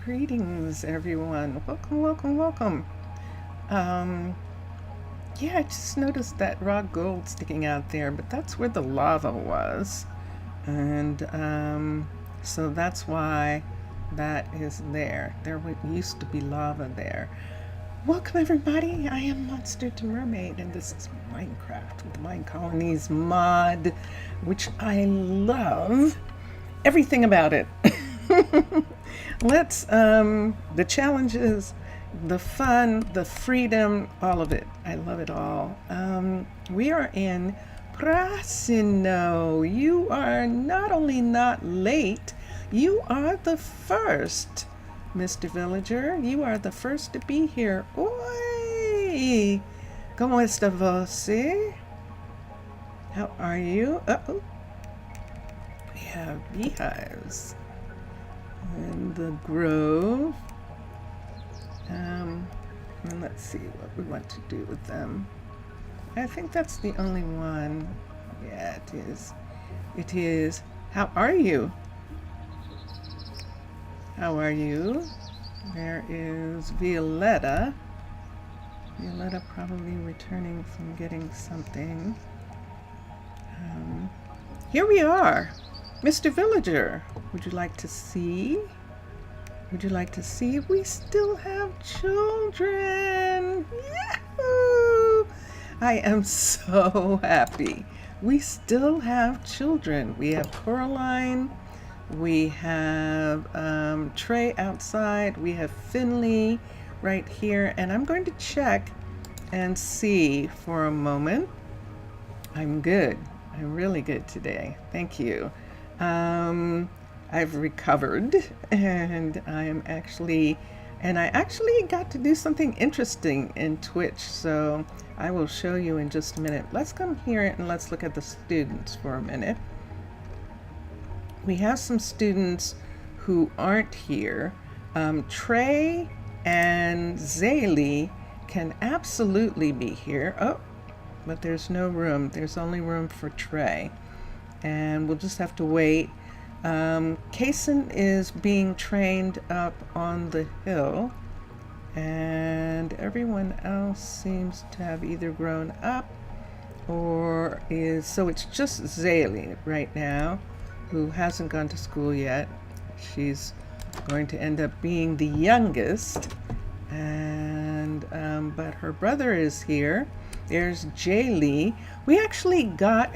Greetings, everyone. Welcome, welcome, welcome. Um, yeah, I just noticed that raw gold sticking out there, but that's where the lava was. And so that's why that is there. There used to be lava there. Welcome, everybody. I am Monster to Mermaid, and this is Minecraft with the Minecolonies mod, which I love everything about it. The challenges, the fun, the freedom, all of it. I love it all. We are in Prasino. You are not only not late, you are the first, Mr. Villager. You are the first to be here. Oi! ¿Cómo está você? How are you? Uh-oh. We have beehives in the grove. And let's see what we want to do with them. I think that's the only one. Yeah, it is. It is. How are you? How are you? There is Violetta. Violetta probably returning from getting something. Here we are. Mr. Villager, would you like to see? Would you like to see? We still have children. Yahoo! I am so happy. We still have children. We have Coraline. We have Trey outside. We have Finley right here. And I'm going to check and see for a moment. I'm good. I'm really good today. Thank you. I've recovered, and I actually got to do something interesting in Twitch, so I will show you in just a minute. Let's come here and let's look at the students for a minute. We have some students who aren't here. Trey and Zaylee can absolutely be here. Oh, but there's no room. There's only room for Trey. And we'll just have to wait. Kason is being trained up on the hill, and everyone else seems to have either grown up or is, so it's just Zaylee right now, who hasn't gone to school yet. She's going to end up being the youngest, and but her brother is here. There's Jaylee. We actually got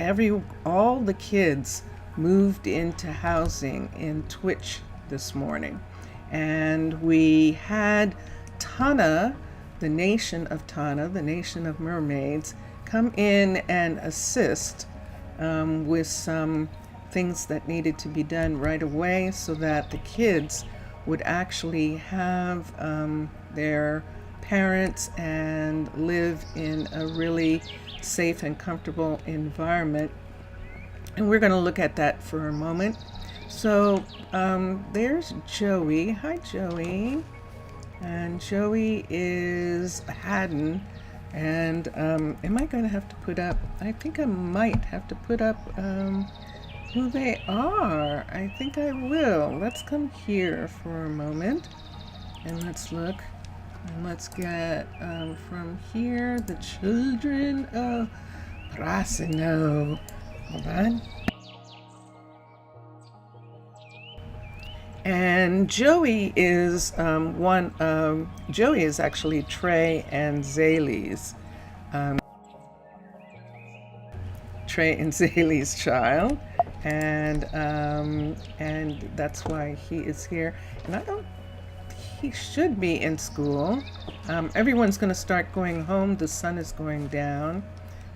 all the kids moved into housing in Twitch this morning. And we had Tana, the nation of Tana, the nation of mermaids, come in and assist with some things that needed to be done right away so that the kids would actually have their parents and live in a really safe and comfortable environment. And we're going to look at that for a moment. So there's Joey. Hi, Joey. And Joey is Haddon. And am I going to have to put up, I think I might have to put up who they are. I think I will. Let's come here for a moment and let's look. And let's get from here the children of Prasino. Hold on. And Joey is Joey is actually Trey and Zaylee's child, and that's why he is here. And he should be in school. Everyone's going to start going home. The sun is going down,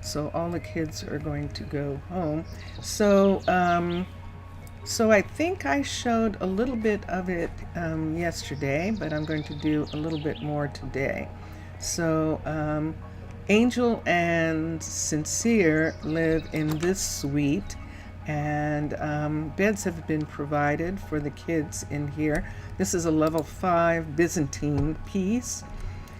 so all the kids are going to go home. So I think I showed a little bit of it yesterday, but I'm going to do a little bit more today. So Angel and Sincere live in this suite, and beds have been provided for the kids in here. This is a level 5 Byzantine piece.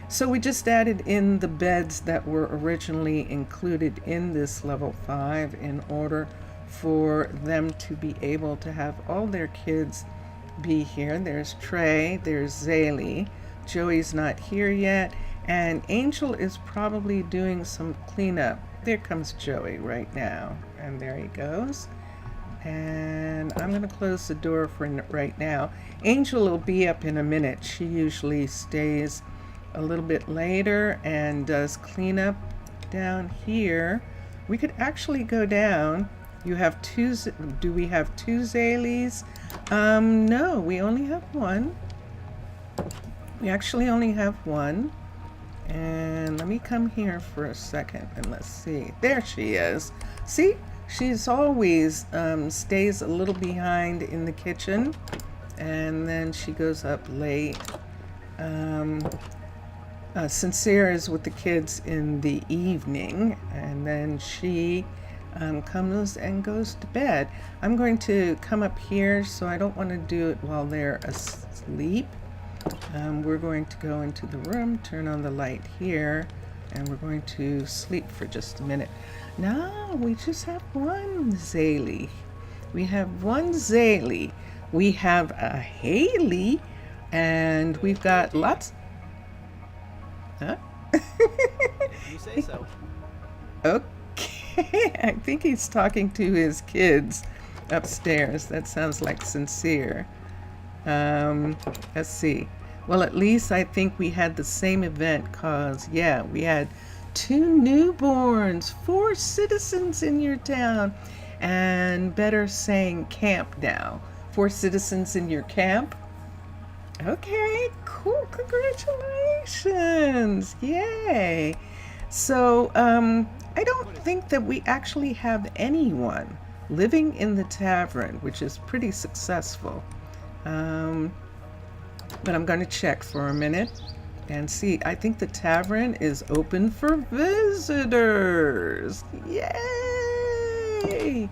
So we just added in the beds that were originally included in this level 5 in order for them to be able to have all their kids be here. There's Trey, there's Zaylee. Joey's not here yet, and Angel is probably doing some cleanup. There comes Joey right now, and there he goes. And I'm going to close the door for right now. Angel will be up in a minute. She usually stays a little bit later and does cleanup down here. We could actually go down. You have two. Do we have two Zaylees? No, we only have one. We actually only have one. And let me come here for a second and let's see. There she is. See? She's always stays a little behind in the kitchen, and then she goes up late. Sincere is with the kids in the evening, and then she comes and goes to bed. I'm going to come up here, so I don't want to do it while they're asleep. We're going to go into the room, turn on the light here, and we're going to sleep for just a minute. No, we just have one Zaylee. We have one Zaylee. We have a Haley, and we've got lots. Huh? You say so. Okay, I think he's talking to his kids upstairs. That sounds like Sincere. Let's see. Well, at least I think we had the same event, cause yeah, we had 2 newborns, 4 citizens in your town, and better saying camp now. 4 citizens in your camp. Okay, cool, congratulations, yay. So I don't think that we actually have anyone living in the tavern, which is pretty successful. But I'm going to check for a minute and see. I think the tavern is open for visitors. Yay!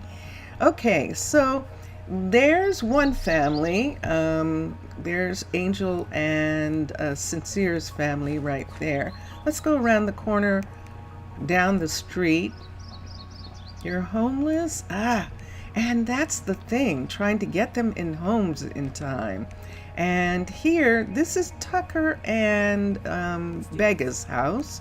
Okay, so there's one family. There's Angel and Sincere's family right there. Let's go around the corner down the street. You're homeless? Ah, and that's the thing, trying to get them in homes in time. And here, this is Tucker and Bega's house,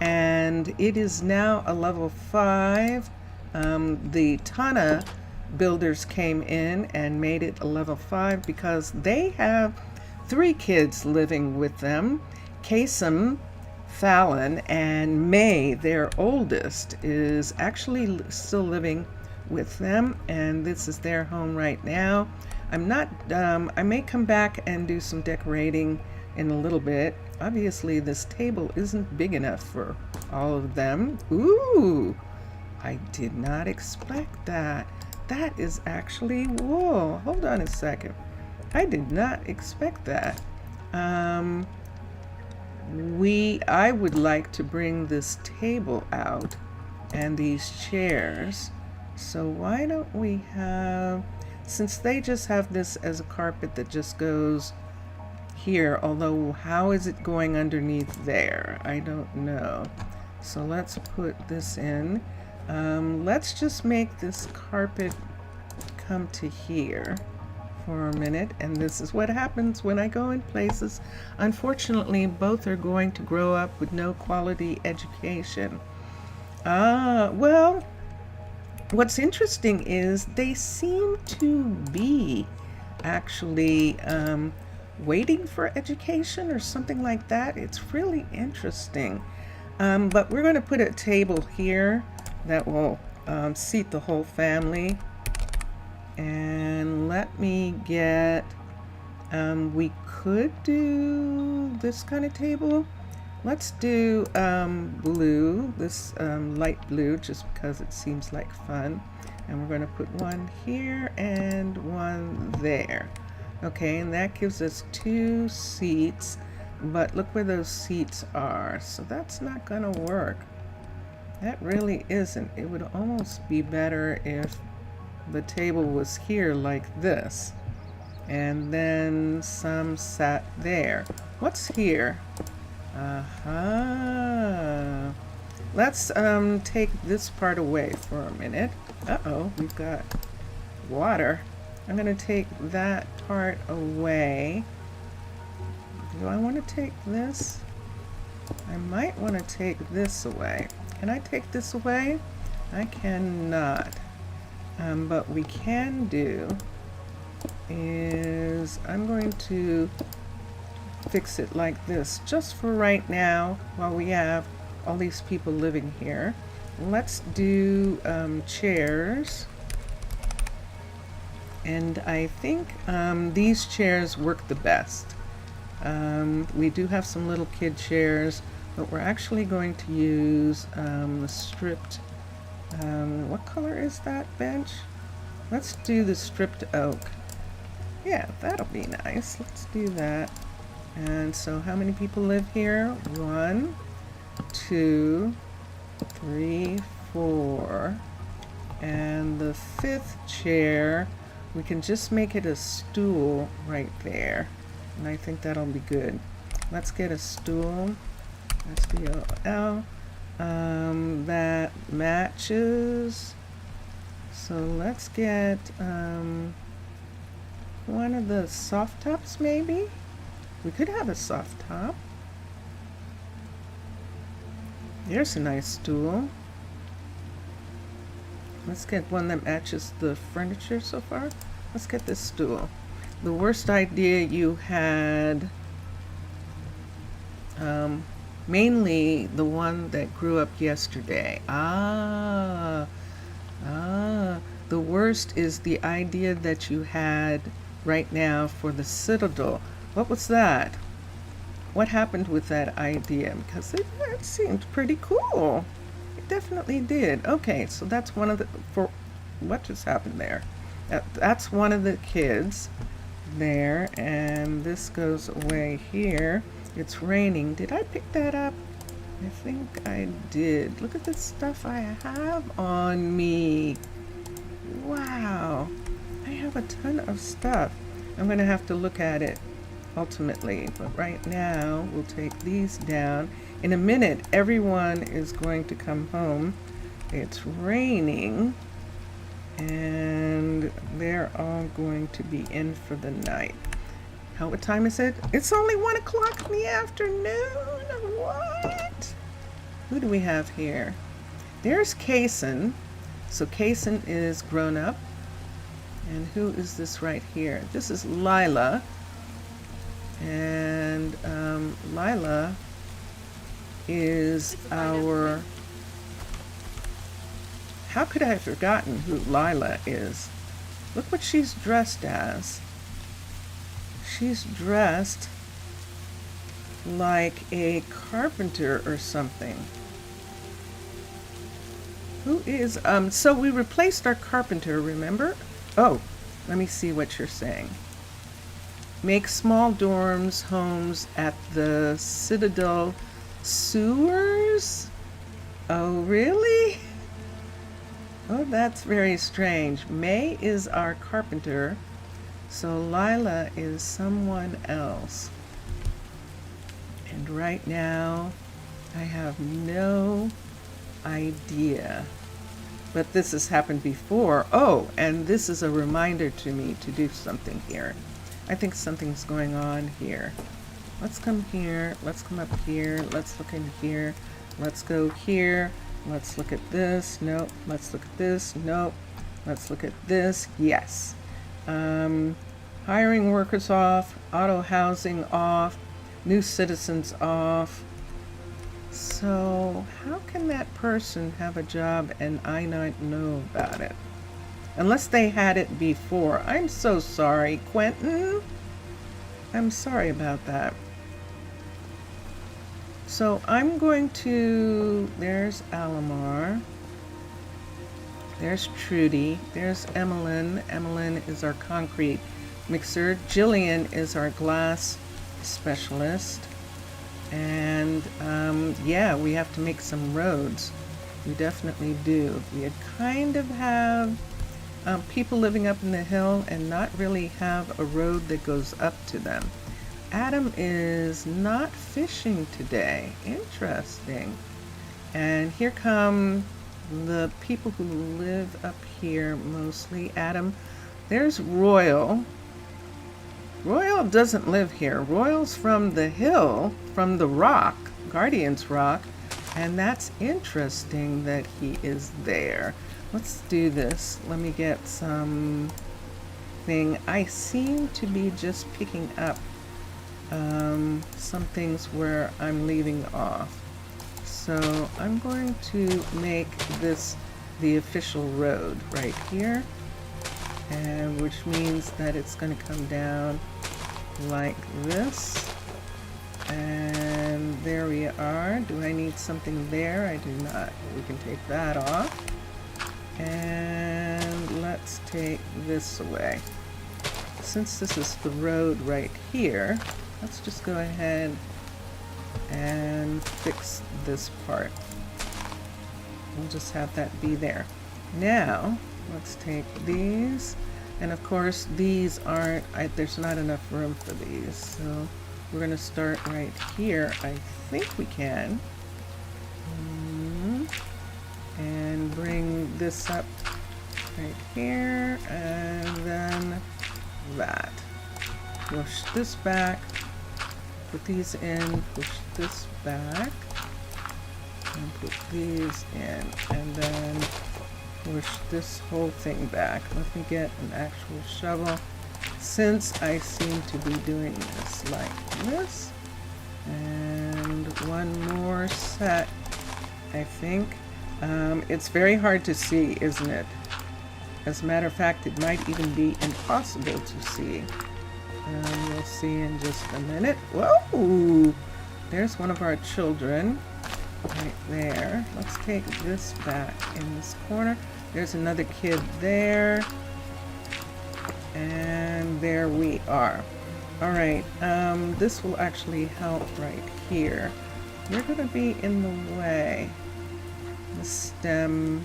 and it is now a level 5. The Tana builders came in and made it a level 5 because they have 3 kids living with them. Kasem, Fallon, and May, their oldest, is actually still living with them, and this is their home right now. I'm not, I may come back and do some decorating in a little bit. Obviously, this table isn't big enough for all of them. Ooh, I did not expect that. That is actually, whoa, hold on a second. I did not expect that. I would like to bring this table out and these chairs. So why don't we have, since they just have this as a carpet that just goes here, although how is it going underneath there? I don't know. So let's put this in. Let's just make this carpet come to here for a minute, and this is what happens when I go in places. Unfortunately, both are going to grow up with no quality education. Well, what's interesting is they seem to be actually waiting for education or something like that. It's really interesting. But we're going to put a table here that will seat the whole family. And let me get, we could do this kind of table. Let's do blue, this light blue, just because it seems like fun. And we're going to put one here and one there. Okay, and that gives us 2 seats, but look where those seats are. So that's not going to work. That really isn't. It would almost be better if the table was here like this, and then some sat there. What's here? Let's take this part away for a minute. Uh-oh, we've got water. I'm going to take that part away. Do I want to take this? I might want to take this away. Can I take this away? I cannot. But we can do is I'm going to fix it like this just for right now while we have all these people living here. Let's do chairs. And I think these chairs work the best. We do have some little kid chairs, but we're actually going to use the stripped, what color is that bench? Let's do the stripped oak. Yeah, that'll be nice. Let's do that. And so how many people live here? 1, 2, 3, 4. And the 5th chair, we can just make it a stool right there. And I think that'll be good. Let's get a stool. S-T-O-L. That matches. So let's get one of the soft tops maybe. We could have a soft top. There's a nice stool. Let's get one that matches the furniture so far. Let's get this stool. The worst idea you had, mainly the one that grew up yesterday. The worst is the idea that you had right now for the citadel. What was that? What happened with that idea? Because it seemed pretty cool. It definitely did. Okay, so that's one of the, for what just happened there? That's one of the kids there, and this goes away here. It's raining. Did I pick that up? I think I did. Look at the stuff I have on me. Wow, I have a ton of stuff. I'm going to have to look at it ultimately, but right now we'll take these down. In a minute, everyone is going to come home. It's raining, and they're all going to be in for the night. What time is it? It's only 1 o'clock in the afternoon. What? Who do we have here? There's Kaysen. So Kaysen is grown up. And who is this right here? This is Lila. And Lila is our... How could I have forgotten who Lila is? Look what she's dressed as. She's dressed like a carpenter or something. Who is, so we replaced our carpenter, remember? Oh, let me see what you're saying. Make small dorms, homes at the Citadel sewers? Oh, really? Oh, that's very strange. May is our carpenter, so Lila is someone else. And right now, I have no idea. But this has happened before. Oh, and this is a reminder to me to do something here. I think something's going on here. Let's come here. Let's come up here. Let's look in here. Let's go here. Let's look at this. Nope. Let's look at this. Nope. Let's look at this. Yes. Hiring workers off. Auto housing off. New citizens off. So how can that person have a job and I not know about it? Unless they had it before. I'm so sorry, Quentin. I'm sorry about that. So I'm going to, there's Alamar. There's Trudy. There's Emmeline. Emmeline is our concrete mixer. Jillian is our glass specialist. And yeah, we have to make some roads. We definitely do. We kind of have people living up in the hill and not really have a road that goes up to them. Adam is not fishing today. Interesting. And here come the people who live up here mostly. Adam, There's Royal. Royal doesn't live here. Royal's from the hill, from the rock, Guardian's Rock, and that's interesting that he is there. Let's do this. Let me get some thing. I seem to be just picking up some things where I'm leaving off. So I'm going to make this the official road right here, and which means that it's going to come down like this. And there we are. Do I need something there? I do not. We can take that off. And let's take this away. Since this is the road right here, let's just go ahead and fix this part. We'll just have that be there. Now, let's take these. And of course, these aren't, there's not enough room for these. So we're going to start right here. I think we can. And bring this up right here. And then that. Push this back. Put these in. Push this back. And put these in. And then push this whole thing back. Let me get an actual shovel, since I seem to be doing this like this. And one more set, I think. It's very hard to see, isn't it? As a matter of fact, it might even be impossible to see. We'll see in just a minute. Whoa! There's one of our children. Right there. Let's take this back in this corner. There's another kid there. And there we are. All right. This will actually help right here. You're going to be in the way. The stem.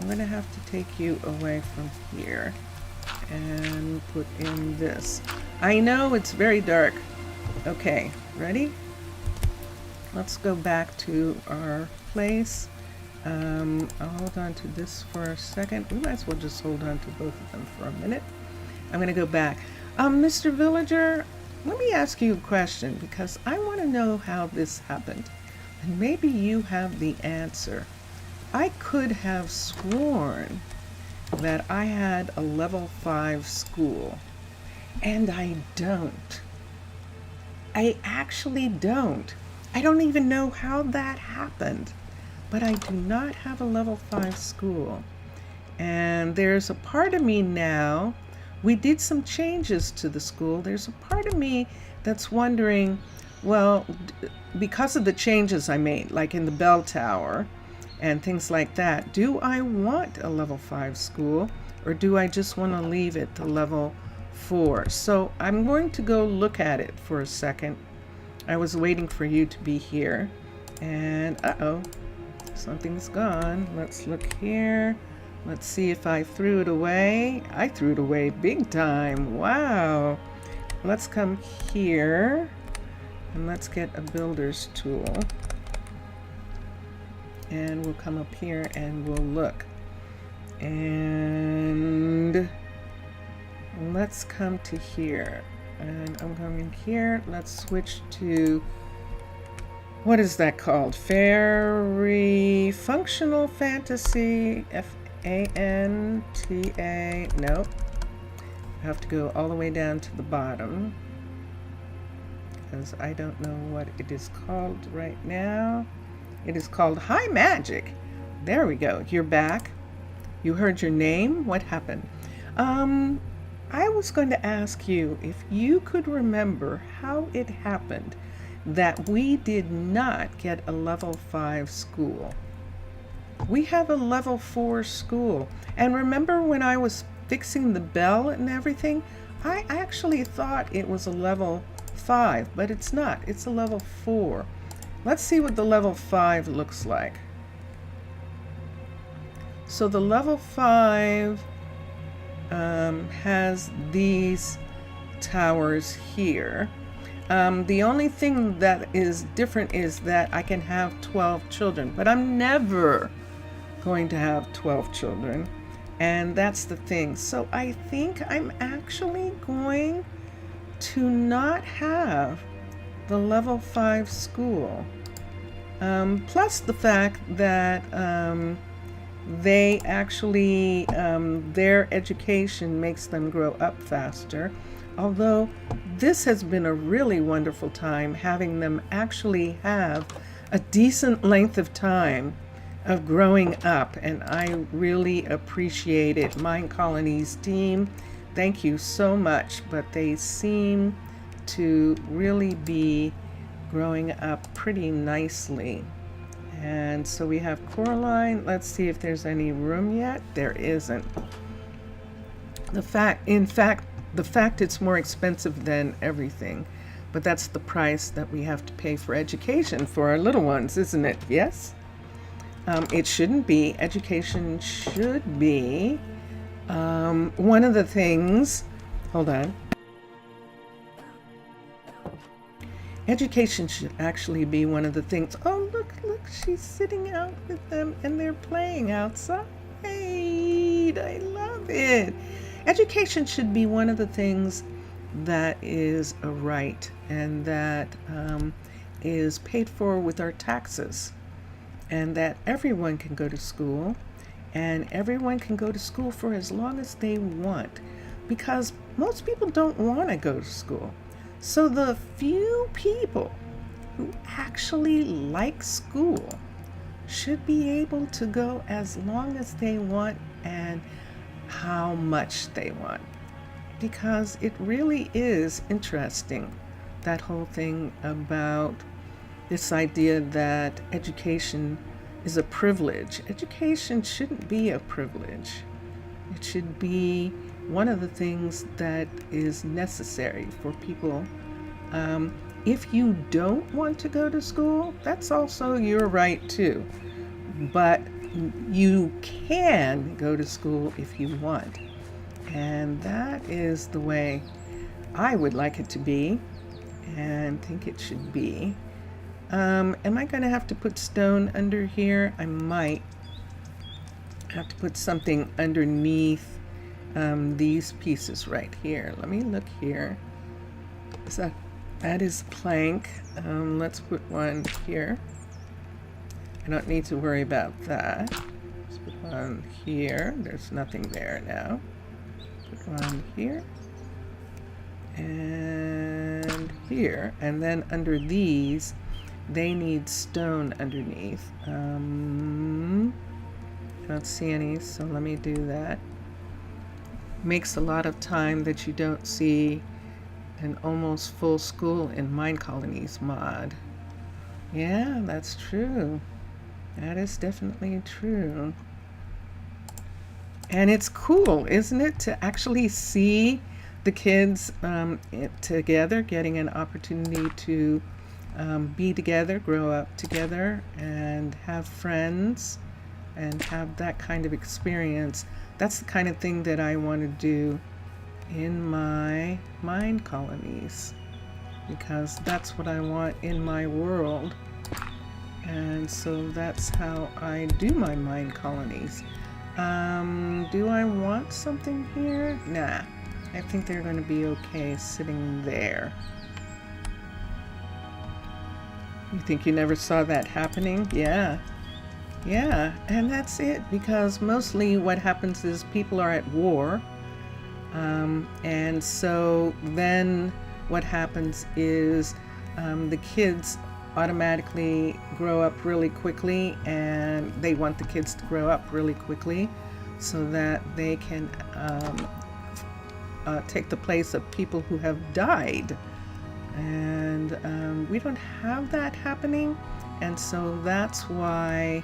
I'm going to have to take you away from here and put in this. I know it's very dark. Okay, ready? Let's go back to our place. I'll hold on to this for a second. We might as well just hold on to both of them for a minute. I'm going to go back. Mr. Villager, let me ask you a question, because I want to know how this happened. And maybe you have the answer. I could have sworn that I had a level 5 school, and I don't. I actually don't. I don't even know how that happened, but I do not have a level 5 school. And there's a part of me now, we did some changes to the school. There's a part of me that's wondering, well, because of the changes I made, like in the bell tower and things like that, do I want a level 5 school, or do I just want to leave it to level 4? So I'm going to go look at it for a second. I was waiting for you to be here, and uh-oh, something's gone. Let's look here. Let's see if I threw it away. I threw it away big time. Wow. Let's come here and let's get a builder's tool, and we'll come up here and we'll look, and let's come to here. And I'm coming here. Let's switch to, what is that called? Fairy Functional Fantasy, F-A-N-T-A. Nope. I have to go all the way down to the bottom, because I don't know what it is called right now. It is called High Magic. There we go. You're back. You heard your name. What happened? I was going to ask you if you could remember how it happened that we did not get a level 5 school. We have a level 4 school. And remember when I was fixing the bell and everything, I actually thought it was a level 5, but it's not. It's a level 4. Let's see what the level 5 looks like. So the level 5 has these towers here. The only thing that is different is that I can have 12 children, but I'm never going to have 12 children. And that's the thing. So I think I'm actually going to not have the level 5 school. Plus the fact that they actually, their education makes them grow up faster. Although this has been a really wonderful time having them actually have a decent length of time of growing up, and I really appreciate it. Minecolonies team, thank you so much, but they seem to really be growing up pretty nicely. And so we have Coraline. Let's see if there's any room yet. There isn't. In fact, the fact it's more expensive than everything, but that's the price that we have to pay for education for our little ones, isn't it? Yes? It shouldn't be. Education should be one of the things. Hold on. Education should actually be one of the things. Oh, look, she's sitting out with them and they're playing outside. I love it. Education should be one of the things that is a right and that is paid for with our taxes, and that everyone can go to school, and everyone can go to school for as long as they want, because most people don't want to go to school. So the few people who actually like school should be able to go as long as they want and how much they want, because it really is interesting, that whole thing about this idea that education is a privilege. Education shouldn't be a privilege. It should be one of the things that is necessary for people. If you don't want to go to school, that's also your right too. But you can go to school if you want. And that is the way I would like it to be and think it should be. Am I going to have to put stone under here? I might have to put something underneath these pieces right here. Let me look here. So that is plank. Let's put one here. I don't need to worry about that. Let's put one here. There's nothing there now. Put one here. And here. And then under these, they need stone underneath. I don't see any, so let me do that. Makes a lot of time that you don't see an almost full school in Minecolonies mod. Yeah, that's true. That is definitely true. And it's cool, isn't it, to actually see the kids together, getting an opportunity to be together, grow up together, and have friends, and have that kind of experience. That's the kind of thing that I want to do in my Minecolonies, because that's what I want in my world. And so that's how I do my Minecolonies. Do I want something here? Nah, I think they're going to be okay sitting there. You think you never saw that happening? Yeah. Yeah, and that's it, because mostly what happens is people are at war. And so then what happens is the kids automatically grow up really quickly, and they want the kids to grow up really quickly so that they can take the place of people who have died. And we don't have that happening, and so that's why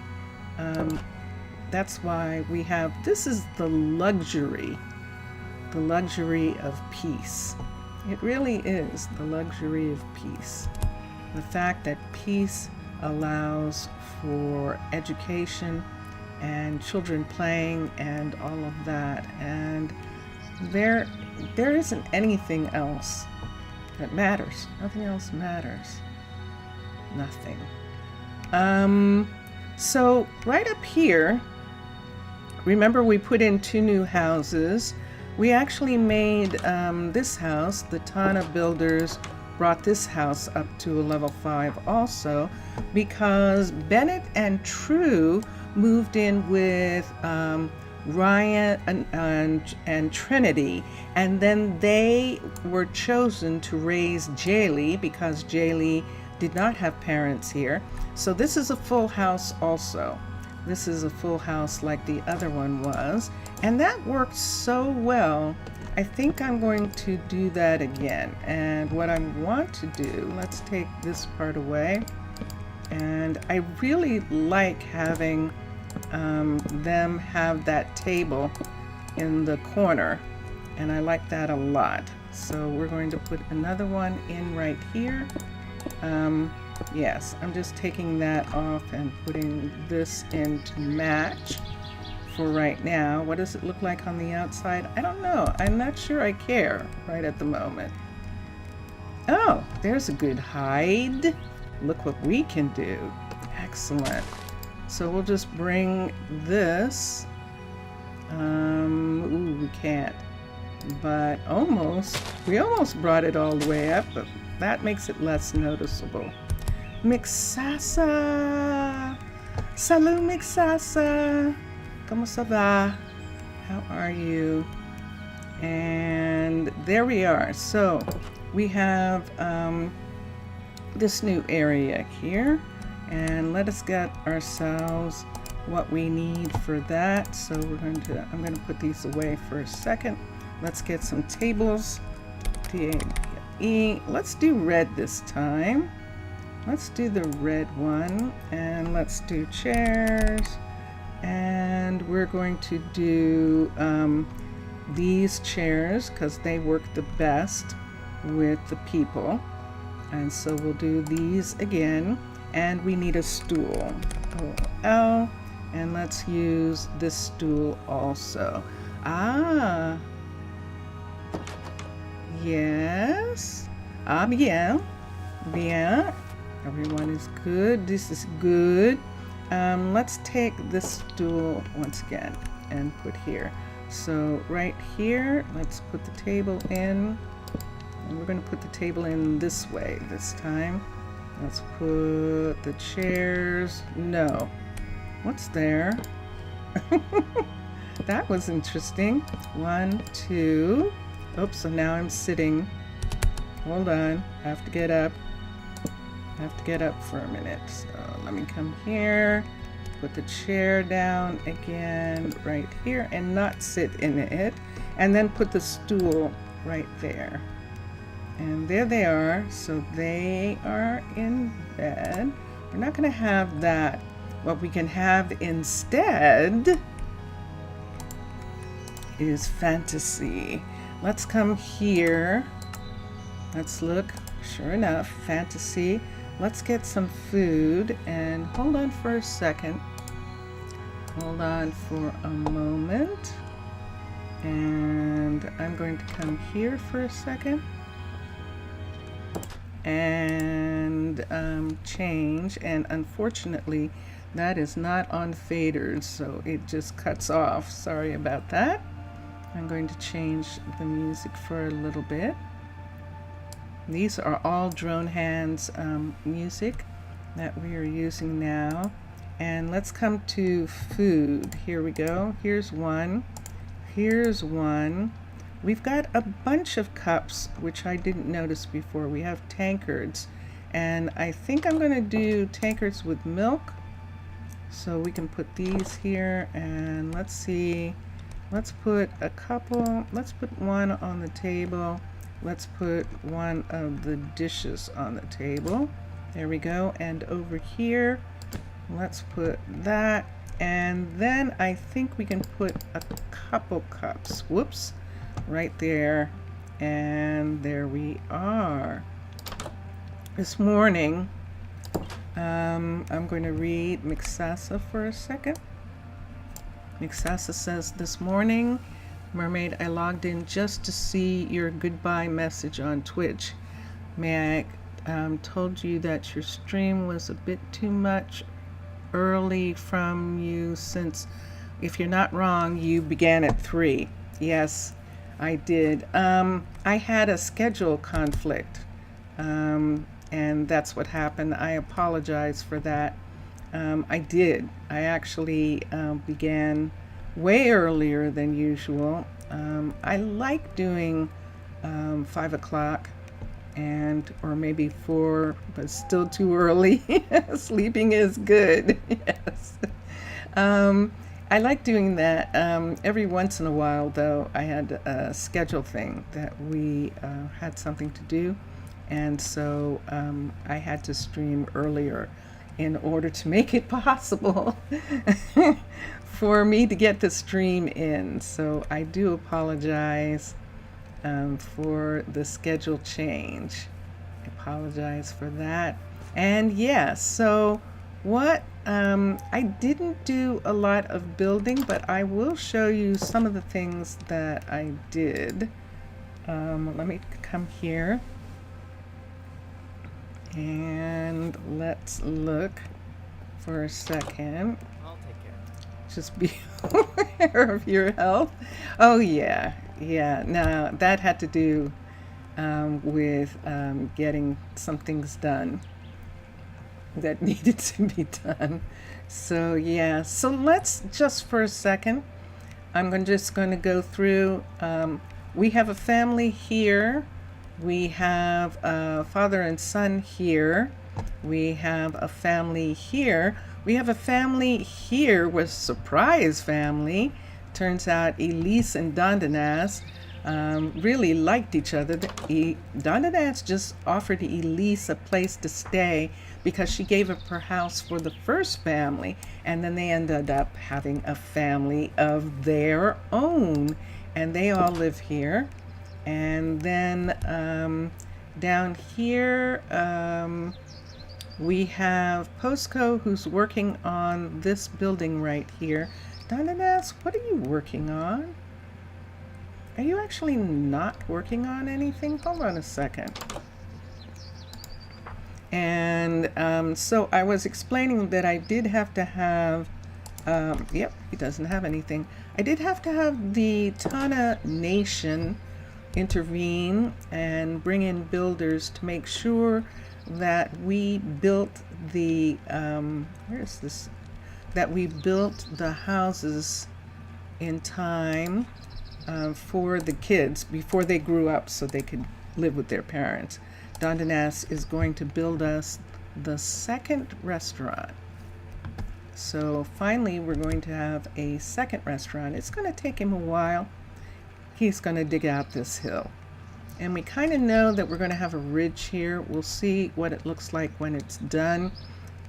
we have, this is the luxury of peace. It really is the luxury of peace. The fact that peace allows for education and children playing and all of that, and there isn't anything else that matters. Nothing else matters. Nothing. So right up here remember we put in 2 new houses. We actually made this house, the Tana builders brought this house up to a level 5 also, because Bennett and True moved in with Ryan and Trinity, and then they were chosen to raise Jaylee because Jaylee did not have parents here. So this is a full house also. This is a full house like the other one was, and that worked so well. I think I'm going to do that again. And what I want to do, let's take this part away. And I really like having them have that table in the corner, and I like that a lot. So we're going to put another one in right here. Yes, I'm just taking that off and putting this in to match for right now. What does it look like on the outside? I don't know. I'm not sure I care right at the moment. Oh, there's a good hide. Look what we can do. Excellent. So we'll just bring this. Ooh, we can't. But almost. We almost brought it all the way up, but that makes it less noticeable. Mixasa! Salut, Mixasa! Como ça va? How are you? And there we are. So we have this new area here, and let us get ourselves what we need for that. So I'm going to put these away for a second. Let's get some tables. Let's do red this time. Let's do the red one, and let's do chairs, and we're going to do these chairs because they work the best with the people. And so we'll do these again, and we need a stool. OL, and let's use this stool also. Ah, yes. Ah, bien. Bien. Everyone is good. This is good. Let's take this stool once again and put here. So right here, let's put the table in. And we're going to put the table in this way this time. Let's put the chairs. No. What's there? That was interesting. 1, 2. Oops, so now I'm sitting. Hold on. I have to get up. I have to get up for a minute. So let me come here, put the chair down again right here and not sit in it, and then put the stool right there. And there they are. So they are in bed. We're not going to have that. What we can have instead is fantasy. Let's come here. Let's look. Sure enough, fantasy. Let's get some food, and hold on for a second. Hold on for a moment. And I'm going to come here for a second and change. And unfortunately, that is not on faders, so it just cuts off. Sorry about that. I'm going to change the music for a little bit. These are all Drone Hands music that we are using now. And let's come to food. Here we go. Here's one. Here's one. We've got a bunch of cups, which I didn't notice before. We have tankards. And I think I'm going to do tankards with milk. So we can put these here. And let's see. Let's put a couple. Let's put one on the table. Let's put one of the dishes on the table. There we go. And over here, let's put that. And then I think we can put a couple cups. Whoops. Right there. And there we are. This morning, I'm going to read Mixasa for a second. Mixasa says, this morning, Mermaid, I logged in just to see your goodbye message on Twitch. May I told you that your stream was a bit too much early from you since If you're not wrong, you began at 3. Yes, I did. I had a schedule conflict, and that's what happened. I apologize for that. I did. I actually began way earlier than usual. I like doing 5 o'clock and or maybe 4, but still too early. Sleeping is good. Yes. I like doing that. Every once in a while, though, I had a schedule thing that we had something to do, and so I had to stream earlier in order to make it possible for me to get the stream in. So I do apologize for the schedule change. I apologize for that. And yes, so what I didn't do a lot of building, but I will show you some of the things that I did. Let me come here and let's look for a second. I'll take care. Just be aware of your health. Oh yeah, yeah. Now that had to do with getting some things done that needed to be done. So yeah, so let's just for a second, just going to go through. We have a family here. We have a father and son here. We have a family here. We have a family here with surprise family. Turns out Elise and Dondanas really liked each other. Dondanas just offered Elise a place to stay because she gave up her house for the first family, and then they ended up having a family of their own, and they all live here. And then down here we have Postco, who's working on this building right here. Dondanas, what are you working on? Are you actually not working on anything? Hold on a second. And so I was explaining that I did have to have, yep, he doesn't have anything. I did have to have the Tana Nation intervene and bring in builders to make sure that we built the, where's this? That we built the houses in time for the kids before they grew up so they could live with their parents. Dondanas is going to build us the second restaurant. So finally we're going to have a second restaurant. It's going to take him a while. He's going to dig out this hill. And we kind of know that we're going to have a ridge here. We'll see what it looks like when it's done.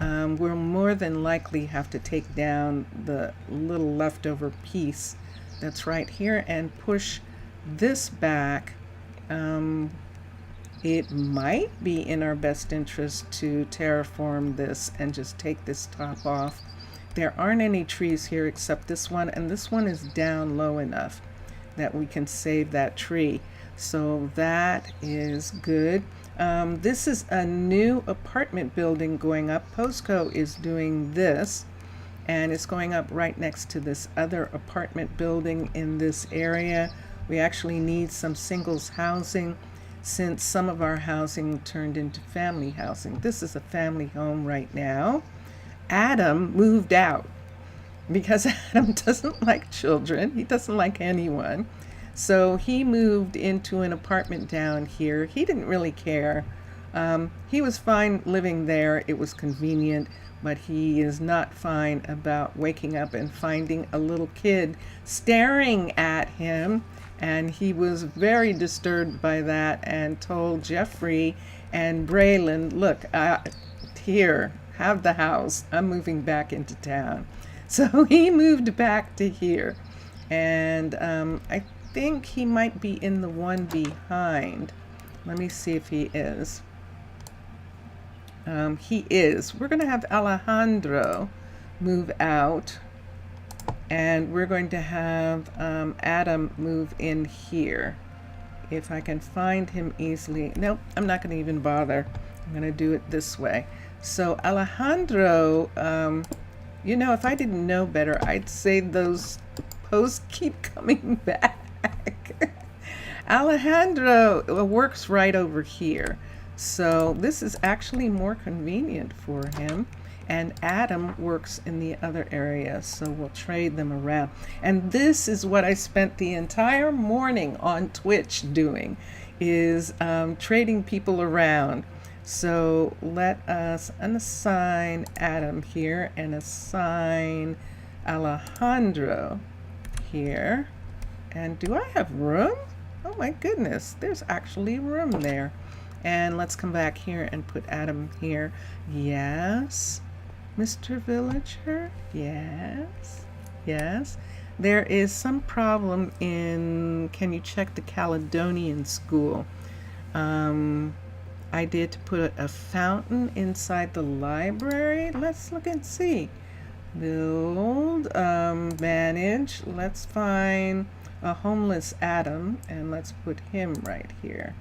We'll more than likely have to take down the little leftover piece that's right here and push this back. It might be in our best interest to terraform this and just take this top off. There aren't any trees here except this one, and this one is down low enough that we can save that tree. So that is good. This is a new apartment building going up. Postco is doing this, and it's going up right next to this other apartment building in this area. We actually need some singles housing since some of our housing turned into family housing. This is a family home right now. Adam moved out because Adam doesn't like children. He doesn't like anyone. So he moved into an apartment down here. He didn't really care. He was fine living there. It was convenient, but he is not fine about waking up and finding a little kid staring at him. And he was very disturbed by that and told Jeffrey and Braylon, look, here, have the house. I'm moving back into town. So he moved back to here. And I think he might be in the one behind. Let me see if he is. He is. We're going to have Alejandro move out. And we're going to have Adam move in here. If I can find him easily. Nope, I'm not going to even bother. I'm going to do it this way. So Alejandro, You know, if I didn't know better, I'd say those posts keep coming back. Alejandro works right over here. So this is actually more convenient for him. And Adam works in the other area, so we'll trade them around. And this is what I spent the entire morning on Twitch doing, is trading people around. So let us unassign Adam here and assign Alejandro here. And do I have room? Oh my goodness, there's actually room there. And let's come back here and put Adam here. Yes. Mr. Villager? Yes. Yes. There is some problem in, can you check the Caledonian school? I did put a fountain inside the library. Let's look and see. Build, manage. Let's find a homeless Adam and let's put him right here.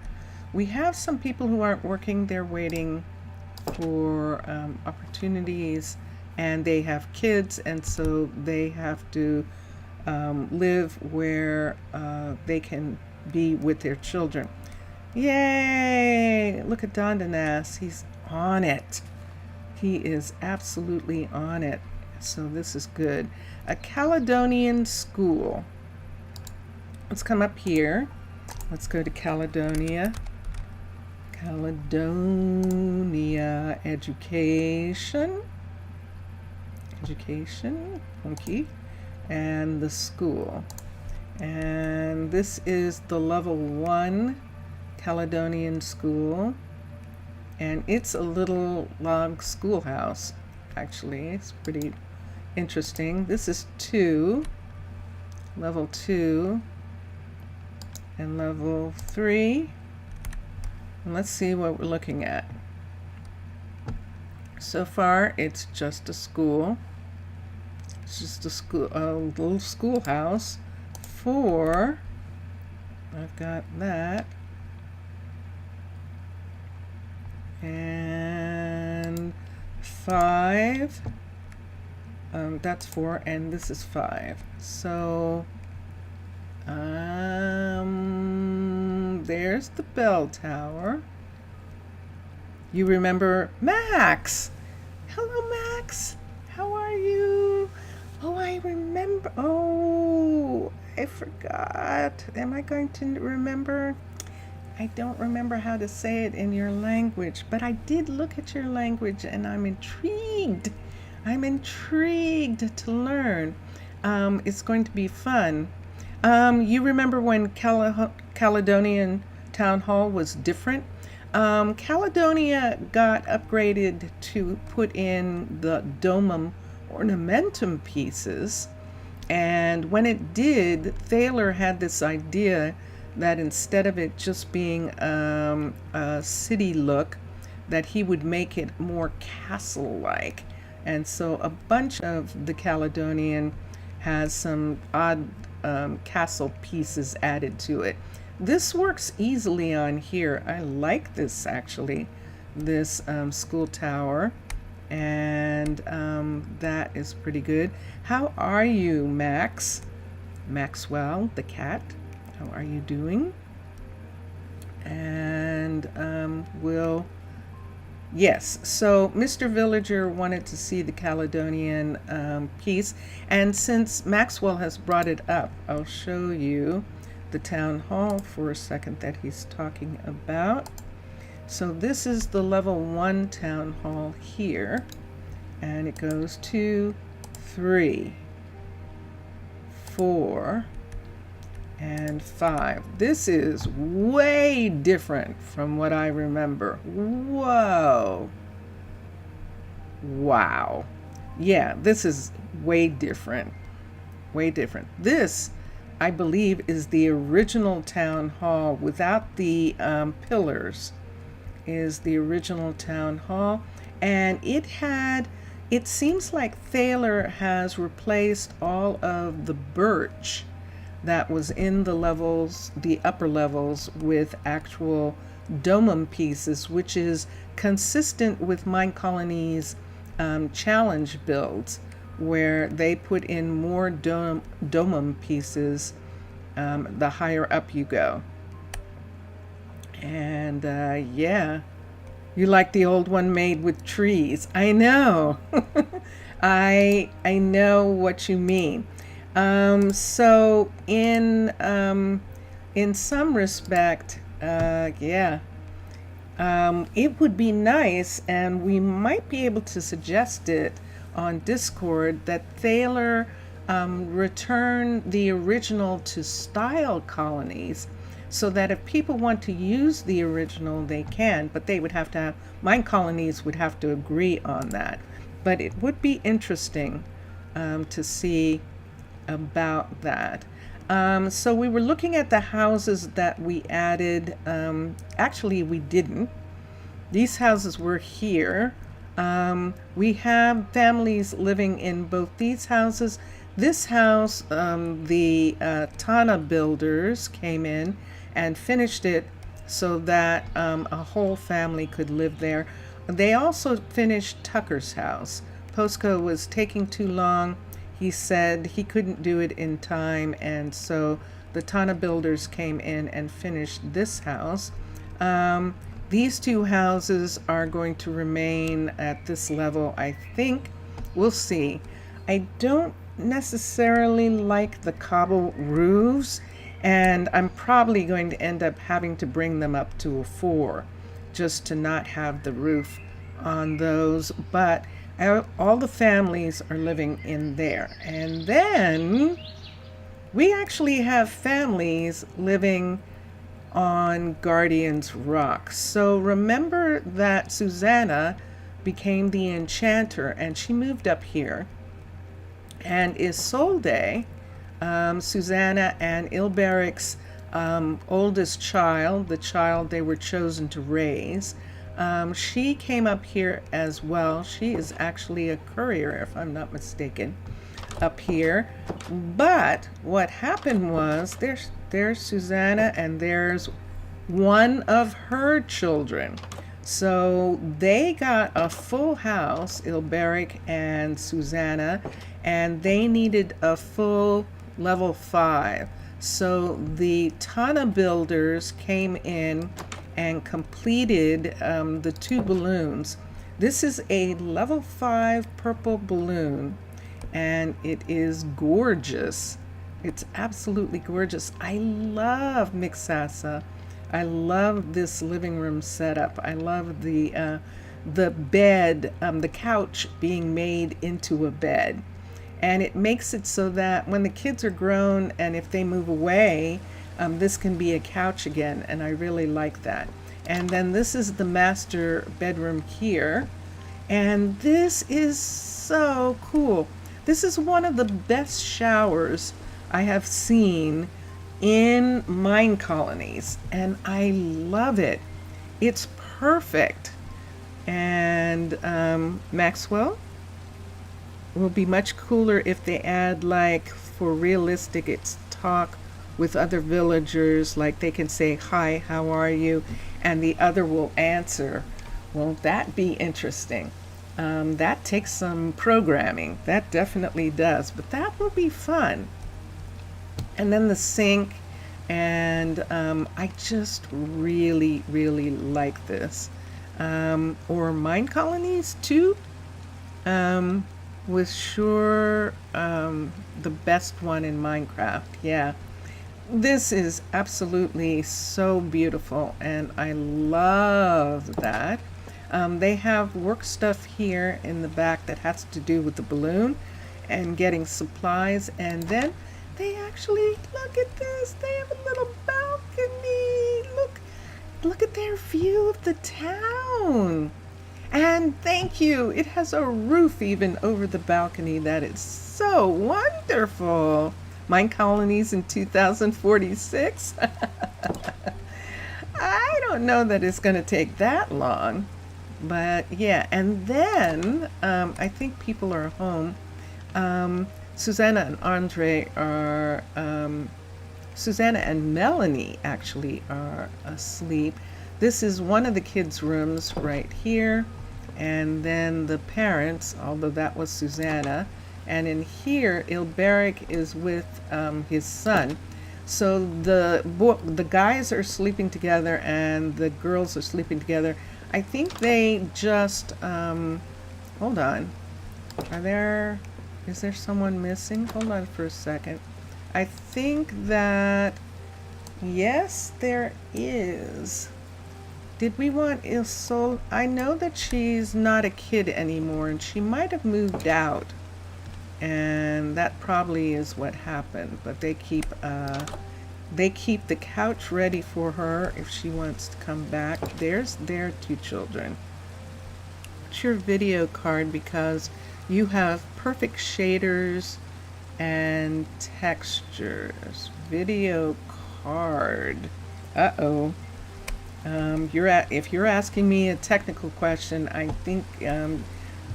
We have some people who aren't working. They're waiting for opportunities, and they have kids, and so they have to live where they can be with their children. Yay! Look at Dondanas. He's on it. He is absolutely on it. So this is good. A Caledonian school. Let's come up here. Let's go to Caledonia. Caledonia education, funky, and the school. And this is the level 1 Caledonian school, and it's a little log schoolhouse. Actually, it's pretty interesting. This is 2, level 2, and level 3. And let's see what we're looking at. So far, it's just a school. It's just a school, a little schoolhouse. 4. I've got that. And 5. That's 4, and this is 5. So, there's the bell tower. You remember Max? Hello, Max. How are you? Oh, I remember. Oh, I forgot. Am I going to remember? I don't remember how to say it in your language, but I did look at your language and I'm intrigued. I'm intrigued to learn. It's going to be fun. You remember when Caledonian Town Hall was different? Caledonia got upgraded to put in the domum ornamentum pieces, and when it did, Thaler had this idea that instead of it just being a city look, that he would make it more castle-like. And so a bunch of the Caledonian has some odd castle pieces added to it. This works easily on here. I like this actually, this school tower, and that is pretty good. How are you, Max? Maxwell, the cat. How are you doing? And yes, so Mr. Villager wanted to see the Caledonian piece, and since Maxwell has brought it up, I'll show you the town hall for a second that he's talking about. So this is the level 1 town hall here, and it goes 2, 3, 4, and 5. This is way different from what I remember. Whoa. Wow. Yeah, this is way different. Way different. This, I believe, is the original town hall without the pillars. Is the original town hall, and it seems like Thaler has replaced all of the birch that was in the levels, the upper levels, with actual domum pieces, which is consistent with Minecolonies challenge builds, where they put in more domum pieces the higher up you go. And yeah, you like the old one made with trees. I know. I know what you mean. So in some respect, yeah, it would be nice, and we might be able to suggest it on Discord, that Thaler return the original to style colonies, so that if people want to use the original, they can, but they would have to have, Minecolonies would have to agree on that. But it would be interesting to see about that. So we were looking at the houses that we added. Actually, we didn't. These houses were here. We have families living in both these houses. This house, the Tana builders came in and finished it so that a whole family could live there. They also finished Tucker's house. Posco was taking too long. He said he couldn't do it in time, and so the Tana builders came in and finished this house. These two houses are going to remain at this level, I think. We'll see. I don't necessarily like the cobble roofs, and I'm probably going to end up having to bring them up to a 4 just to not have the roof on those. But all the families are living in there. And then we actually have families living on Guardian's Rock. So remember that Susanna became the enchanter, and she moved up here. And Isolde, Susanna and Ilberic's oldest child, the child they were chosen to raise, she came up here as well. She is actually a courier, if I'm not mistaken, up here. But what happened was, there's Susanna, and there's one of her children. So they got a full house, Ilberic and Susanna, and they needed a full level 5. So the Tana builders came in and completed the 2 balloons. This is a level 5 purple balloon, and it is gorgeous. It's absolutely gorgeous. I love Mixasa. I love this living room setup. I love the bed, the couch being made into a bed. And it makes it so that when the kids are grown and if they move away, this can be a couch again, and I really like that. And then this is the master bedroom here, and this is so cool. This is one of the best showers I have seen in Minecolonies, and I love it. It's perfect. And Maxwell will be much cooler if they add, like, for realistic, it's talk with other villagers, like they can say, "Hi, how are you?" and the other will answer. Won't that be interesting? That takes some programming. That definitely does, but that will be fun. And then the sink, and I just really, really like this. Or Minecolonies too was sure the best one in Minecraft. Yeah. This is absolutely so beautiful, and I love that. They have work stuff here in the back that has to do with the balloon and getting supplies, and then they actually, look at this, they have a little balcony. Look at their view of the town. And thank you, it has a roof even over the balcony. That is so wonderful. Minecolonies in 2046. I don't know that it's going to take that long, but yeah. And then I think people are home. Susanna and Andre are, Susanna and Melanie actually are asleep. This is one of the kids' rooms right here, and then the parents, although that was Susanna, and in here Ilberic is with his son. So the guys are sleeping together and the girls are sleeping together. I think they just hold on. Is there someone missing? Hold on for a second. I think that, yes, there is. Did we want Ilsol? I know that she's not a kid anymore and she might have moved out. And that probably is what happened. But they keep the couch ready for her if she wants to come back. There's their two children. What's your video card? Because you have perfect shaders and textures. Video card. Uh-oh. If you're asking me a technical question, I think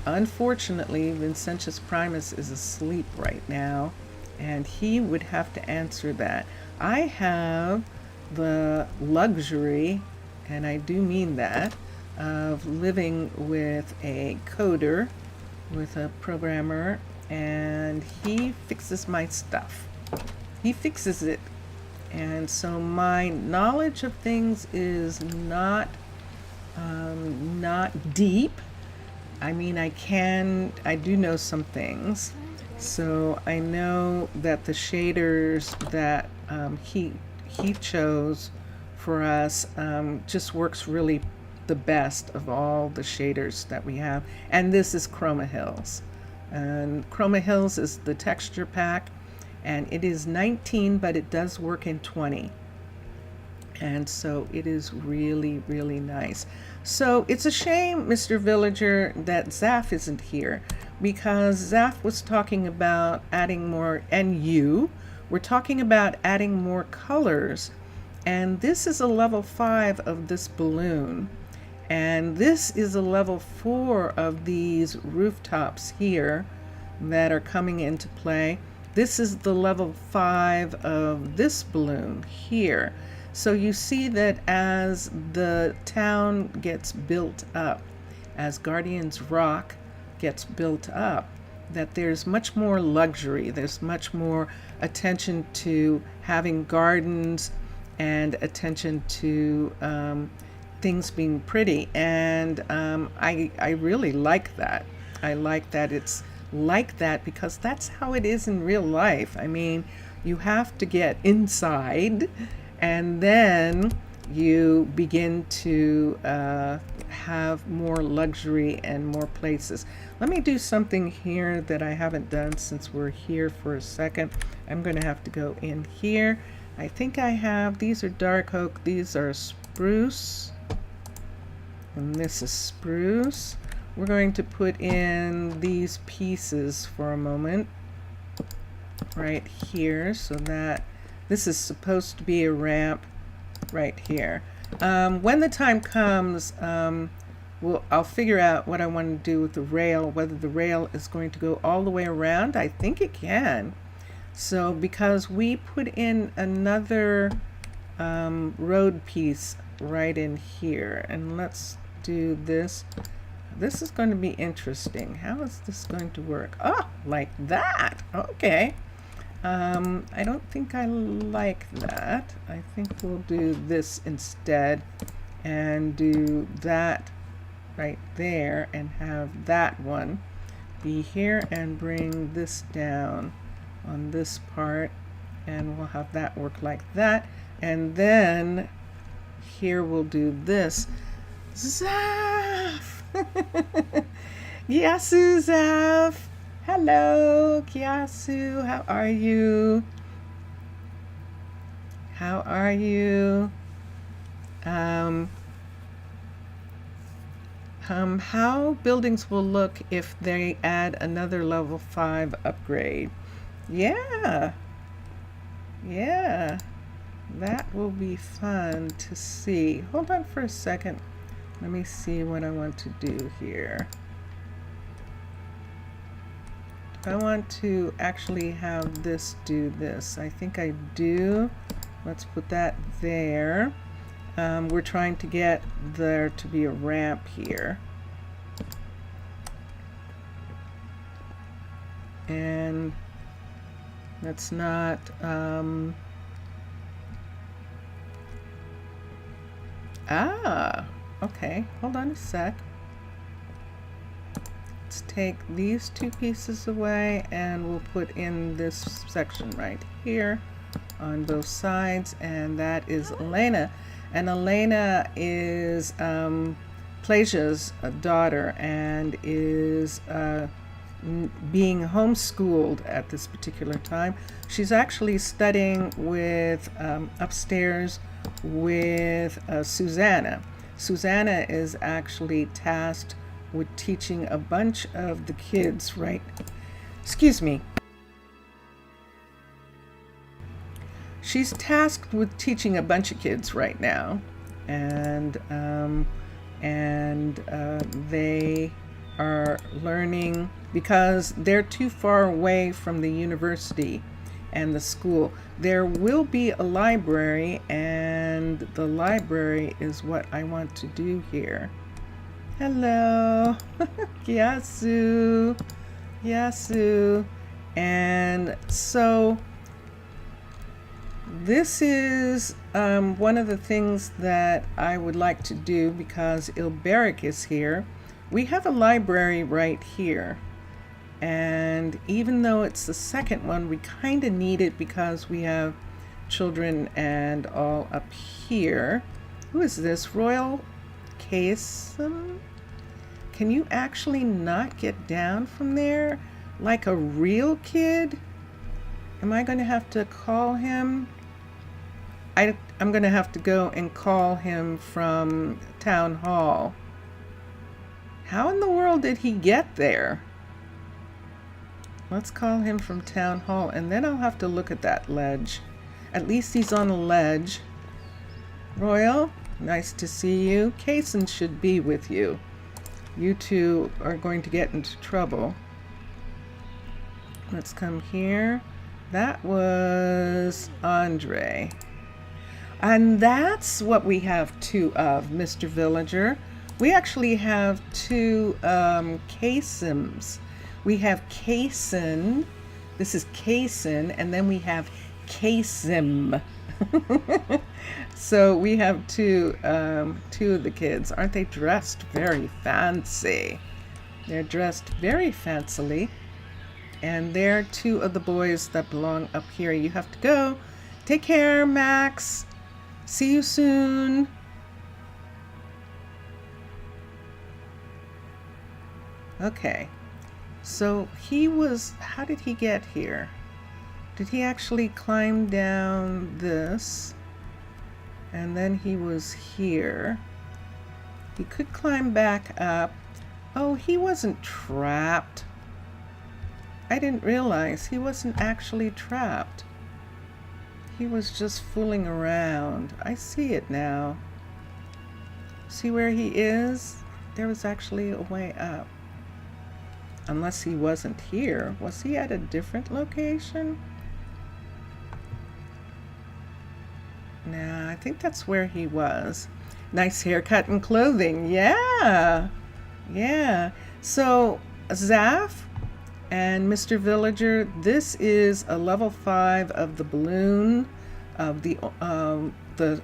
unfortunately Vincentius Primus is asleep right now and he would have to answer that. I have the luxury, and I do mean that, of living with a coder, with a programmer, and he fixes my stuff. He fixes it. And so my knowledge of things is not deep. I mean, I do know some things. So I know that the shaders that he chose for us just works really the best of all the shaders that we have. And this is Chroma Hills. And Chroma Hills is the texture pack, and it is 19, but it does work in 20. And so it is really, really nice. So it's a shame, Mr. Villager, that Zaf isn't here, because Zaf was talking about adding more, and you were talking about adding more colors. And this is a level 5 of this balloon. And this is a level 4 of these rooftops here that are coming into play. This is the level 5 of this balloon here. So you see that as the town gets built up, as Guardian's Rock gets built up, that there's much more luxury. There's much more attention to having gardens and attention to things being pretty. And I really like that. I like that it's like that because that's how it is in real life. I mean, you have to get inside and then you begin to have more luxury and more places. Let me do something here that I haven't done since we're here for a second. I'm going to have to go in here. I think I have, these are dark oak, these are spruce, and this is spruce. We're going to put in these pieces for a moment right here, so that this is supposed to be a ramp right here. When the time comes, I'll figure out what I want to do with the rail, whether the rail is going to go all the way around. I think it can. So because we put in another road piece right in here, and let's do this. This is going to be interesting. How is this going to work? Oh, like that. Okay. I don't think I like that. I think we'll do this instead and do that right there and have that one be here and bring this down on this part, and we'll have that work like that. And then here we'll do this. Zaf! Yasu Zaf! Hello, Kiasu. How are you? How are you? How buildings will look if they add another level 5 upgrade. Yeah. Yeah. That will be fun to see. Hold on for a second. Let me see what I want to do here. I want to actually have this do this. I think I do. Let's put that there. We're trying to get there to be a ramp here. And that's not, okay, hold on a sec. Let's take these two pieces away and we'll put in this section right here on both sides, and that is Elena. And Elena is Plasia's daughter and is being homeschooled at this particular time. She's actually studying with upstairs with Susanna. Susanna is actually tasked with teaching a bunch of the kids, right? Excuse me. She's tasked with teaching a bunch of kids right now, and they are learning because they're too far away from the university and the school. There will be a library, and the library is what I want to do here. Hello, Yasu, Yasu. And so this is one of the things that I would like to do because Ilberic is here. We have a library right here. And even though it's the second one, we kind of need it because we have children and all up here. Who is this? Royal Casem? Can you actually not get down from there like a real kid? Am I going to have to call him? I'm going to have to go and call him from Town Hall. How in the world did he get there? Let's call him from Town Hall, and then I'll have to look at that ledge. At least he's on a ledge. Royal, nice to see you. Kaysen should be with you. You two are going to get into trouble. Let's come here. That was Andre. And that's what we have two of, Mr. Villager. We actually have two Kaysims. We have Kaysen. This is Kaysen, and then we have Kaysim. So we have two of the kids. Aren't they dressed very fancy? They're dressed very fancily. And they're two of the boys that belong up here. You have to go. Take care, Max. See you soon. Okay. So he was, how did he get here? Did he actually climb down this? And then he was here. He could climb back up. Oh, he wasn't trapped. I didn't realize he wasn't actually trapped. He was just fooling around. I see it now. See where he is? There was actually a way up. Unless he wasn't here. Was he at a different location? Nah, I think that's where he was. Nice haircut and clothing. Yeah. Yeah. So, Zaf and Mr. Villager, this is a level 5 of the balloon, of the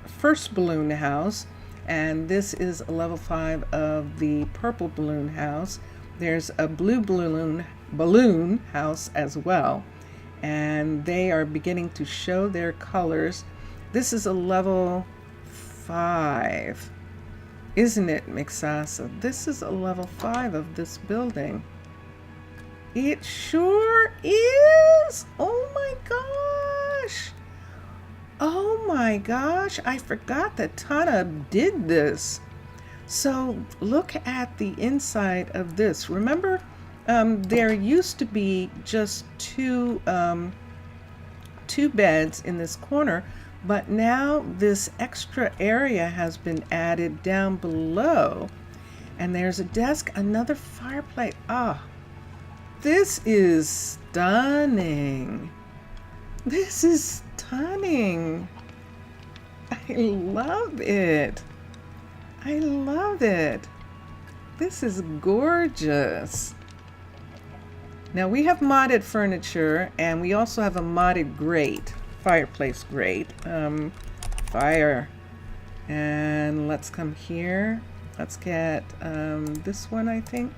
first balloon house. And this is a level 5 of the purple balloon house. There's a blue balloon house as well, and they are beginning to show their colors. This is a level 5, isn't it, Mixasa? This is a level 5 of this building. It sure is. Oh my gosh. Oh my gosh, I forgot that Tana did this. So look at the inside of this. Remember, there used to be just two beds in this corner, but now this extra area has been added down below. And there's a desk, another fireplace. Ah, this is stunning. This is stunning. I love it. I love it. This is gorgeous. Now we have modded furniture, and we also have a modded grate, fireplace grate. Fire. And let's come here. Let's get this one, I think.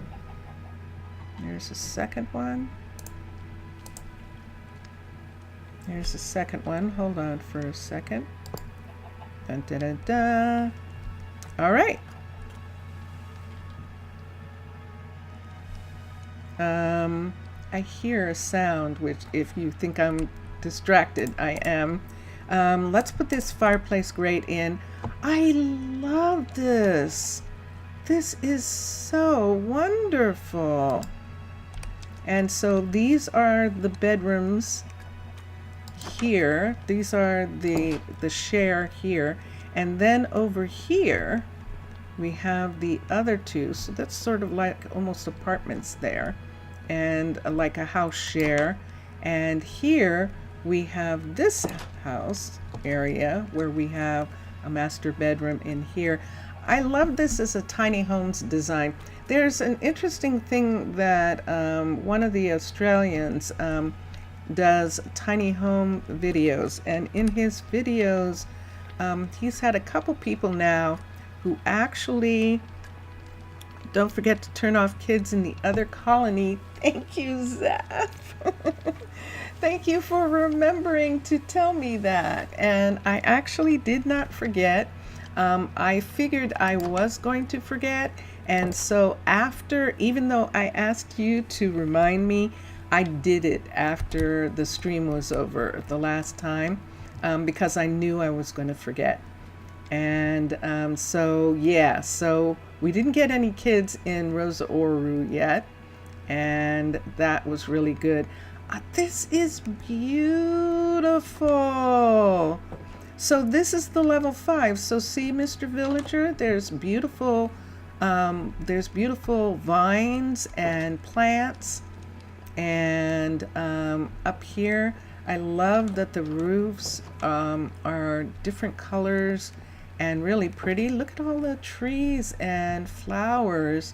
There's a second one. There's the second one. Hold on for a second. Dun, dun, dun, dun. All right. I hear a sound, which if you think I'm distracted, I am. Let's put this fireplace grate in. I love this. This is so wonderful. And so these are the bedrooms here. These are the share here. And then over here, we have the other two. So that's sort of like almost apartments there. And like a house share. And here we have this house area where we have a master bedroom in here. I love this as a tiny homes design. There's an interesting thing that one of the Australians does tiny home videos, and in his videos he's had a couple people now who actually, don't forget to turn off kids in the other colony. Thank you, Zaf. Thank you for remembering to tell me that. And I actually did not forget. I figured I was going to forget. And so after, even though I asked you to remind me, I did it after the stream was over the last time because I knew I was going to forget. And so we didn't get any kids in Rosa Ouro yet. And that was really good. This is beautiful. So this is the level 5. So see, Mr. Villager, there's beautiful vines and plants. And up here, I love that the roofs are different colors and really pretty. Look at all the trees and flowers.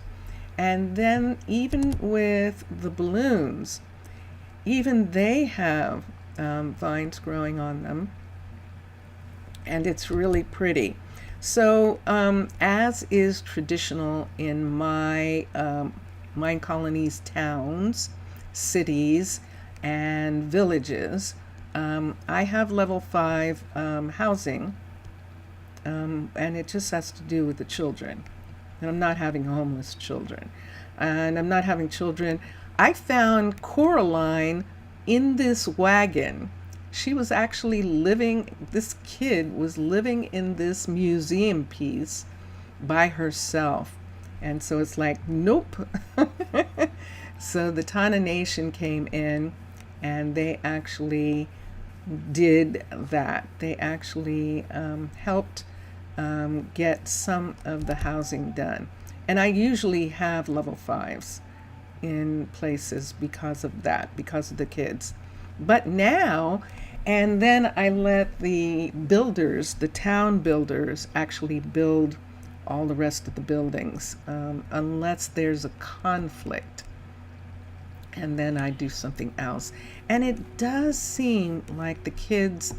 And then even with the balloons, even they have vines growing on them. And it's really pretty. So as is traditional in my Minecolonies towns, cities, and villages, I have level 5 housing, and it just has to do with the children. And I'm not having homeless children. And I'm not having children. I found Coraline in this wagon. She was actually this kid was living in this museum piece by herself. And so it's like, nope. So the Tana Nation came in and they actually did that. They actually helped get some of the housing done. And I usually have level 5s in places because of that, because of the kids. But now, and then I let the builders, the town builders, actually build all the rest of the buildings, unless there's a conflict. And then I do something else. And it does seem like the kids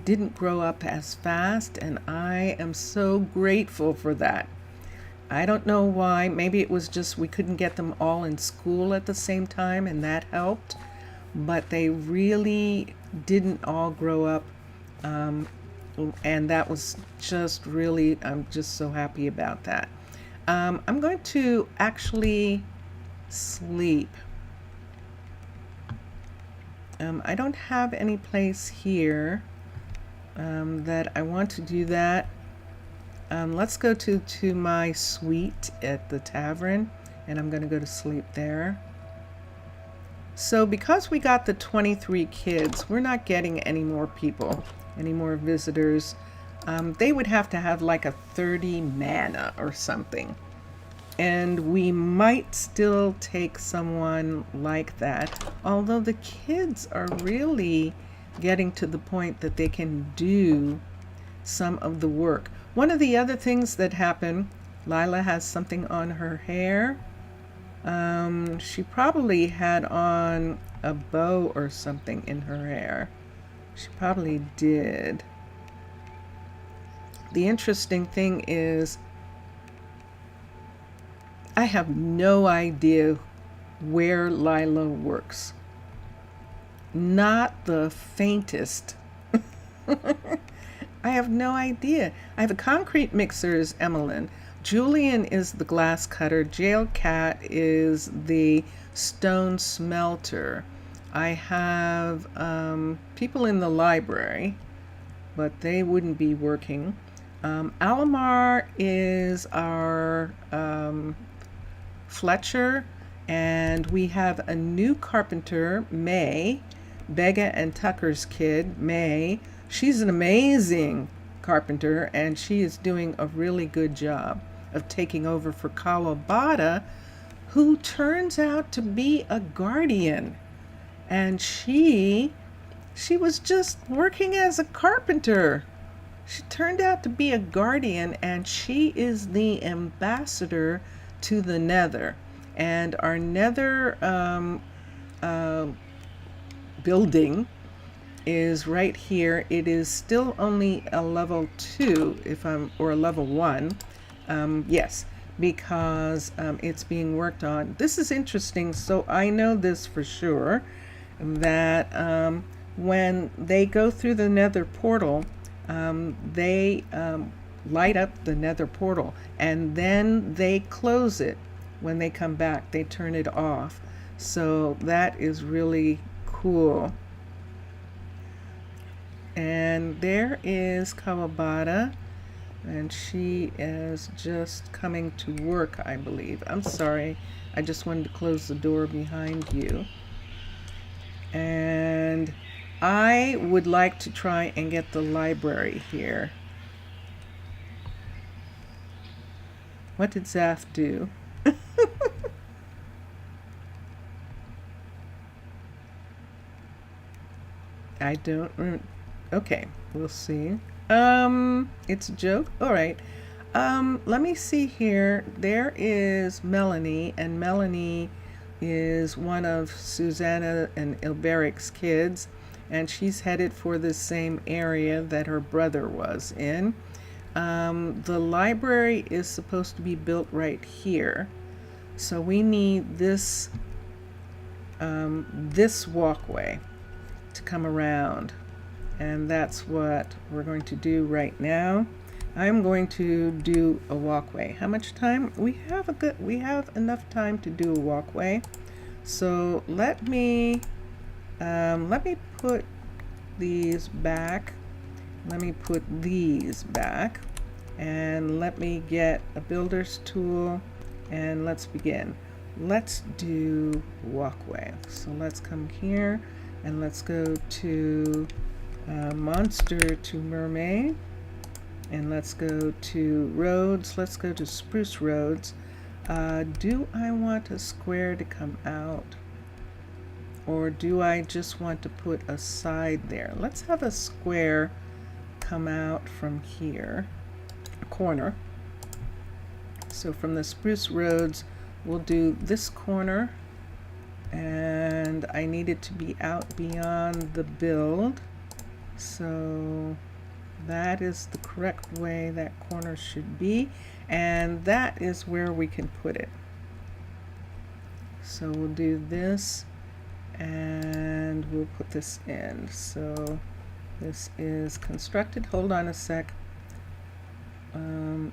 didn't grow up as fast, and I am so grateful for that. I don't know why. Maybe it was just we couldn't get them all in school at the same time, and that helped. But they really didn't all grow up, and that was just really, I'm just so happy about that. I'm going to actually sleep. I don't have any place here that I want to do that. Let's go to my suite at the tavern, and I'm going to go to sleep there. So because we got the 23 kids, we're not getting any more people, any more visitors. They would have to have like a 30 mana or something. And we might still take someone like that, although the kids are really getting to the point that they can do some of the work. One of the other things that happened, Lila has something on her hair. She probably had on a bow or something in her hair. She probably did. The interesting thing is, I have no idea where Lila works. Not the faintest. I have no idea. I have a concrete mixer is Emmeline. Julian is the glass cutter. Jail Cat is the stone smelter. I have people in the library, but they wouldn't be working. Alamar is our Fletcher, and we have a new carpenter, May, Bega and Tucker's kid, May. She's an amazing carpenter, and she is doing a really good job of taking over for Kawabata, who turns out to be a guardian. And she was just working as a carpenter. She turned out to be a guardian, and she is the ambassador to the Nether. And our Nether building is right here. It is still only a level 2, or a level 1. Yes, because it's being worked on. This is interesting. So I know this for sure, that when they go through the Nether portal, they light up the Nether portal, and then they close it. When they come back, they turn it off. So that is really cool. And there is Kawabata, and she is just coming to work, I believe. I'm sorry, I just wanted to close the door behind you. And I would like to try and get the library here. What did Zaf do? I don't remember. Okay, we'll see. It's a joke. All right. Let me see here. There is Melanie, and Melanie is one of Susanna and Ilberic's kids, and she's headed for the same area that her brother was in. The library is supposed to be built right here, so we need this this walkway to come around, and that's what we're going to do right now. I'm going to do a walkway. How much time? We have enough time to do a walkway. So let me put these back. Let me put these back, and let me get a builder's tool, and let's begin. Let's do walkway. So let's come here, and let's go to monster to mermaid, and let's go to roads. Let's go to spruce roads. Do I want a square to come out, or do I just want to put a side there? Let's have a square come out from here, a corner. So from the spruce roads, we'll do this corner, and I need it to be out beyond the build. So that is the correct way that corner should be, and that is where we can put it. So we'll do this, and we'll put this in. So this is constructed. Hold on a sec.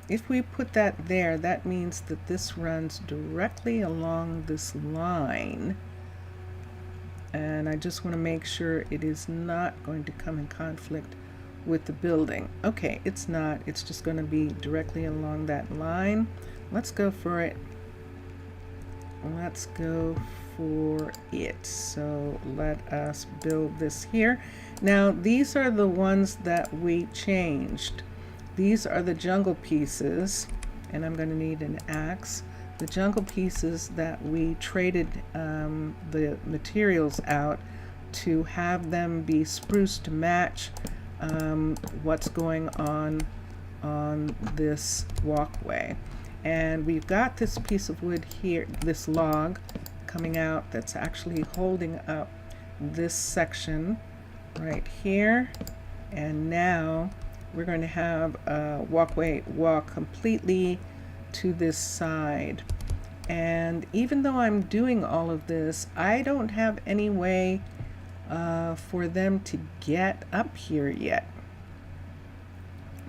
If we put that there, that means that this runs directly along this line, and I just want to make sure it is not going to come in conflict with the building. Okay, it's not. It's just going to be directly along that line. Let's go for it. Let's go for it. So let us build this here. Now these are the ones that we changed. These are the jungle pieces, and I'm going to need an axe. The jungle pieces that we traded the materials out to have them be spruce to match what's going on this walkway. And we've got this piece of wood here, this log coming out that's actually holding up this section right here. And now we're going to have a walkway walk completely to this side. And even though I'm doing all of this, I don't have any way for them to get up here yet,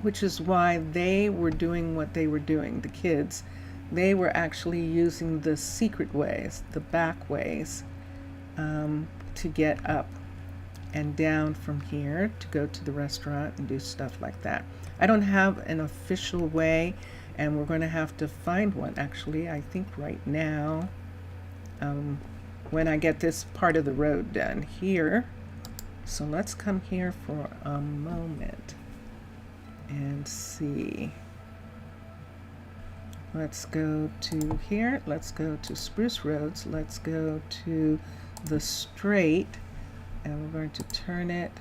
which is why they were doing what they were doing. The kids, they were actually using the secret ways, the back ways, to get up and down from here to go to the restaurant and do stuff like that. I don't have an official way, and we're going to have to find one actually, I think right now, when I get this part of the road done here. So let's come here for a moment and see. Let's go to here, let's go to Spruce Roads, let's go to the straight, and we're going to turn it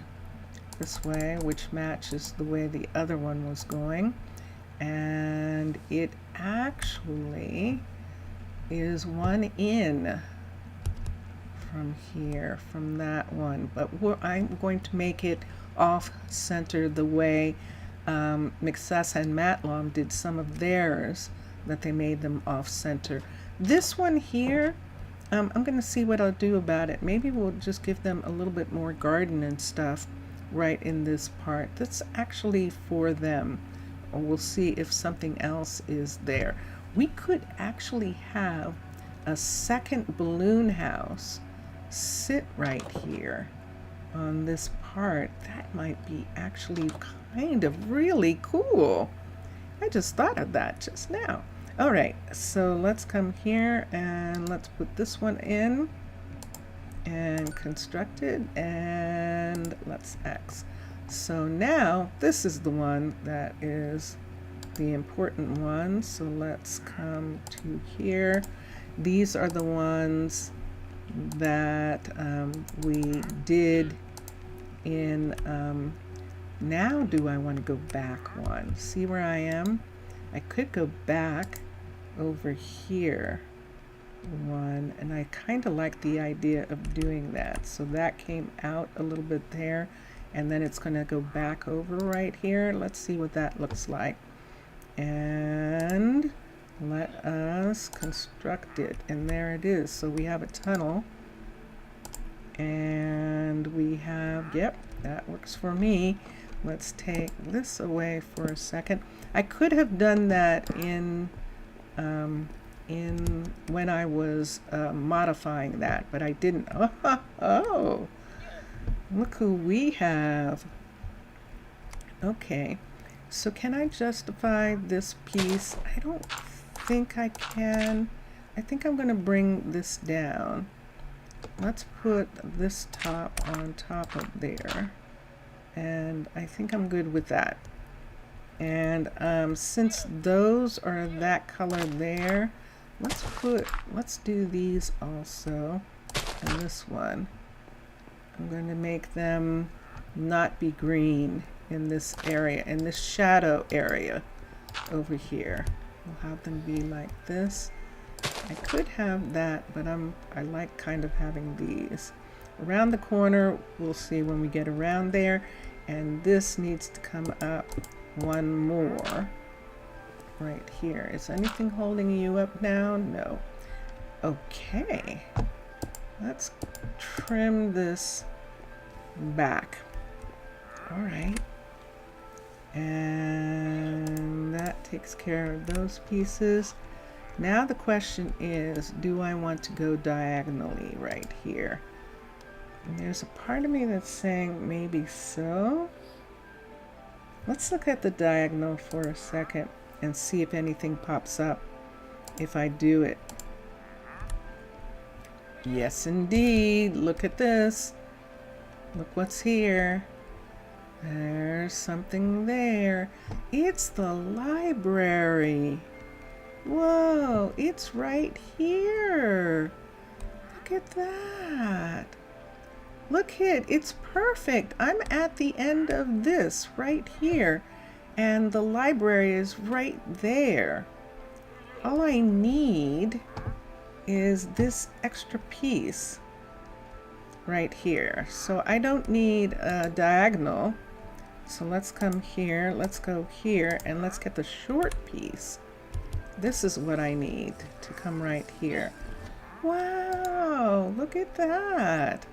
this way, which matches the way the other one was going. And it actually is one in from here, from that one, but I'm going to make it off-center the way McSessa and Matlom did some of theirs, that they made them off-center. This one here, I'm going to see what I'll do about it. Maybe we'll just give them a little bit more garden and stuff right in this part. That's actually for them. Or we'll see if something else is there. We could actually have a second balloon house sit right here on this part. That might be actually kind of really cool. I just thought of that just now. All right, so let's come here and let's put this one in and construct it, and let's X. So now this is the one that is the important one. So let's come to here. These are the ones that we did in, now do I want to go back one? See where I am? I could go back over here one, and I kind of like the idea of doing that. So that came out a little bit there, and then it's going to go back over right here. Let's see what that looks like. And let us construct it, and there it is. So we have a tunnel, and we have, yep, that works for me. Let's take this away for a second. I could have done that in when I was modifying that, but I didn't. Oh, look who we have. Okay, so can I justify this piece? I don't think I can. I think I'm going to bring this down. Let's put this top on top of there, and I think I'm good with that. And since those are that color there, let's do these also, and this one. I'm going to make them not be green in this area, in this shadow area over here. We'll have them be like this. I could have that, but I like kind of having these. Around the corner, we'll see when we get around there, and this needs to come up one more right here. Is anything holding you up now? No. Okay. Let's trim this back. All right. And that takes care of those pieces. Now the question is, do I want to go diagonally right here? And there's a part of me that's saying maybe so. Let's look at the diagonal for a second and see if anything pops up if I do it. Yes, indeed. Look at this. Look what's here. There's something there. It's the library. Whoa, it's right here. Look at that. Look it, it's perfect. I'm at the end of this right here, and the library is right there. all I need is this extra piece right here. So I don't need a diagonal. So let's come here, let's go here, and let's get the short piece. This is what I need to come right here. Wow, look at that.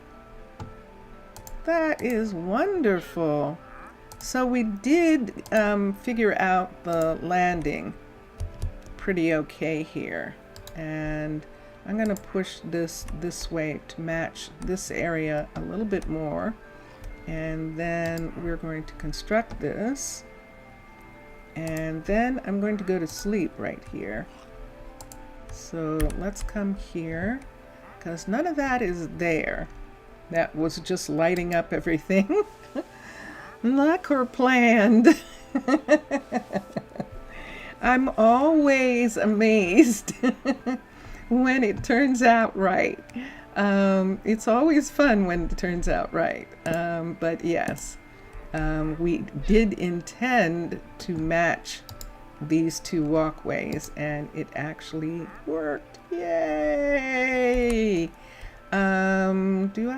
That is wonderful. So we did figure out the landing pretty okay here. And I'm going to push this way to match this area a little bit more. And then we're going to construct this. And then I'm going to go to sleep right here. So let's come here, because none of that is there. That was just lighting up everything. Like or planned. I'm always amazed when it turns out right. It's always fun when it turns out right. But yes, we did intend to match these two walkways, and it actually worked. Yay! Do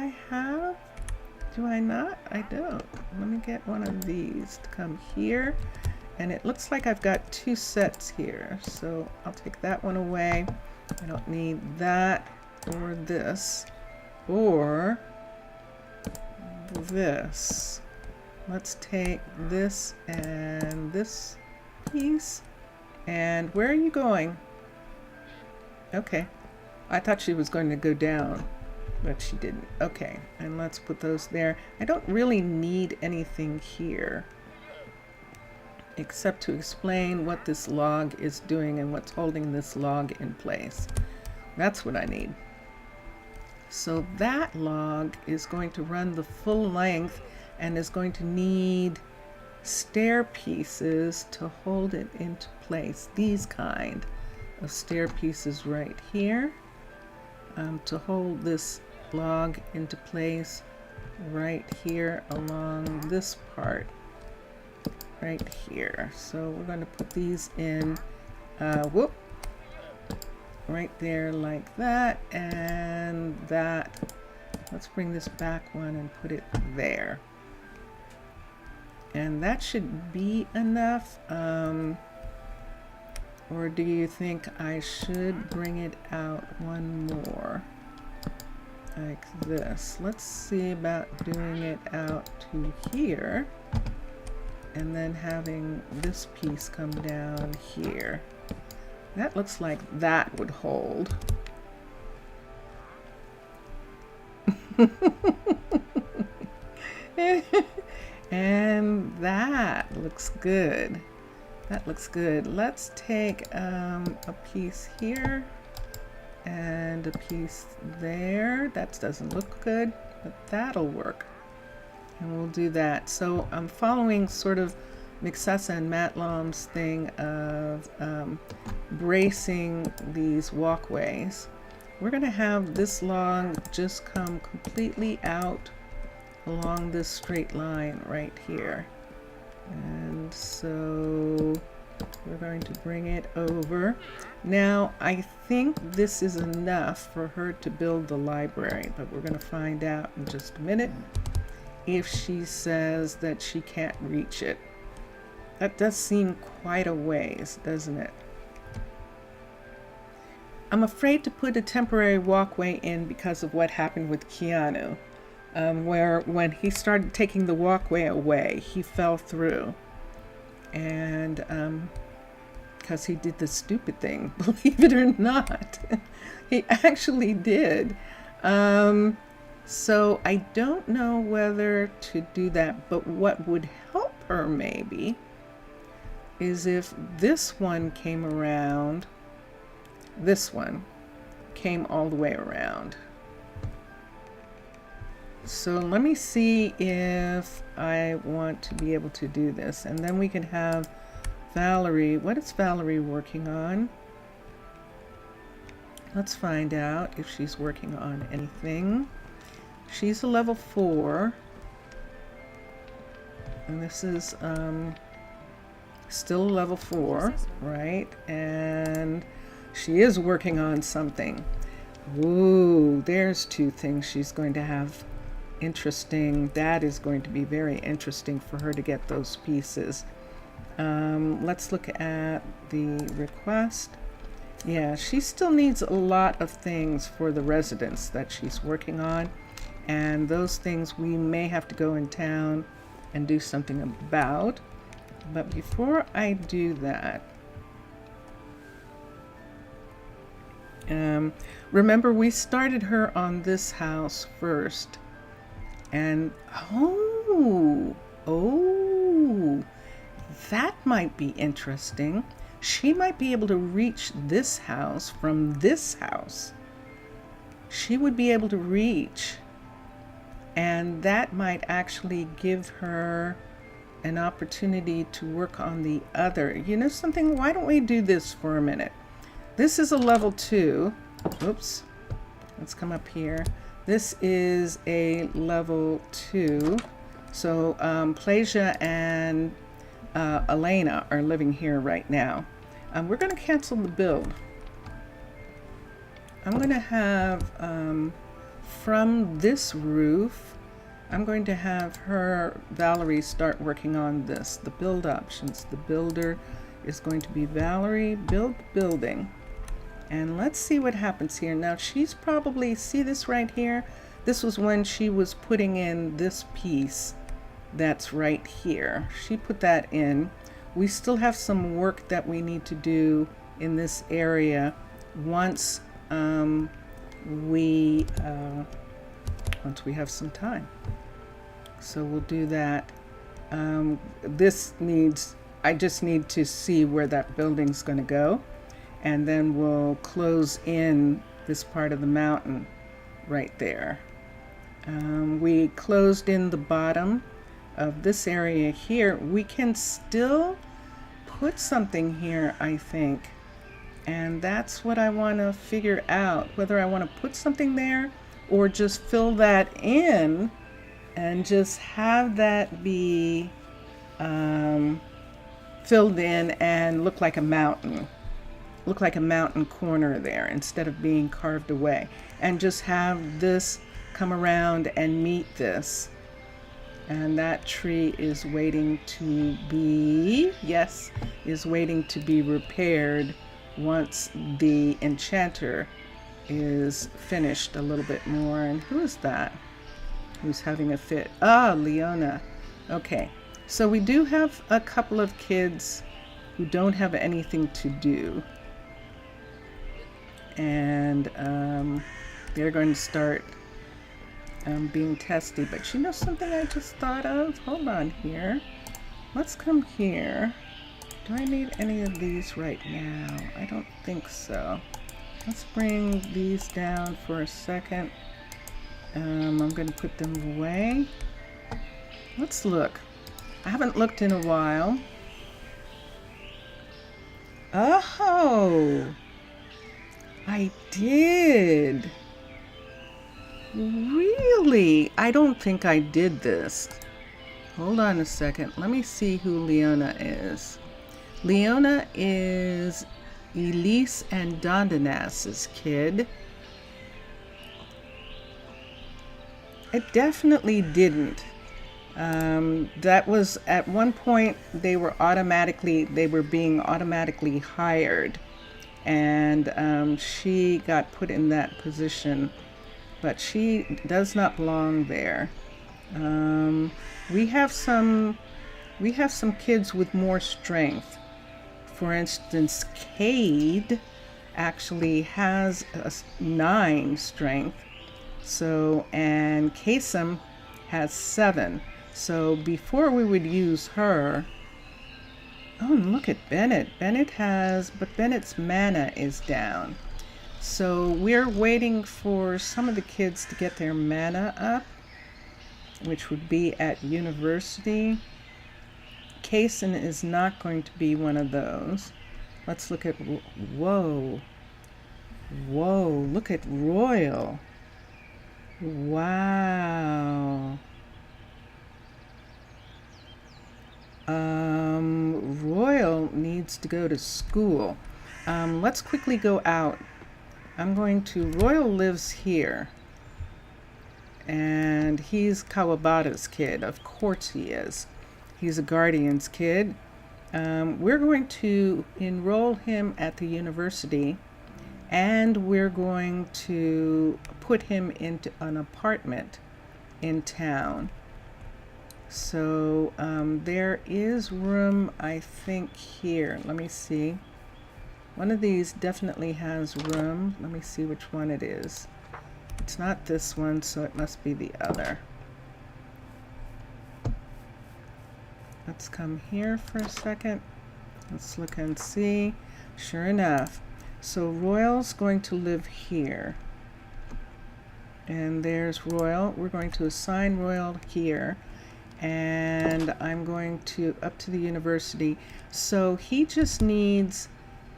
I not? I don't. Let me get one of these to come here. And it looks like I've got two sets here. So I'll take that one away. I don't need that or this or this. Let's take this and this piece. And where are you going? Okay. I thought she was going to go down, but she didn't. Okay, and let's put those there. I don't really need anything here except to explain what this log is doing and what's holding this log in place. That's what I need. So that log is going to run the full length and is going to need stair pieces to hold it into place. These kind of stair pieces right here to hold this log into place right here along this part right here. So we're going to put these in right there like that, and that. Let's bring this back one and put it there. And that should be enough. Or do you think I should bring it out one more? Like this. Let's see about doing it out to here. And then having this piece come down here. That looks like that would hold. And that looks good. That looks good. Let's take a piece here and a piece there. That doesn't look good, but that'll work. And we'll do that. So I'm following sort of Mixessa and Matlom's thing of bracing these walkways. We're going to have this log just come completely out along this straight line right here. And so we're going to bring it over. Now, I think this is enough for her to build the library, but we're going to find out in just a minute if she says that she can't reach it. That does seem quite a ways, doesn't it? I'm afraid to put a temporary walkway in because of what happened with Keanu. Where when he started taking the walkway away, he fell through. And because he did the stupid thing, believe it or not. He actually did. So I don't know whether to do that, but what would help her maybe is if this one came around, this one came all the way around. So let me see if I want to be able to do this, and then we can have Valerie. What is Valerie working on? Let's find out if she's working on anything. She's a level 4, and this is still level 4, right? And She is working on something. Ooh, there's two things she's going to have interesting. That is going to be very interesting for her to get those pieces. Let's look at the request. Yeah, she still needs a lot of things for the residents that she's working on. And those things we may have to go in town and do something about. But before I do that, remember we started her on this house first. And oh, that might be interesting. She might be able to reach this house from this house. She would be able to reach, and that might actually give her an opportunity to work on the other. You know something? Why don't we do this for a minute? This is a level 2. Oops. Let's come up here. This is a level 2. So Plasia and Elena are living here right now. We're going to cancel the build. I'm going to have, from this roof, I'm going to have Valerie, start working on this, the build options. The builder is going to be Valerie, build building. And let's see what happens here. Now she's probably, see this right here? This was when she was putting in this piece that's right here. She put that in. We still have some work that we need to do in this area once we have some time. So we'll do that. I just need to see where that building's going to go, and then we'll close in this part of the mountain right there. We closed in the bottom of this area here. We can still put something here, I think, and that's what I want to figure out, whether I want to put something there or just fill that in and just have that be filled in and look like a mountain corner there instead of being carved away, and just have this come around and meet this. And that tree is waiting to be, yes, is waiting to be repaired once the enchanter is finished a little bit more. And who is that? Who's having a fit? Ah, Leona. Okay, so we do have a couple of kids who don't have anything to do. And they're going to start being testy. But you know something I just thought of? Hold on here. Let's come here. Do I need any of these right now? I don't think so. Let's bring these down for a second. I'm going to put them away. Let's look. I haven't looked in a while. Oh, I did. Really? I don't think I did this. Hold on a second. Let me see who Leona is. Leona is Elise and Dondanas's kid. I definitely didn't. That was at one point they were being automatically hired, and she got put in that position, but she does not belong there. We have some kids with more strength. For instance, Cade actually has a 9 strength. So, and Kasem has 7. So before we would use her, oh, and look at Bennett. But Bennett's mana is down. So we're waiting for some of the kids to get their mana up, which would be at university. Kaysen is not going to be one of those. Let's look at, whoa, look at Royal. Wow. Royal needs to go to school. Let's quickly go out. I'm going to, Royal lives here. And he's Kawabata's kid. Of course he is. He's a Guardian's kid. We're going to enroll him at the university, and we're going to put him into an apartment in town. So there is room, I think, here. Let me see. One of these definitely has room. Let me see which one it is. It's not this one, so it must be the other. Let's come here for a second. Let's look and see. Sure enough. So Royal's going to live here. And there's Royal. We're going to assign Royal here. And I'm going to up to the university. So he just needs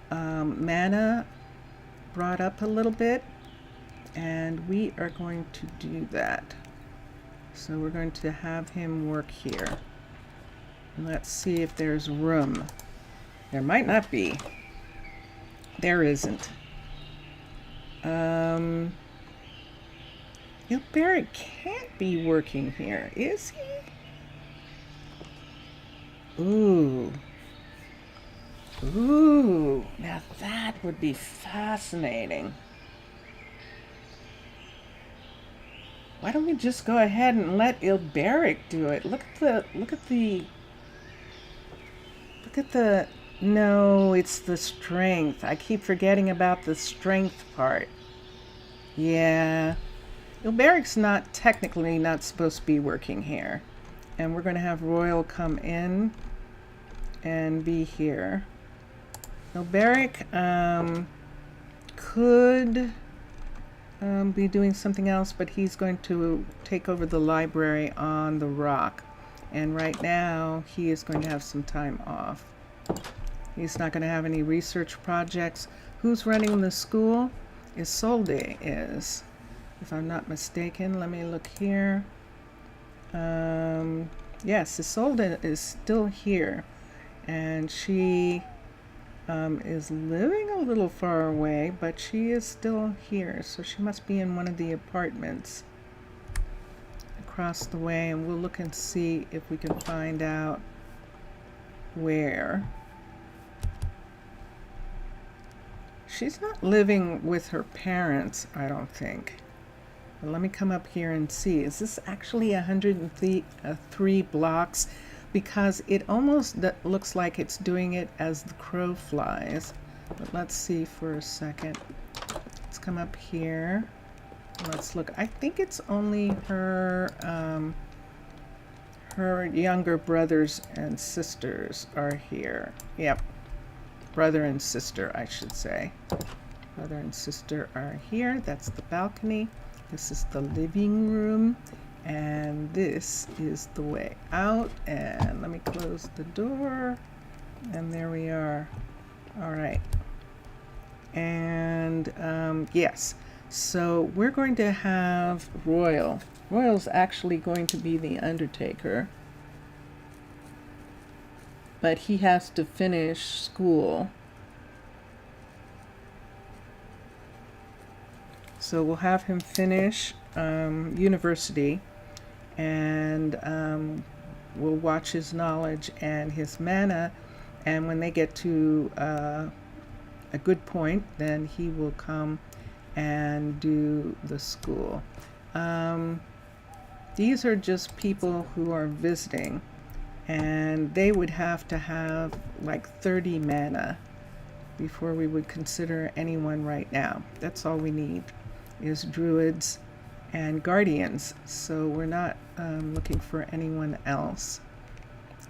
mana brought up a little bit. And we are going to do that. So we're going to have him work here. And let's see if there's room. There might not be. There isn't. Barrett can't be working here, is he? Ooh. Ooh. Now that would be fascinating. Why don't we just go ahead and let Ilberic do it? Look at the, no, it's the strength. I keep forgetting about the strength part. Yeah. Ilberic's technically not supposed to be working here. And we're going to have Royal come in and be here. Ilberic could be doing something else, but he's going to take over the library on the rock. And right now, he is going to have some time off. He's not going to have any research projects. Who's running the school? Isolde is, if I'm not mistaken. Let me look here. Yes, Isolde is still here. And she is living a little far away, but she is still here. So she must be in one of the apartments across the way, and we'll look and see if we can find out where. She's not living with her parents, I don't think. But let me come up here and see. Is this actually 103 blocks? Because it almost looks like it's doing it as the crow flies. But let's see for a second. Let's come up here. Let's look. I think it's only her her younger brothers and sisters are here. Yep. Brother and sister, I should say. Brother and sister are here. That's the balcony. This is the living room. And this is the way out. And let me close the door. And there we are. All right. And yes. So we're going to have Royal. Royal's actually going to be the Undertaker. But he has to finish school. So we'll have him finish university. And we'll watch his knowledge and his mana. And when they get to a good point, then he will come and do the school. These are just people who are visiting, and they would have to have like 30 mana before we would consider anyone right now. That's all we need is druids and guardians, so we're not looking for anyone else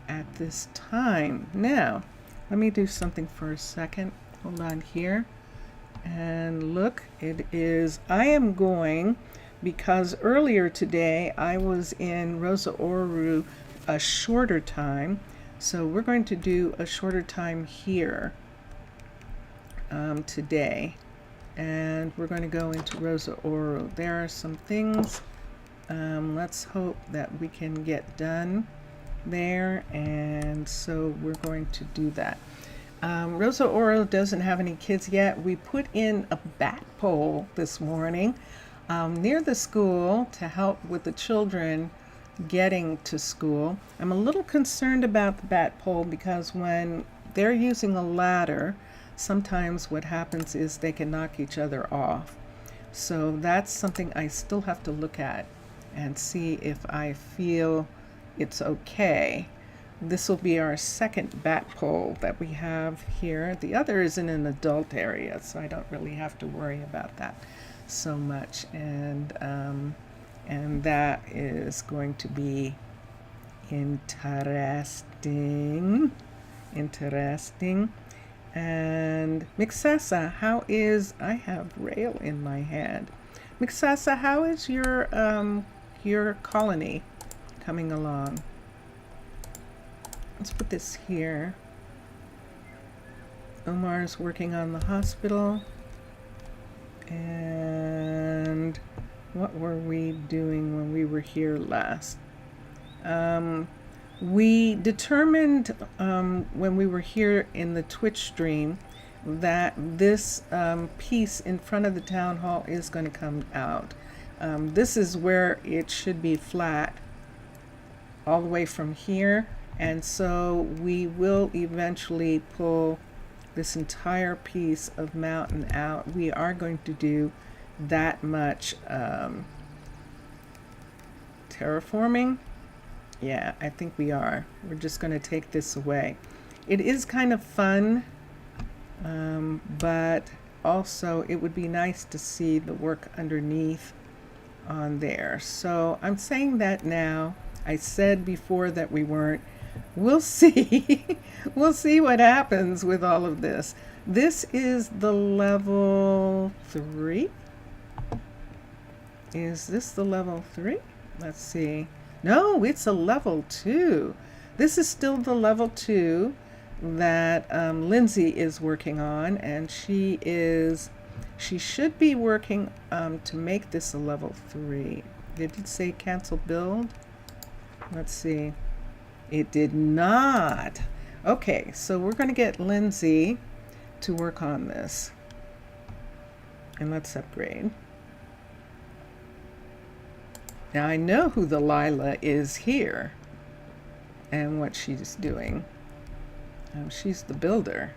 at this time. Now, let me do something for a second. Hold on here. And look, it is, I am going, because earlier today I was in Rosa Ouro a shorter time, so we're going to do a shorter time here today. And we're going to go into Rosa Ouro. There are some things, let's hope that we can get done there, and so we're going to do that. Rosa Ouro doesn't have any kids yet. We put in a bat pole this morning near the school to help with the children getting to school. I'm a little concerned about the bat pole because when they're using a ladder, sometimes what happens is they can knock each other off. So that's something I still have to look at and see if I feel it's okay. This will be our second bat pole that we have here. The other is in an adult area, so I don't really have to worry about that so much. And that is going to be interesting. And Mixasa, how is, I have rail in my hand. Mixasa, how is your colony coming along? Let's put this here. Omar's working on the hospital. And what were we doing when we were here last? We determined when we were here in the Twitch stream that this piece in front of the town hall is going to come out. This is where it should be flat all the way from here. And so we will eventually pull this entire piece of mountain out. We are going to do that much terraforming. Yeah, I think we are. We're just going to take this away. It is kind of fun, but also it would be nice to see the work underneath on there. So I'm saying that now. I said before that we weren't. We'll see. We'll see what happens with all of this. This is the level 3. Is this the level 3? Let's see. No, it's a level 2. This is still the level 2 that Lindsay is working on, and she should be working to make this a level 3. Did it say cancel build? Let's see. It did not. Okay, so we're going to get Lindsay to work on this. And let's upgrade. Now I know who the Lila is here and what she's doing. She's the builder.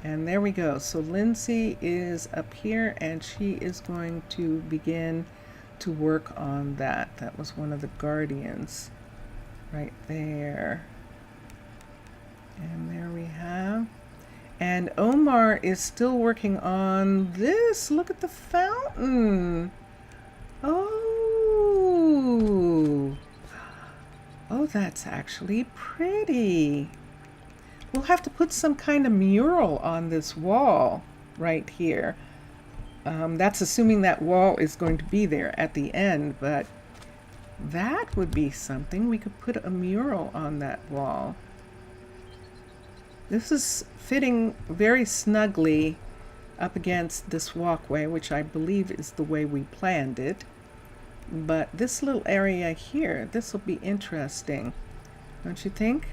And there we go. So Lindsay is up here and she is going to begin to work on that. That was one of the guardians right there. And there we have. And Omar is still working on this. Look at the fountain. Oh, that's actually pretty. We'll have to put some kind of mural on this wall right here. That's assuming that wall is going to be there at the end, but that would be something. We could put a mural on that wall. This is fitting very snugly up against this walkway, which I believe is the way we planned it. But this little area here, this will be interesting, don't you think?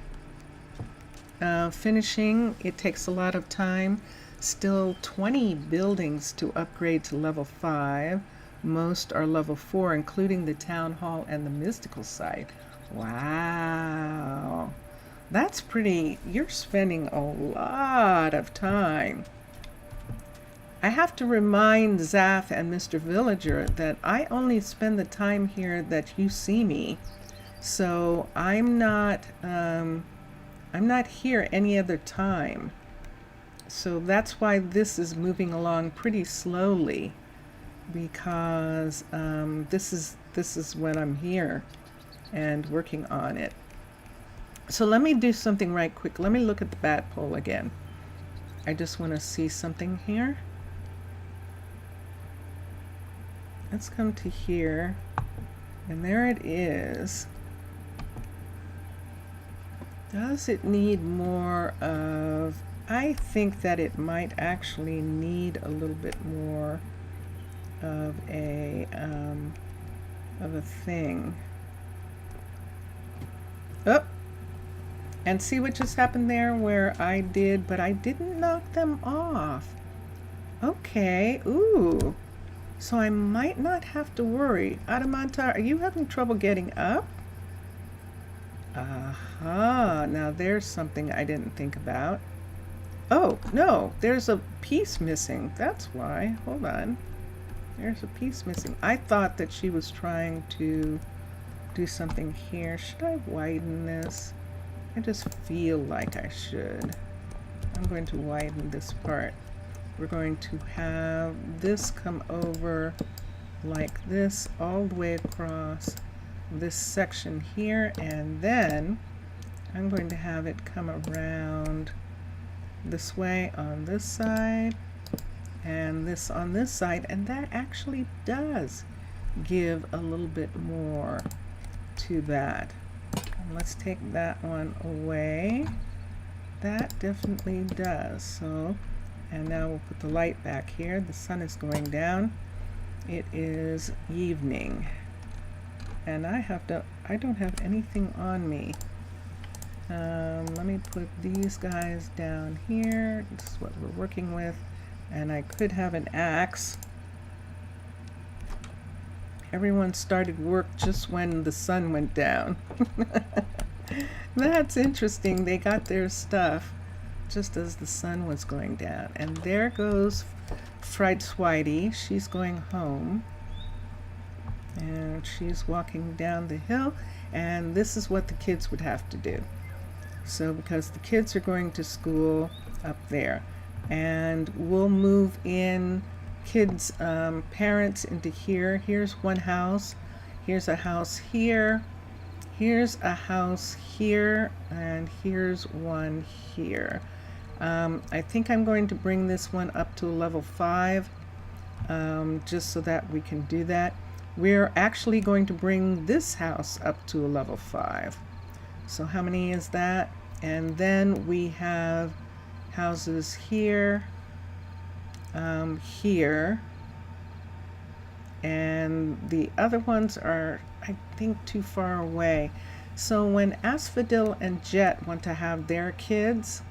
Finishing, it takes a lot of time. Still 20 buildings to upgrade to level 5. Most are level 4, including the town hall and the mystical site. Wow. That's pretty. You're spending a lot of time. I have to remind Zaf and Mr. Villager that I only spend the time here that you see me. So I'm not here any other time. So that's why this is moving along pretty slowly, because this is when I'm here and working on it. So let me do something right quick. Let me look at the bat pole again. I just want to see something here. Let's come to here, and there it is. Does it need more of, I think that it might actually need a little bit more of a thing. Oh, And see what just happened there where I did, but I didn't knock them off. Okay, ooh. So I might not have to worry. Adamanta, are you having trouble getting up? Aha, now there's something I didn't think about. Oh, no, there's a piece missing. That's why. Hold on. There's a piece missing. I thought that she was trying to do something here. Should I widen this? I just feel like I should. I'm going to widen this part. We're going to have this come over like this all the way across this section here, and then I'm going to have it come around this way on this side and this on this side, and that actually does give a little bit more to that. And let's take that one away. That definitely does. So, and now we'll put the light back here. The sun is going down. It is evening, and I don't have anything on me. Let me put these guys down here. This is what we're working with. And I could have an axe. Everyone started work just when the sun went down. That's interesting. They got their stuff just as the sun was going down. And there goes Fried Swidey. She's going home. And she's walking down the hill. And this is what the kids would have to do. So because the kids are going to school up there, and we'll move in kids' parents into here. Here's one house. Here's a house here. Here's a house here, and here's one here. I think I'm going to bring this one up to a level 5, just so that we can do that. We're actually going to bring this house up to a level 5. So how many is that? And then we have houses here, here, and the other ones are, I think, too far away. So when Asphodel and Jet want to have their kids,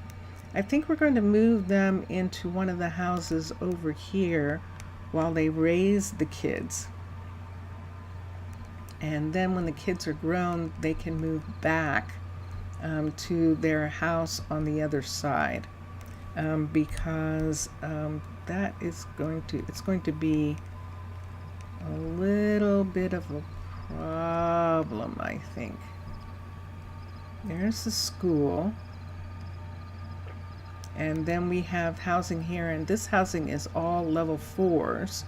I think we're going to move them into one of the houses over here while they raise the kids. And then when the kids are grown, they can move back to their house on the other side, because that is going to be a little bit of a problem, I think. There's the school, and then we have housing here, and this housing is all level 4s,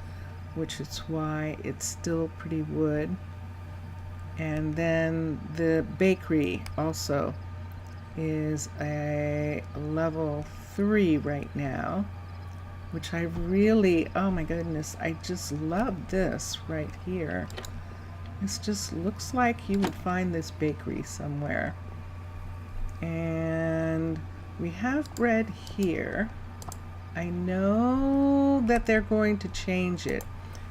which is why it's still pretty wood. And then the bakery also is a level 3 right now, which I really, oh my goodness, I just love this right here. This just looks like you would find this bakery somewhere. And we have bread here. I know that they're going to change it,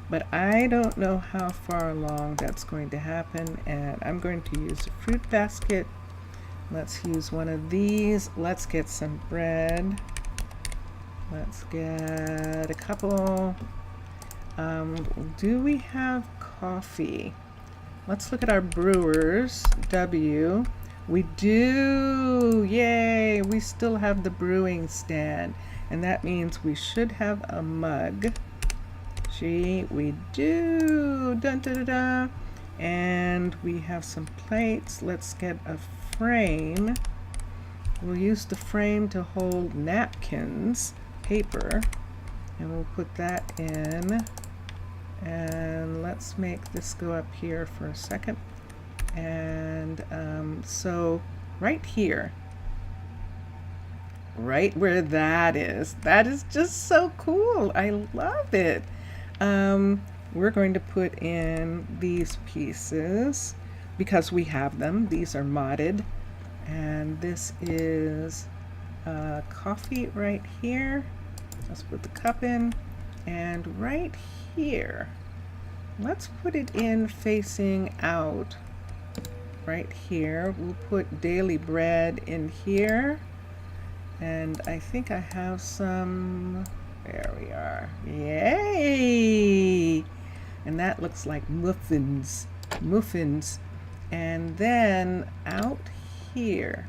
but I don't know how far along that's going to happen, and I'm going to use a fruit basket. Let's use one of these. Let's get some bread. Let's get a couple. Do we have coffee? Let's look at our brewers. W. We do! Yay! We still have the brewing stand, and that means we should have a mug. Gee, we do! Dun, da, da, da. And we have some plates. Let's get a frame. We'll use the frame to hold napkins, paper, and we'll put that in. And let's make this go up here for a second. And so right here, right where that is just so cool. I love it. We're going to put in these pieces because we have them. These are modded, and this is coffee right here. Let's put the cup in, and right here, let's put it in facing out right here. We'll put daily bread in here. And I think I have some, there we are. Yay! And that looks like muffins. Muffins. And then out here,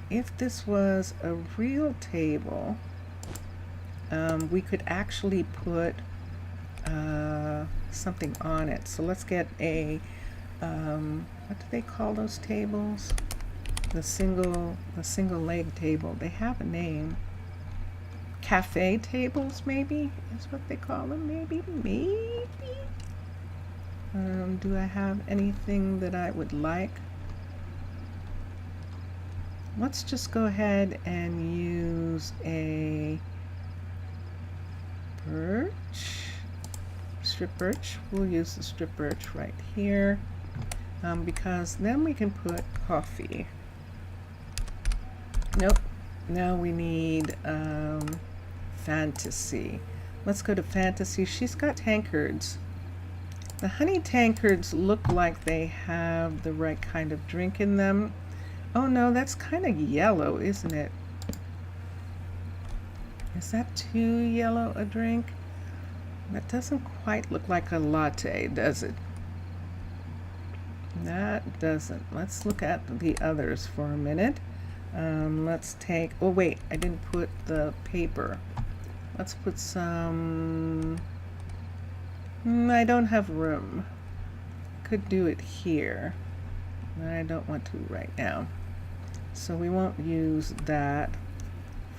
if this was a real table, we could actually put something on it. So let's get a, what do they call those tables? The single leg table. They have a name. Cafe tables, maybe, is what they call them. Maybe. Do I have anything that I would like? Let's just go ahead and use a birch. Strip birch. We'll use the strip birch right here, because then we can put coffee. Nope. Now we need fantasy. Let's go to fantasy. She's got tankards. The honey tankards look like they have the right kind of drink in them. Oh no, that's kind of yellow, isn't it? Is that too yellow a drink? That doesn't quite look like a latte, does it? That doesn't. Let's look at the others for a minute. Let's take, oh wait, I didn't put the paper. Let's put some, I don't have room. Could do it here. I don't want to right now. So we won't use that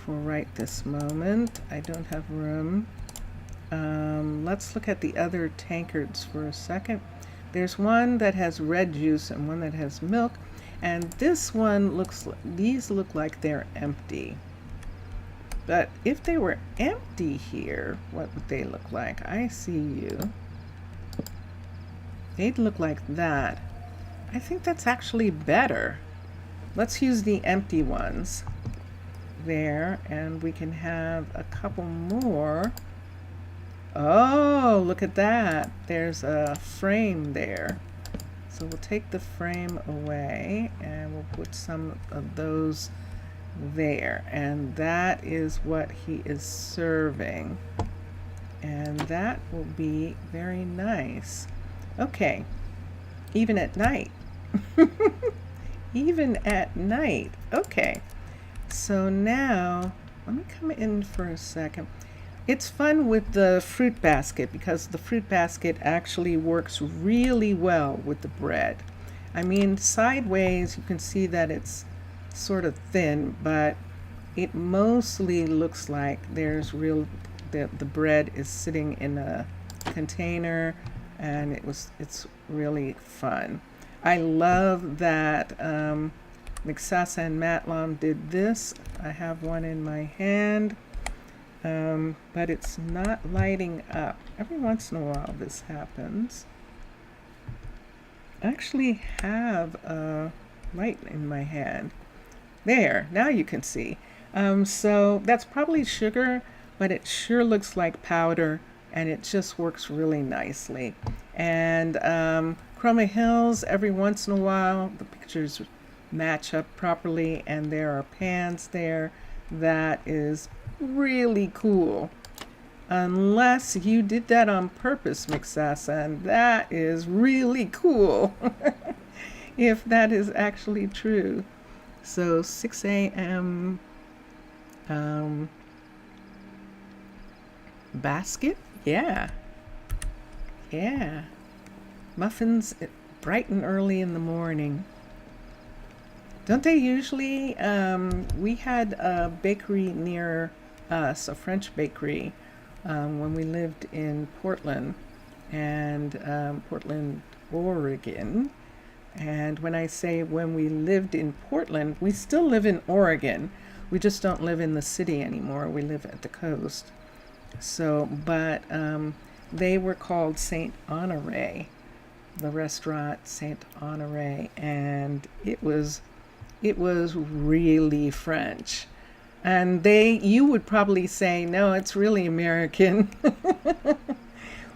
for right this moment. I don't have room. Let's look at the other tankards for a second. There's one that has red juice and one that has milk. And this one looks, these look like they're empty. But if they were empty here, what would they look like? I see you. They'd look like that. I think that's actually better. Let's use the empty ones there, and we can have a couple more. Oh, look at that. There's a frame there. So we'll take the frame away and we'll put some of those there. And that is what he is serving. And that will be very nice. Okay, even at night. Even at night. Okay, so now let me come in for a second. It's fun with the fruit basket because the fruit basket actually works really well with the bread. I mean, sideways you can see that it's sort of thin, but it mostly looks like there's real, the bread is sitting in a container, and it's really fun. I love that Miksasa and Matlam did this. I have one in my hand. But it's not lighting up. Every once in a while this happens. I actually have a light in my hand. There, now you can see. So that's probably sugar, but it sure looks like powder, and it just works really nicely. And Chroma Hills, every once in a while, the pictures match up properly, and there are pans there. That is really cool. Unless you did that on purpose, Miksasa, and that is really cool. If that is actually true. So 6 a.m. Basket? Yeah. Muffins bright and early in the morning. Don't they usually, we had a bakery near us, a French bakery, when we lived in Portland, and Portland, Oregon. And when I say when we lived in Portland, we still live in Oregon. We just don't live in the city anymore. We live at the coast. So, but they were called Saint Honore, the restaurant Saint Honore, and it was really French. And you would probably say, no, it's really American.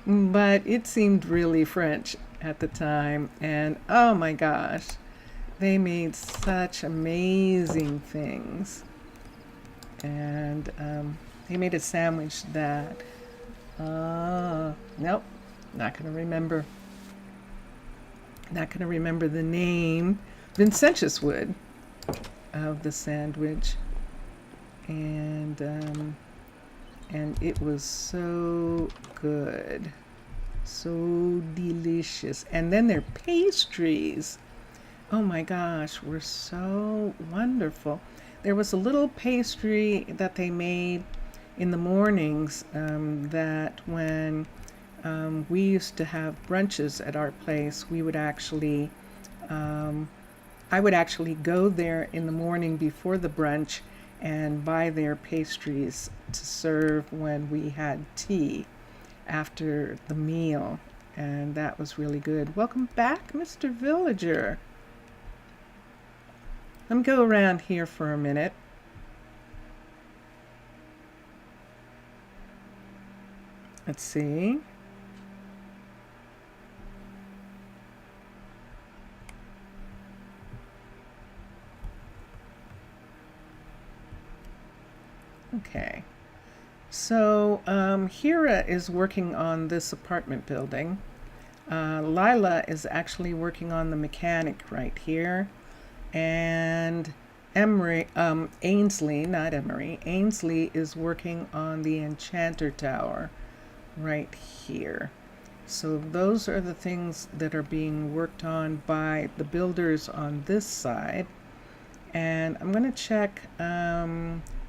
But it seemed really French. at the time, and oh my gosh, they made such amazing things. And they made a sandwich that, nope, not gonna remember. Not gonna remember the name. Vincentius would, of the sandwich, and it was so good, so delicious. And then their pastries, oh my gosh, were so wonderful. There was a little pastry that they made in the mornings, that when we used to have brunches at our place, we would actually, I would actually go there in the morning before the brunch and buy their pastries to serve when we had tea after the meal. And that was really good. Welcome back, Mr. Villager. Let me go around here for a minute. Let's see. Okay. So Hira is working on this apartment building. Lila is actually working on the mechanic right here. And Ainsley, not Emery, Ainsley is working on the Enchanter Tower right here. So those are the things that are being worked on by the builders on this side. And I'm going to check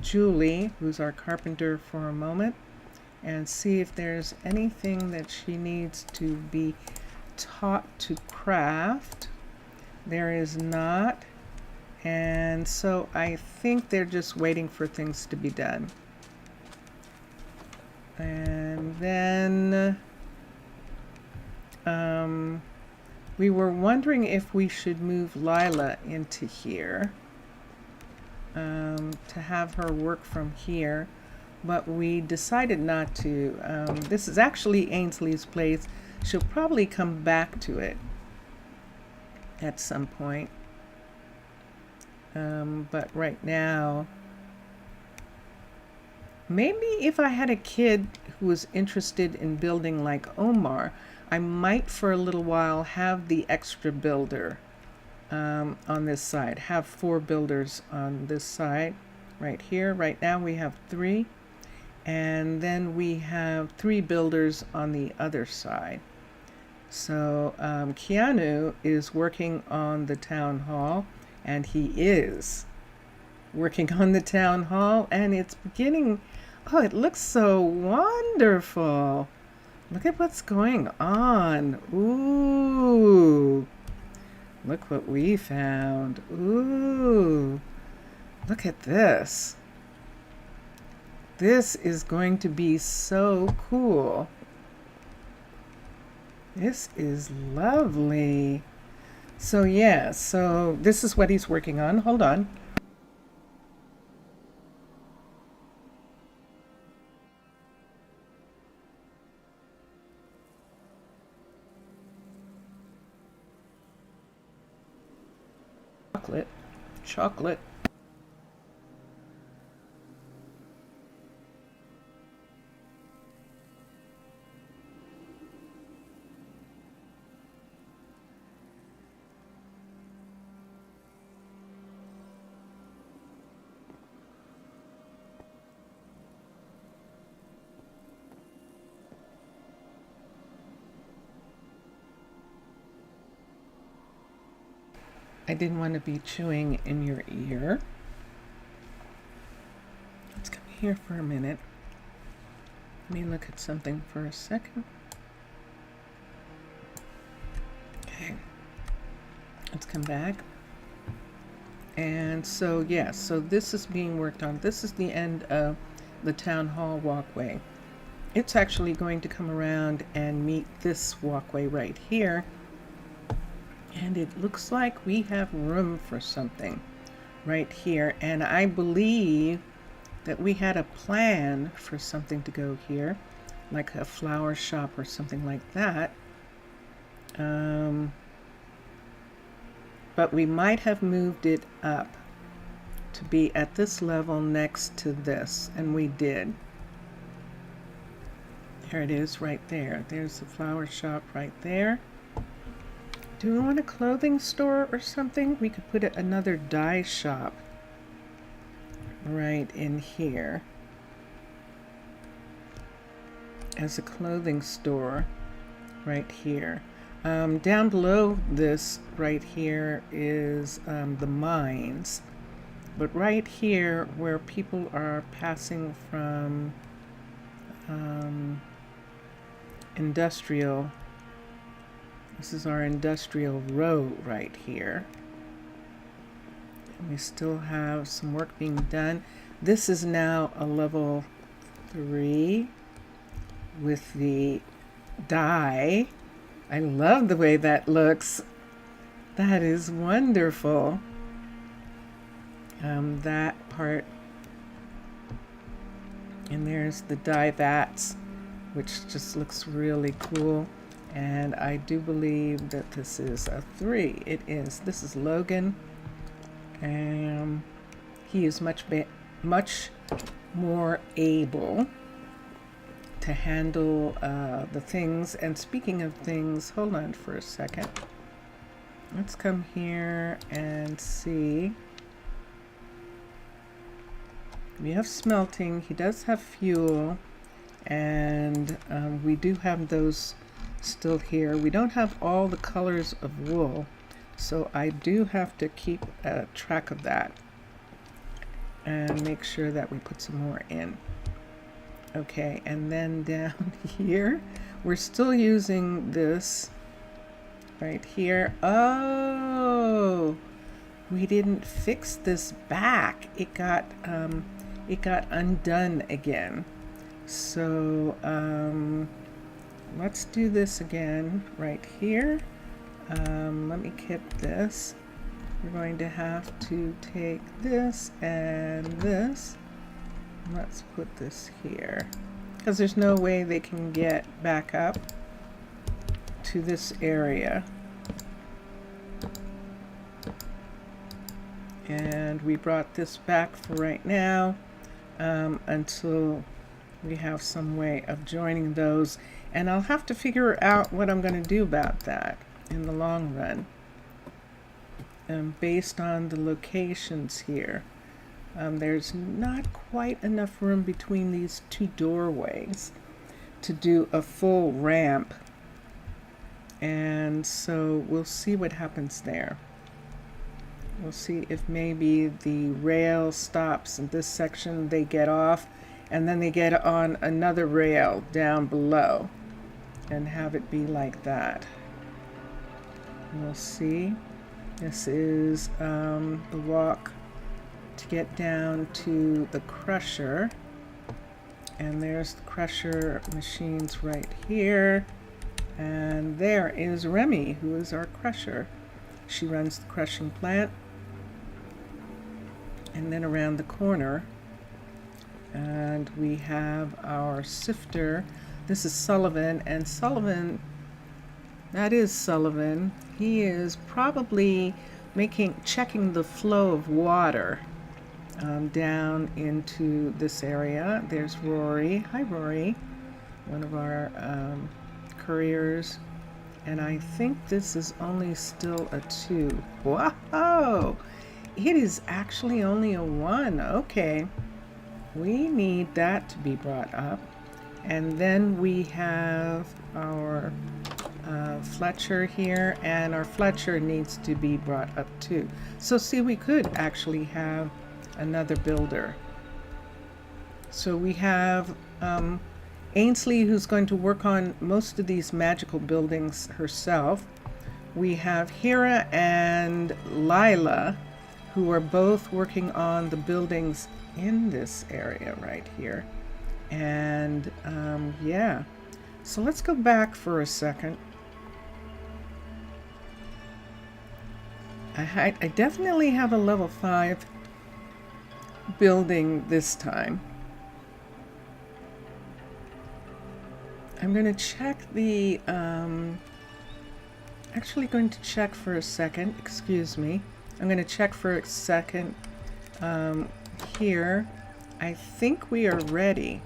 Julie, who's our carpenter, for a moment and see if there's anything that she needs to be taught to craft. There is not. And so I think they're just waiting for things to be done. And then we were wondering if we should move Lila into here, to have her work from here, but we decided not to. This is actually Ainsley's place. She'll probably come back to it at some point. But right now, maybe if I had a kid who was interested in building like Omar, I might for a little while have the extra builder on this side. Have 4 builders on this side right here. Right now we have 3. And then we have 3 builders on the other side. So Keanu is working on the town hall, and he is working on the town hall, and it's beginning. Oh, it looks so wonderful. Look at what's going on. Ooh. Look what we found. Ooh. Look at this. This is going to be so cool. This is lovely. So yeah, so this is what he's working on. Hold on. Chocolate. I didn't want to be chewing in your ear. Let's come here for a minute. Let me look at something for a second. Okay. Let's come back. And so, yeah, so this is being worked on. This is the end of the town hall walkway. It's actually going to come around and meet this walkway right here. And it looks like we have room for something right here. And I believe that we had a plan for something to go here, like a flower shop or something like that. But we might have moved it up to be at this level next to this, and we did. There it is right there. There's the flower shop right there. Do we want a clothing store or something? We could put another dye shop right in here as a clothing store right here. Down below this right here is the mines, but right here where people are passing from industrial, this is our industrial row right here. And we still have some work being done. This is now a level 3 with the dye. I love the way that looks. That is wonderful. That part. And there's the dye vats, which just looks really cool. And I do believe that this is a 3. It is. This is Logan. And he is much more able to handle the things. And speaking of things, hold on for a second. Let's come here and see. We have smelting. He does have fuel, and we do have those still here. We don't have all the colors of wool, so I do have to keep track of that and make sure that we put some more in. Okay, and then down here, we're still using this right here. Oh, we didn't fix this back. It got undone again. So let's do this again right here. Let me get this. We're going to have to take this and this. Let's put this here, because there's no way they can get back up to this area. And we brought this back for right now until we have some way of joining those. And I'll have to figure out what I'm going to do about that in the long run, based on the locations here. There's not quite enough room between these two doorways to do a full ramp, and so we'll see what happens there. We'll see if maybe the rail stops in this section, they get off, and then they get on another rail down below and have it be like that. We'll see. This is the walk to get down to the crusher, and there's the crusher machines right here, and there is Remy, who is our crusher. She runs the crushing plant. And then around the corner, and we have our sifter. This is Sullivan, and Sullivan, that is Sullivan. He is probably checking the flow of water down into this area. There's Rory. Hi, Rory, one of our couriers. And I think this is only still a 2. Whoa! It is actually only a 1. Okay. We need that to be brought up. And then we have our Fletcher here, and our Fletcher needs to be brought up too. So see, we could actually have another builder. So we have Ainsley, who's going to work on most of these magical buildings herself. We have Hira and Lila, who are both working on the buildings in this area right here. And yeah, so let's go back for a second. I definitely have a level 5 building this time. I'm going to check the actually going to check for a second. Excuse me. I'm going to check for a second here. I think we are ready.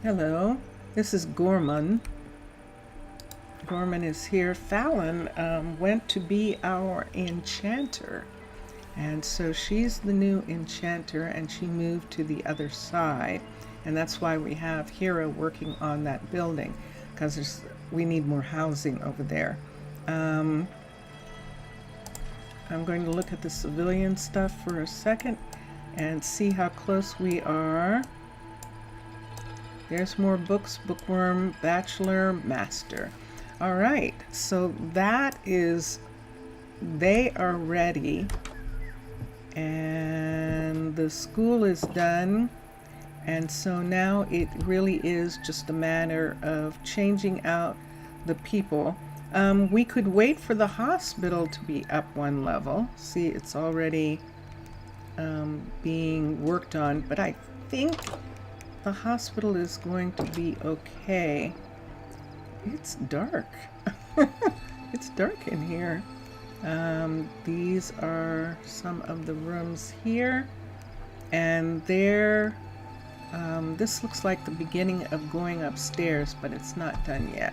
Hello. This is Gorman. Gorman is here. Fallon went to be our enchanter. And so she's the new enchanter, and she moved to the other side. And that's why we have Hera working on that building, because we need more housing over there. I'm going to look at the civilian stuff for a second and see how close we are. There's more books, bookworm, bachelor, master. All right, so that is, they are ready. And the school is done. And so now it really is just a matter of changing out the people. We could wait for the hospital to be up one level. See, it's already being worked on, but I think the hospital is going to be okay. It's dark. It's dark in here. These are some of the rooms here, and there, this looks like the beginning of going upstairs, but it's not done yet.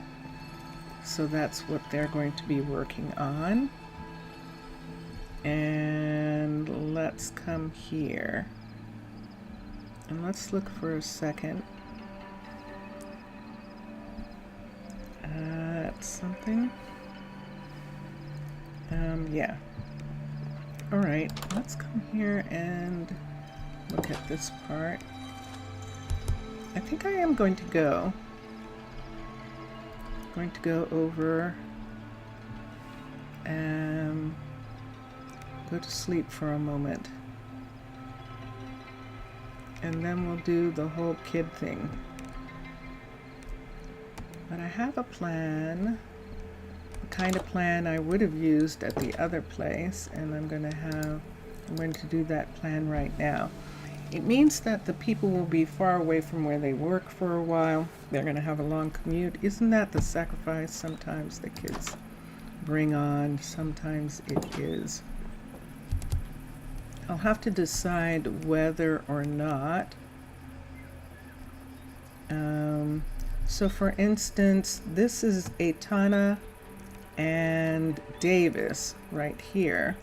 So that's what they're going to be working on. And let's come here. And let's look for a second at something. Yeah. All right, let's come here and look at this part. I think I am going to go over and go to sleep for a moment. And then we'll do the whole kid thing. But I have a plan, the kind of plan I would have used at the other place, and I'm going to do that plan right now. It means that the people will be far away from where they work for a while. They're going to have a long commute. Isn't that the sacrifice sometimes the kids bring on? Sometimes it is. I'll have to decide whether or not. So for instance, this is Aitana and Davis right here.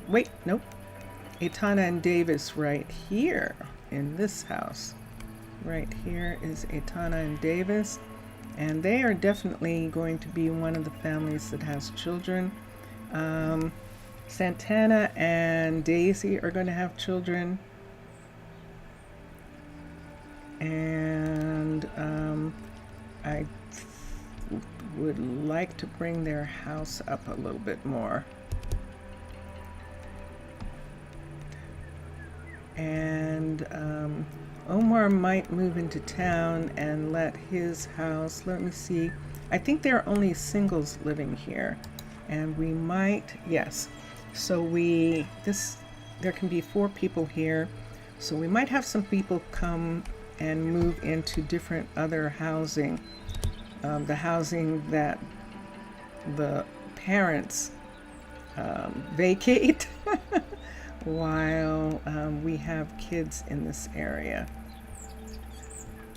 Wait, nope. Aitana and Davis right here in this house. Right here is Aitana and Davis, and they are definitely going to be one of the families that has children. Santana and Daisy are going to have children, and I would like to bring their house up a little bit more. And Omar might move into town and let his house, let me see, I think there are only singles living here, and we might, yes, so there can be 4 people here, so we might have some people come and move into different other housing, the housing that the parents vacate while we have kids in this area.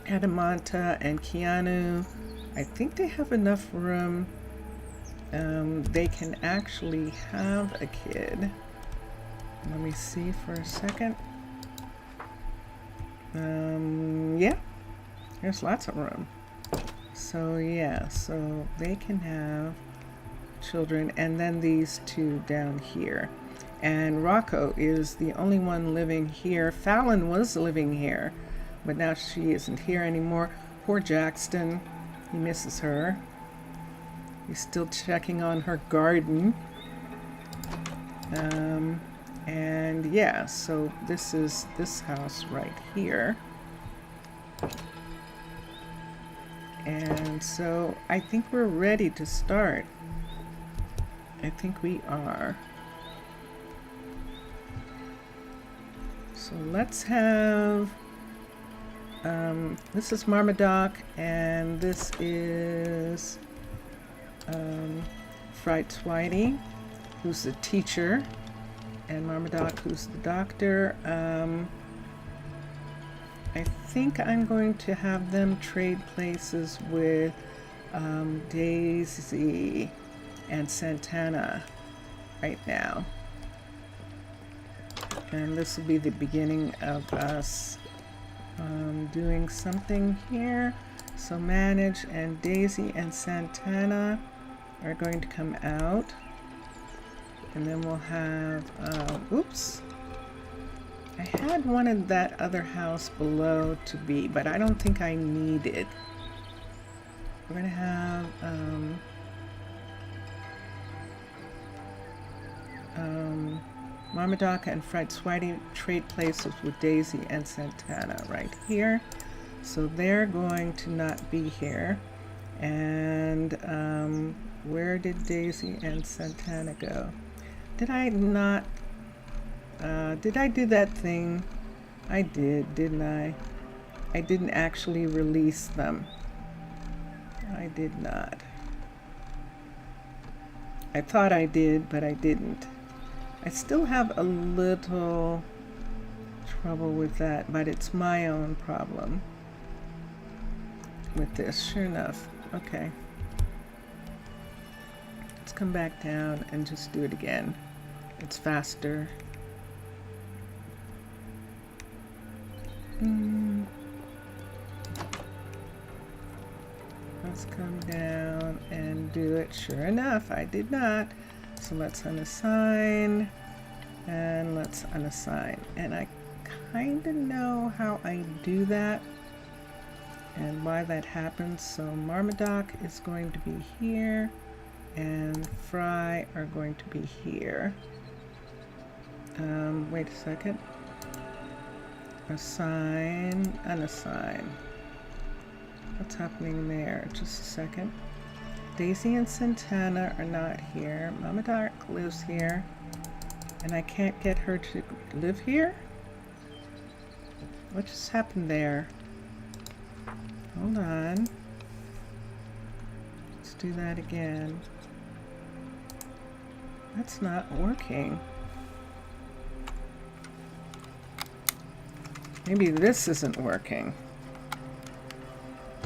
Adamanta and Keanu, I think they have enough room. They can actually have a kid. Let me see for a second. Yeah, there's lots of room. So yeah, so they can have children, and then these 2 down here. And Rocco is the only one living here. Fallon was living here, but now she isn't here anymore. Poor Jackson, he misses her. He's still checking on her garden. And yeah, so this is this house right here. And so I think we're ready to start. I think we are. So let's have, this is Marmaduke, and this is Fright Whitey, who's the teacher, and Marmaduke, who's the doctor. I think I'm going to have them trade places with Daisy and Santana right now. And this will be the beginning of us doing something here. So Manage and Daisy and Santana are going to come out. And then we'll have, oops. I had wanted that other house below to be, but I don't think I need it. We're gonna have, Marmaduke and Fright Whitey trade places with Daisy and Santana right here. So they're going to not be here. And where did Daisy and Santana go? Did I not, did I do that thing? I did, didn't I? I didn't actually release them. I did not. I thought I did, but I didn't. I still have a little trouble with that, but it's my own problem with this, sure enough. Okay. Let's come back down and just do it again. It's faster. Let's come down and do it. Sure enough, I did not. So let's unassign and let's unassign. And I kind of know how I do that and why that happens. So Marmaduke is going to be here and Fry are going to be here. Wait a second. Assign, unassign. What's happening there? Just a second. Daisy and Santana are not here. Marmaduke lives here. And I can't get her to live here? What just happened there? Hold on. Let's do that again. That's not working. Maybe this isn't working.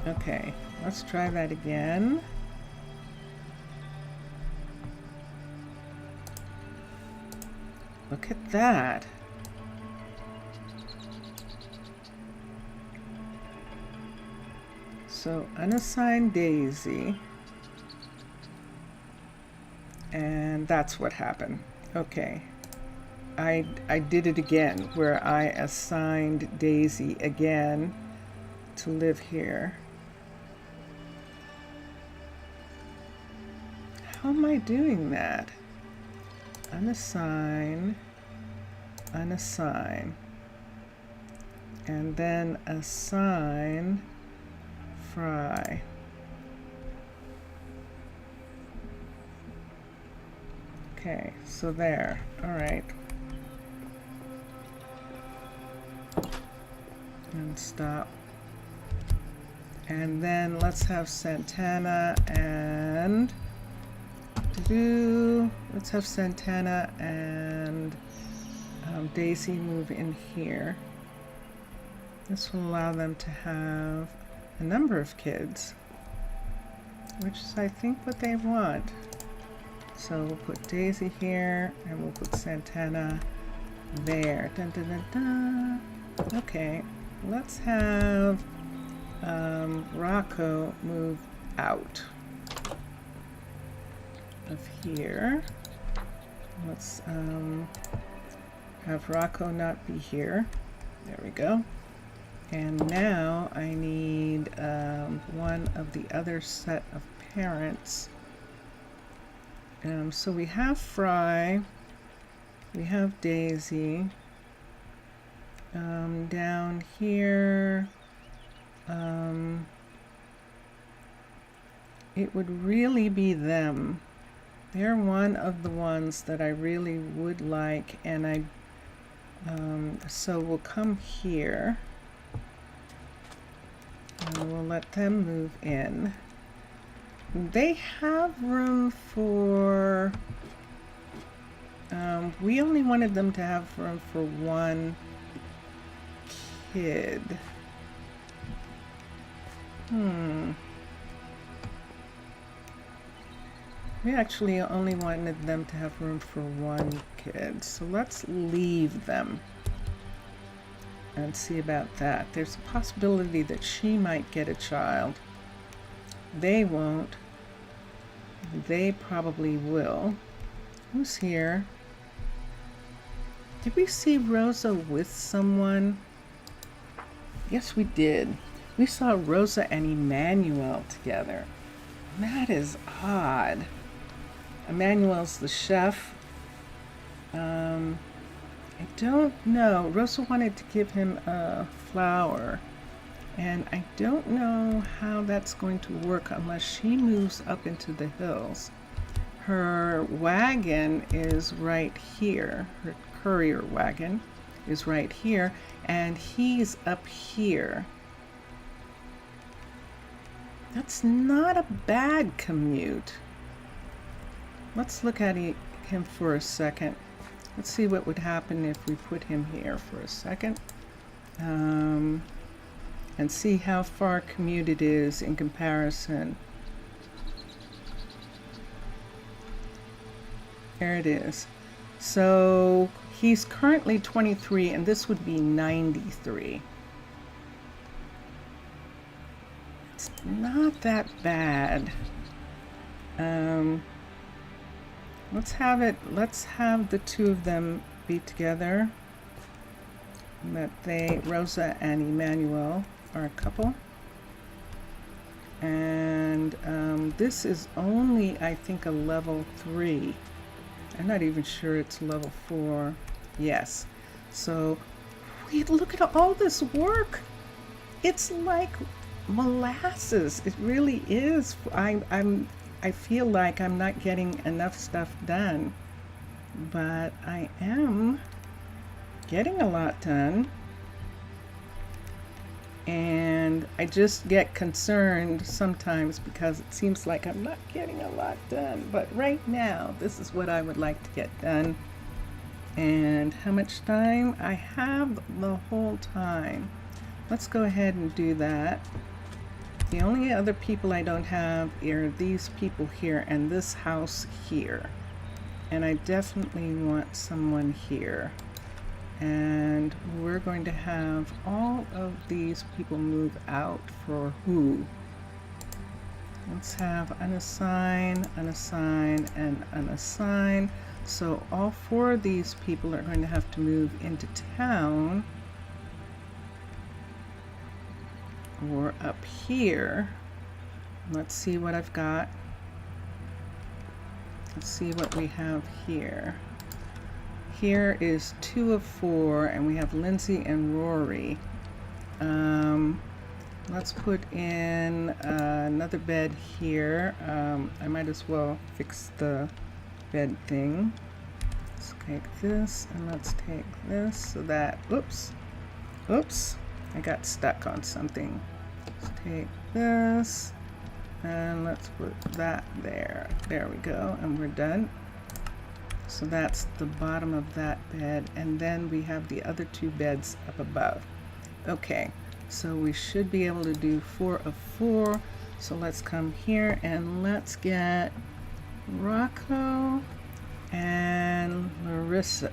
Okay, let's try that again. Look at that. So unassigned Daisy. And that's what happened. Okay. I did it again, where I assigned Daisy again to live here. How am I doing that? Unassign, unassign, and then assign Fry. Okay, so there. All right. And stop. And then let's have Santana and let's have Santana and Daisy move in here. This will allow them to have a number of kids, which is, I think, what they want. So we'll put Daisy here and we'll put Santana there. Dun, dun, dun, dun. Okay, let's have Rocco move out of here. Let's have Rocco not be here. There we go. And now I need one of the other set of parents. So we have Fry, we have Daisy. Down here, it would really be them. They're one of the ones that I really would like, and so we'll come here and we'll let them move in. They have room for, we only wanted them to have room for one kid. We actually only wanted them to have room for one kid, so let's leave them and see about that. There's a possibility that she might get a child. They won't. They probably will. Who's here? Did we see Rosa with someone? Yes, we did. We saw Rosa and Emmanuel together. That is odd. Emmanuel's the chef. I don't know. Rosa wanted to give him a flower, and I don't know how that's going to work unless she moves up into the hills. Her wagon is right here. Her courier wagon is right here, and he's up here. That's not a bad commute. Let's look at him for a second. Let's see what would happen if we put him here for a second. And see how far commute it is in comparison. There it is. So he's currently 23, and this would be 93. It's not that bad. Let's have the two of them be together. That Rosa and Emmanuel are a couple. And this is only, I think, a level 3. I'm not even sure it's level 4. Yes. So, look at all this work. It's like molasses. It really is. I feel like I'm not getting enough stuff done, but I am getting a lot done. And I just get concerned sometimes because it seems like I'm not getting a lot done. But right now, this is what I would like to get done. And how much time? I have the whole time. Let's go ahead and do that. The only other people I don't have are these people here and this house here. And I definitely want someone here. And we're going to have all of these people move out for who? Let's have unassign, unassign, and unassign. So all 4 of these people are going to have to move into town. Or up here. Let's see what I've got. Let's see what we have here. Here is 2 of 4, and we have Lindsay and Rory. Let's put in another bed here. I might as well fix the bed thing. Let's take this, and let's take this so that, oops, I got stuck on something. Let's take this, and let's put that there. There we go, and we're done. So that's the bottom of that bed, and then we have the other 2 beds up above. Okay, so we should be able to do 4 of 4. So let's come here and let's get Rocco and Larissa,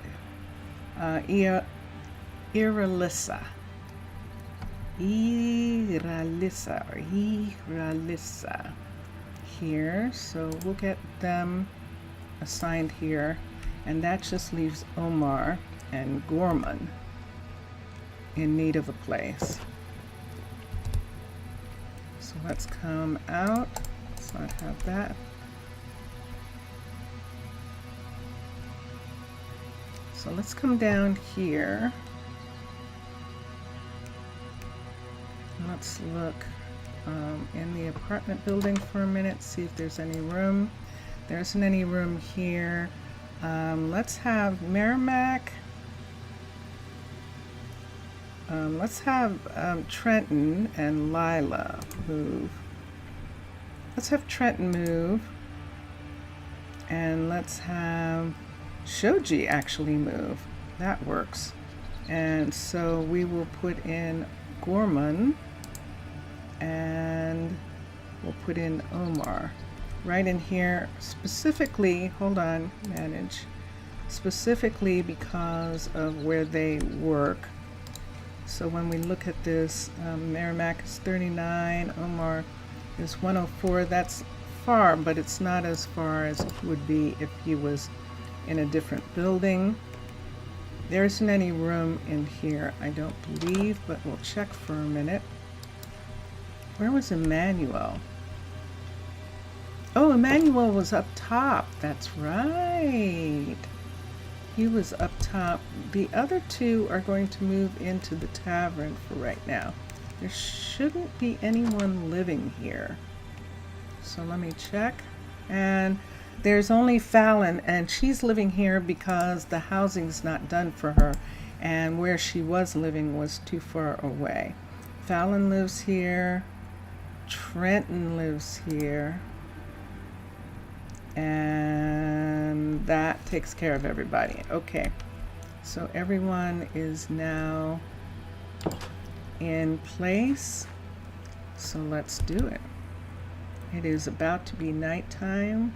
Iralissa here. So we'll get them assigned here, and that just leaves Omar and Gorman in need of a place. So let's come out. Let's not have that. So let's come down here. Let's look in the apartment building for a minute, see if there's any room. There isn't any room here. Let's have Merrimack. Let's have Trenton and Lila move. let's have Trenton move. And let's have Shoji actually move. That works. And so we will put in Gorman and we'll put in Omar right in here, specifically, hold on, manage, specifically because of where they work. So when we look at this, Merrimack is 39, Omar is 104. That's far, but it's not as far as it would be if he was in a different building. There isn't any room in here, I don't believe, but we'll check for a minute. Where was Emmanuel? Oh, Emmanuel was up top. That's right. He was up top. The other two are going to move into the tavern for right now. There shouldn't be anyone living here. So let me check. And there's only Fallon, and she's living here because the housing's not done for her. And where she was living was too far away. Fallon lives here. Trenton lives here. And that takes care of everybody. Okay, so everyone is now in place. So let's do it. It is about to be nighttime.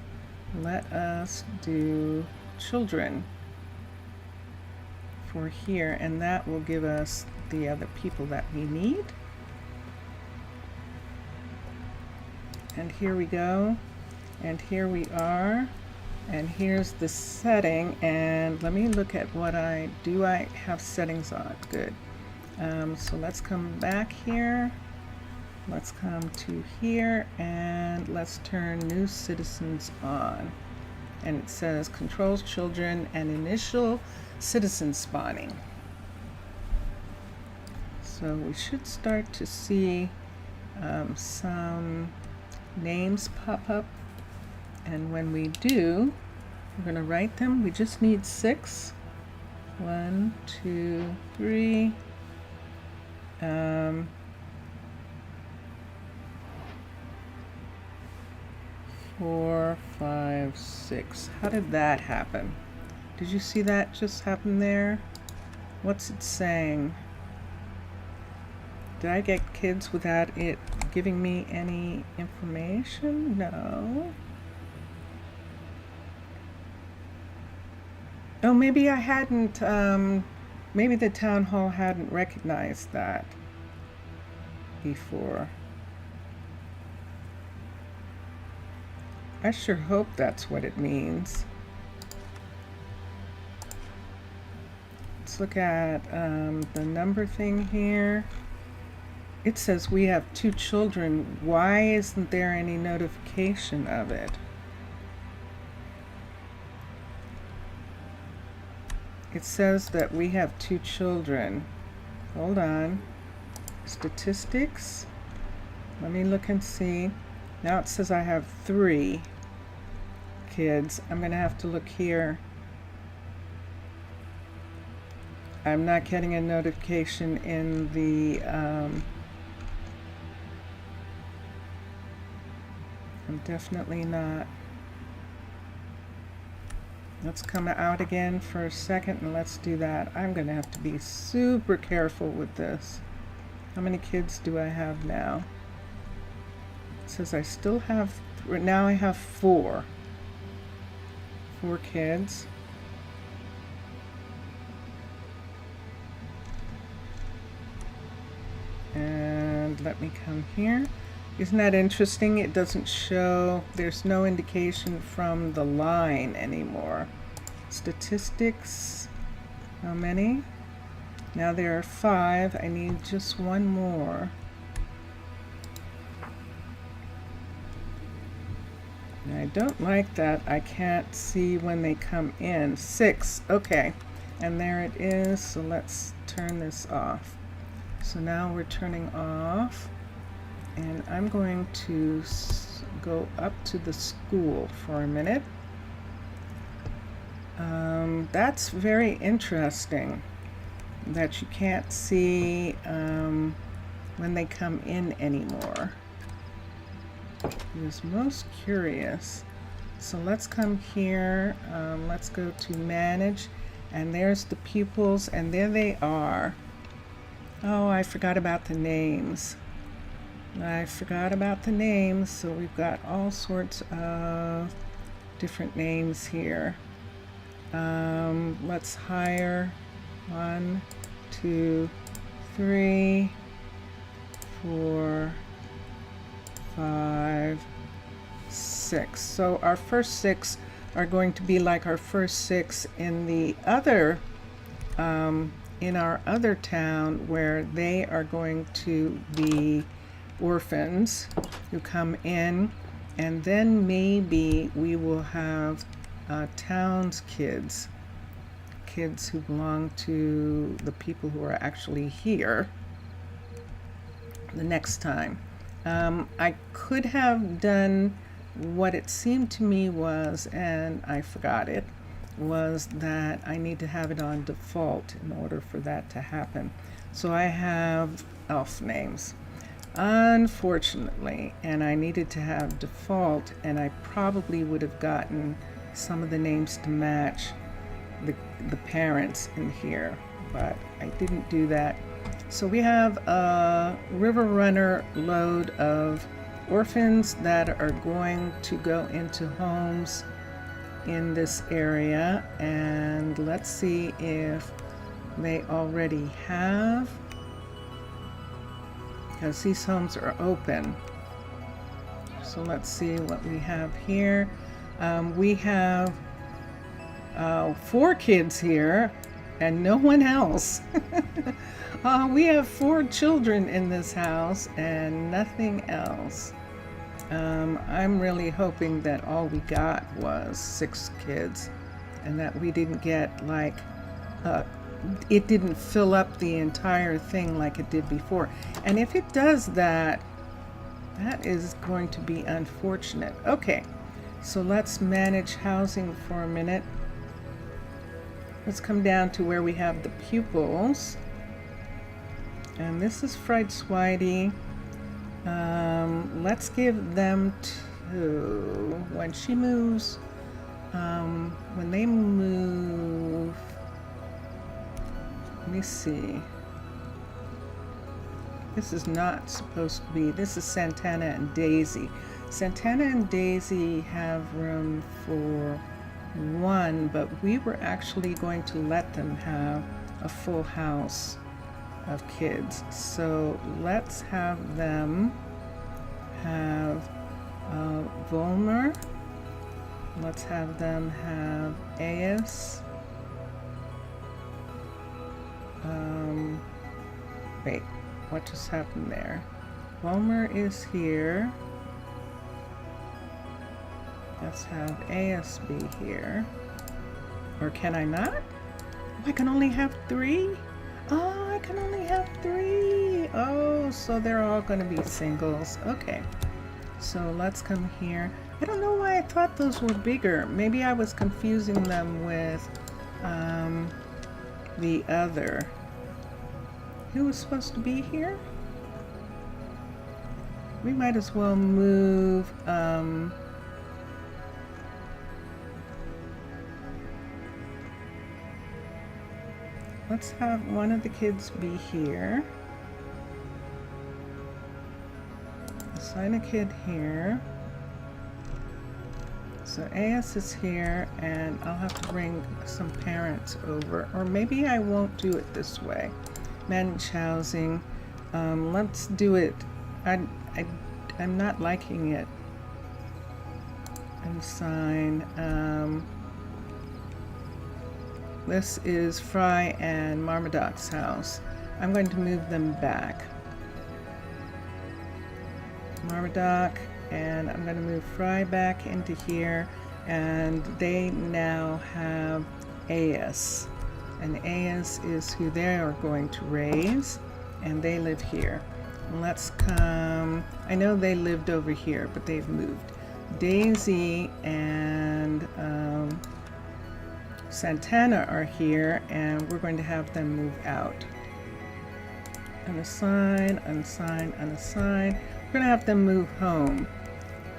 Let us do children for here, and that will give us the other people that we need. And here we go. And here we are, and here's the setting, and let me look at what I have settings on. Good. So let's come back here, let's come to here, and let's turn new citizens on, and it says controls children and initial citizen spawning. So we should start to see some names pop up. And when we do, we're going to write them. We just need 6. 1, 2, 3. 4, 5, 6. How did that happen? Did you see that just happen there? What's it saying? Did I get kids without it giving me any information? No. Oh, maybe I hadn't, maybe the town hall hadn't recognized that before. I sure hope that's what it means. Let's look at the number thing here. It says we have 2 children. Why isn't there any notification of it? It says that we have 2 children. Hold on. Statistics. Let me look and see. Now it says I have 3 kids. I'm going to have to look here. I'm not getting a notification in the I'm definitely not. Let's come out again for a second and let's do that. I'm going to have to be super careful with this. How many kids do I have now? It says I still have, now I have 4. 4 kids. And let me come here. Isn't that interesting? It doesn't show, there's no indication from the line anymore. Statistics, how many? Now there are 5. I need just 1 more. And I don't like that I can't see when they come in. 6, okay. And there it is, so let's turn this off. So now we're turning off. And I'm going to go up to the school for a minute. That's very interesting that you can't see when they come in anymore. who's most curious. So let's come here. Let's go to manage, and there's the pupils, and there they are. Oh, I forgot about the names. So we've got all sorts of different names here. Let's hire 1, 2, 3, 4, 5, 6. So our first 6 are going to be like our first 6 in the other in our other town, where they are going to be orphans who come in, and then maybe we will have town's kids who belong to the people who are actually here the next time. I could have done what it seemed to me was, and I forgot it, was that I need to have it on default in order for that to happen. So I have elf names, unfortunately, and I needed to have default, and I probably would have gotten some of the names to match the parents in here, but I didn't do that. So we have a river runner load of orphans that are going to go into homes in this area, and let's see if they already have, because these homes are open. So let's see what we have here. We have 4 kids here and no one else. We have 4 children in this house and nothing else. I'm really hoping that all we got was 6 kids, and that we didn't get like it didn't fill up the entire thing like it did before. And if it does that, that is going to be unfortunate. Okay, so let's manage housing for a minute. Let's come down to where we have the pupils. And this is Fried Swidey. Let's give them to, when she moves, when they move, let me see. This is not supposed to be, this is Santana and Daisy. Santana and Daisy have room for 1, but we were actually going to let them have a full house of kids. So let's have them have Volmer. Let's have them have AS. Wait, what just happened there? Volmer is here. Let's have AS be here. Or can I not? Oh, I can only have 3? Oh, I can only have 3. Oh, so they're all going to be singles. Okay, so let's come here. I don't know why I thought those were bigger. Maybe I was confusing them with the other. Who was supposed to be here? We might as well move let's have one of the kids be here. Assign a kid here. So AS is here, and I'll have to bring some parents over. Or maybe I won't do it this way. Manage housing. Let's do it. I'm not liking it. And sign. This is Fry and Marmadoc's house. I'm going to move them back. Marmadoc, and I'm going to move Fry back into here, and they now have AS. And AS is who they are going to raise, and they live here. Let's come, I know they lived over here, but they've moved. Daisy and Santana are here, and we're going to have them move out. Unassign, unassign, unassign. We're going to have them move home.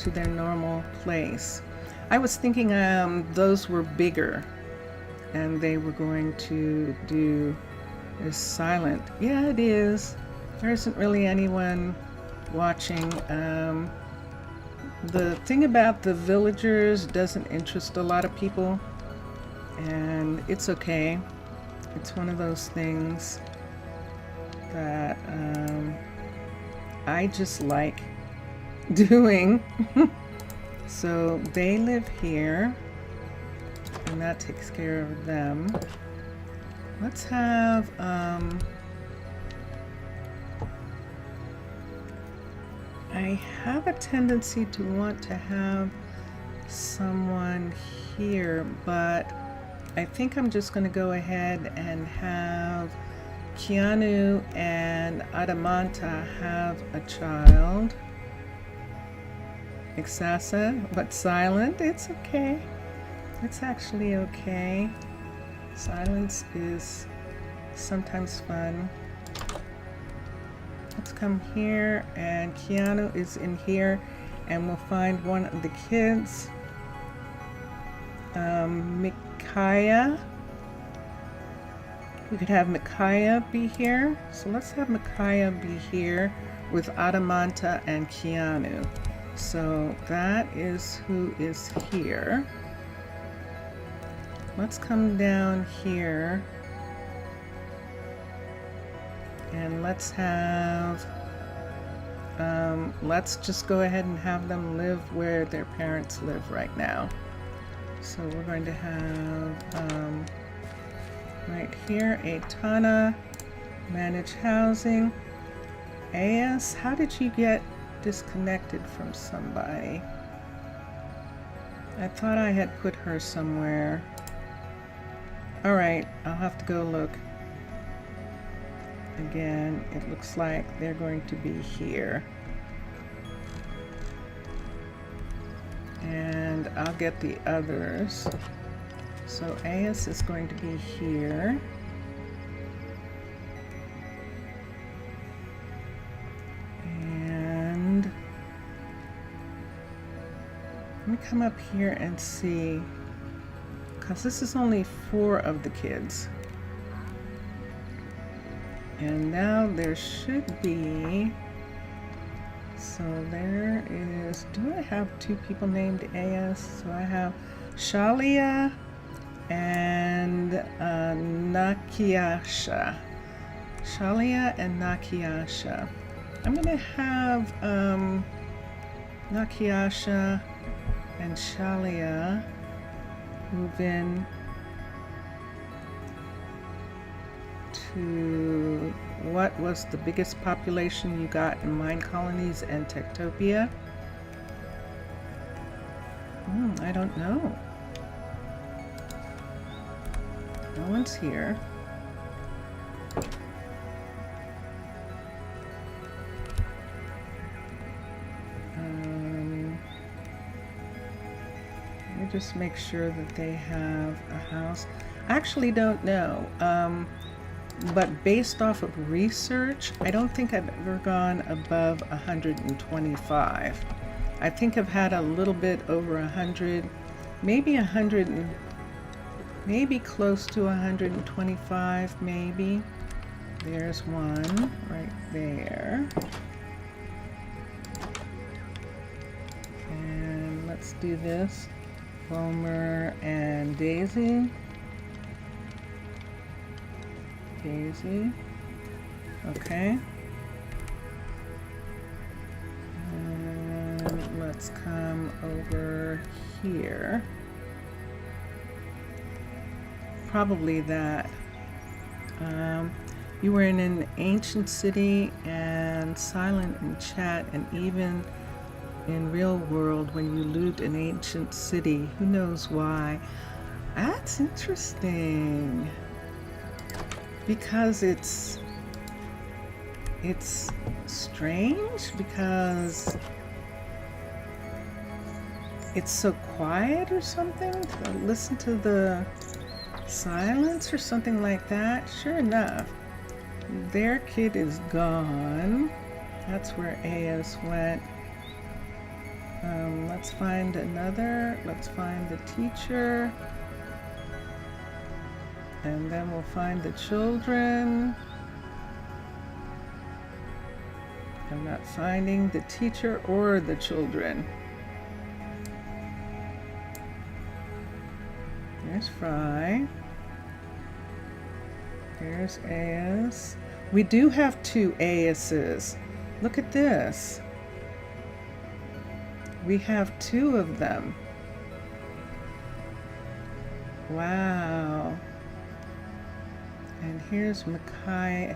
to their normal place. I was thinking those were bigger and they were going to do this silent. Yeah, it is. There isn't really anyone watching. The thing about the villagers doesn't interest a lot of people, and it's okay. It's one of those things that I just like doing. So they live here, and that takes care of them. Let's have I have a tendency to want to have someone here, but I think I'm just going to go ahead and have Keanu and Adamanta have a child. Exasa, but silent. It's okay. It's actually okay. Silence is sometimes fun. Let's come here, and Keanu is in here, and we'll find one of the kids. Micaiah. We could have Micaiah be here. So let's have Micaiah be here with Adamanta and Keanu. So that is who is here. Let's come down here. And let's have, let's just go ahead and have them live where their parents live right now. So we're going to have, right here, Aitana, manage housing. AS, how did you get disconnected from somebody? I thought I had put her somewhere. All right, I'll have to go look. Again, it looks like they're going to be here. And I'll get the others. So AS is going to be here. And let me come up here and see, because this is only 4 of the kids. And now there should be, so there is, do I have 2 people named AS? So I have Shalia and Nakiasha. Shalia and Nakiasha. I'm gonna have Nakiasha and Shalia move in to what was the biggest population you got in Minecolonies and Techtopia? I don't know. No one's here. Let me just make sure that they have a house. I actually don't know. But based off of research, I don't think I've ever gone above 125. I think I've had a little bit over 100, maybe 100, maybe close to 125, maybe. There's one right there. And let's do this. Homer and Daisy. Daisy. Okay. And let's come over here. Probably that. You were in an ancient city and silent in chat, and even in real world when you loot an ancient city. Who knows why? That's interesting. Because it's strange, because it's so quiet or something, to listen to the silence or something like that. Sure enough, their kid is gone. That's where AS went. Let's find another. Let's find the teacher. And then we'll find the children. I'm not finding the teacher or the children. There's Fry. There's As. We do have 2 Ases. Look at this. We have 2 of them. Wow. And here's Micaiah.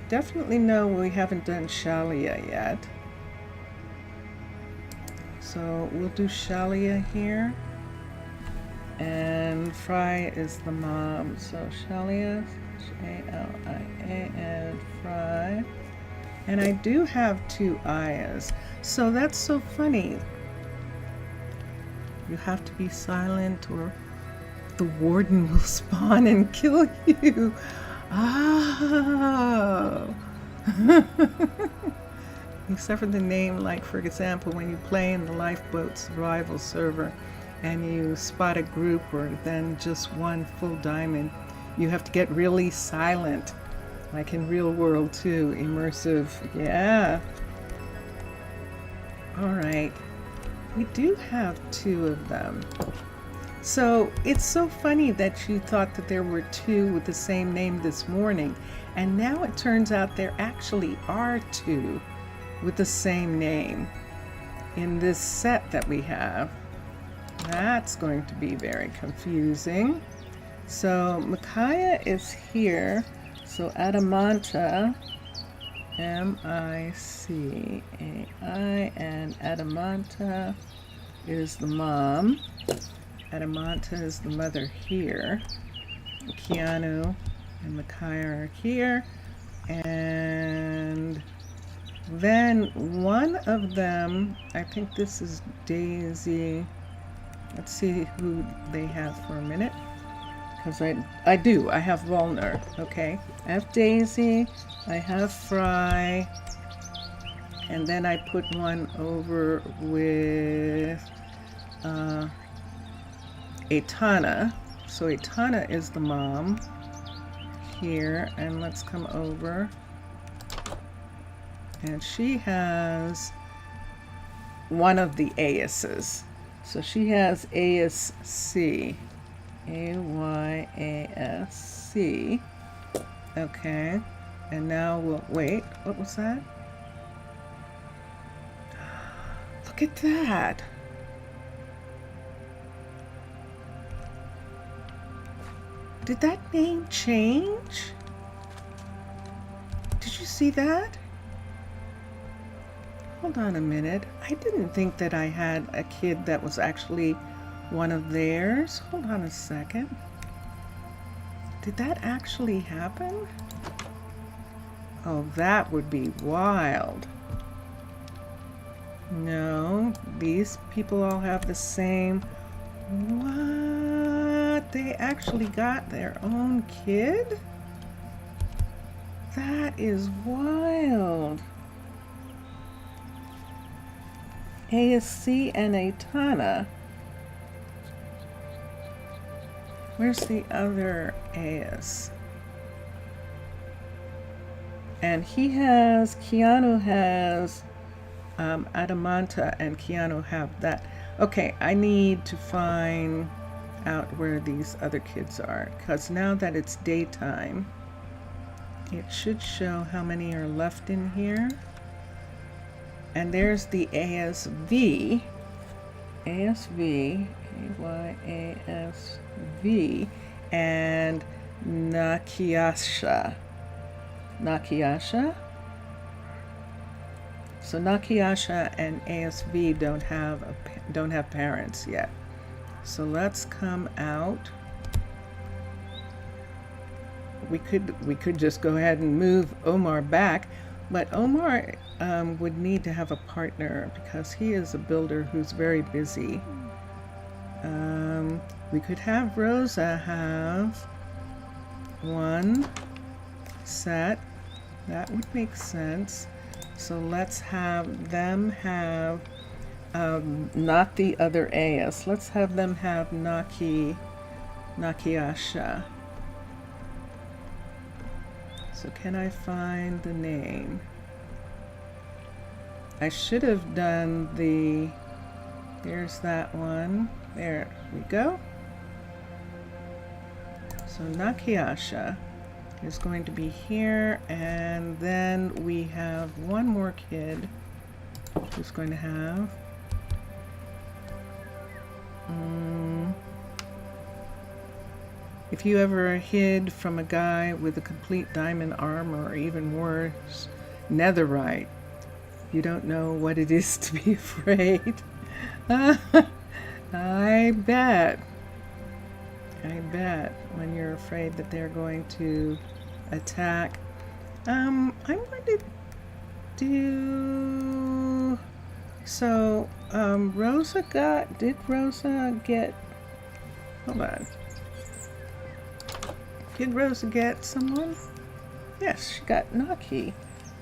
Definitely no, we haven't done Shalia yet. So we'll do Shalia here. And Fry is the mom. So Shalia, Shalia, and Fry. And I do have 2 Ayahs. So that's so funny. You have to be silent or the warden will spawn and kill you. Oh. Except for the name, like for example, when you play in the Lifeboat Survival server and you spot a group or then just one full diamond, you have to get really silent, like in real world too, immersive. Yeah. All right. We do have 2 of them. So it's so funny that you thought that there were 2 with the same name this morning, and now it turns out there actually are 2 with the same name in this set that we have. That's going to be very confusing. So Micaiah is here. So Adamanta, M-I-C-A-I, and Adamanta is the mom. Adamanta is the mother here. Keanu and Micaiah are here. And then one of them, I think this is Daisy. Let's see who they have for a minute. Because I have Volner, okay? I have Daisy, I have Fry, and then I put one over with Etana. So Etana is the mom here, and let's come over. And she has one of the Ases. So she has ASC. AYASC. Okay. And now we'll wait. What was that? Look at that. Did that name change? Did you see that? Hold on a minute. I didn't think that I had a kid that was actually one of theirs. Hold on a second. Did that actually happen? Oh, that would be wild. No, these people all have the same. What? They actually got their own kid? That is wild. ASC and Etana. Where's the other AS? And Keanu has Adamanta, and Keanu have that. Okay, I need to find out where these other kids are, because now that it's daytime, it should show how many are left in here. And there's the ASV, AYASV, and Nakiyasha. So Nakiyasha and ASV don't have parents yet. So let's come out. We could just go ahead and move Omar back, but Omar would need to have a partner because he is a builder who's very busy. We could have Rosa have one. set. That would make sense. So let's have them have not the other AS. Let's have them have Nakiasha. So can I find the name? I should have done the, there's that one. There we go. So Nakiasha is going to be here, and then we have one more kid who's going to have if you ever hid from a guy with a complete diamond armor, or even worse, netherite, you don't know what it is to be afraid. I bet when you're afraid that they're going to attack. I'm going to do, so did Rosa get, hold on. Did Rosa get someone? Yes, she got Naki.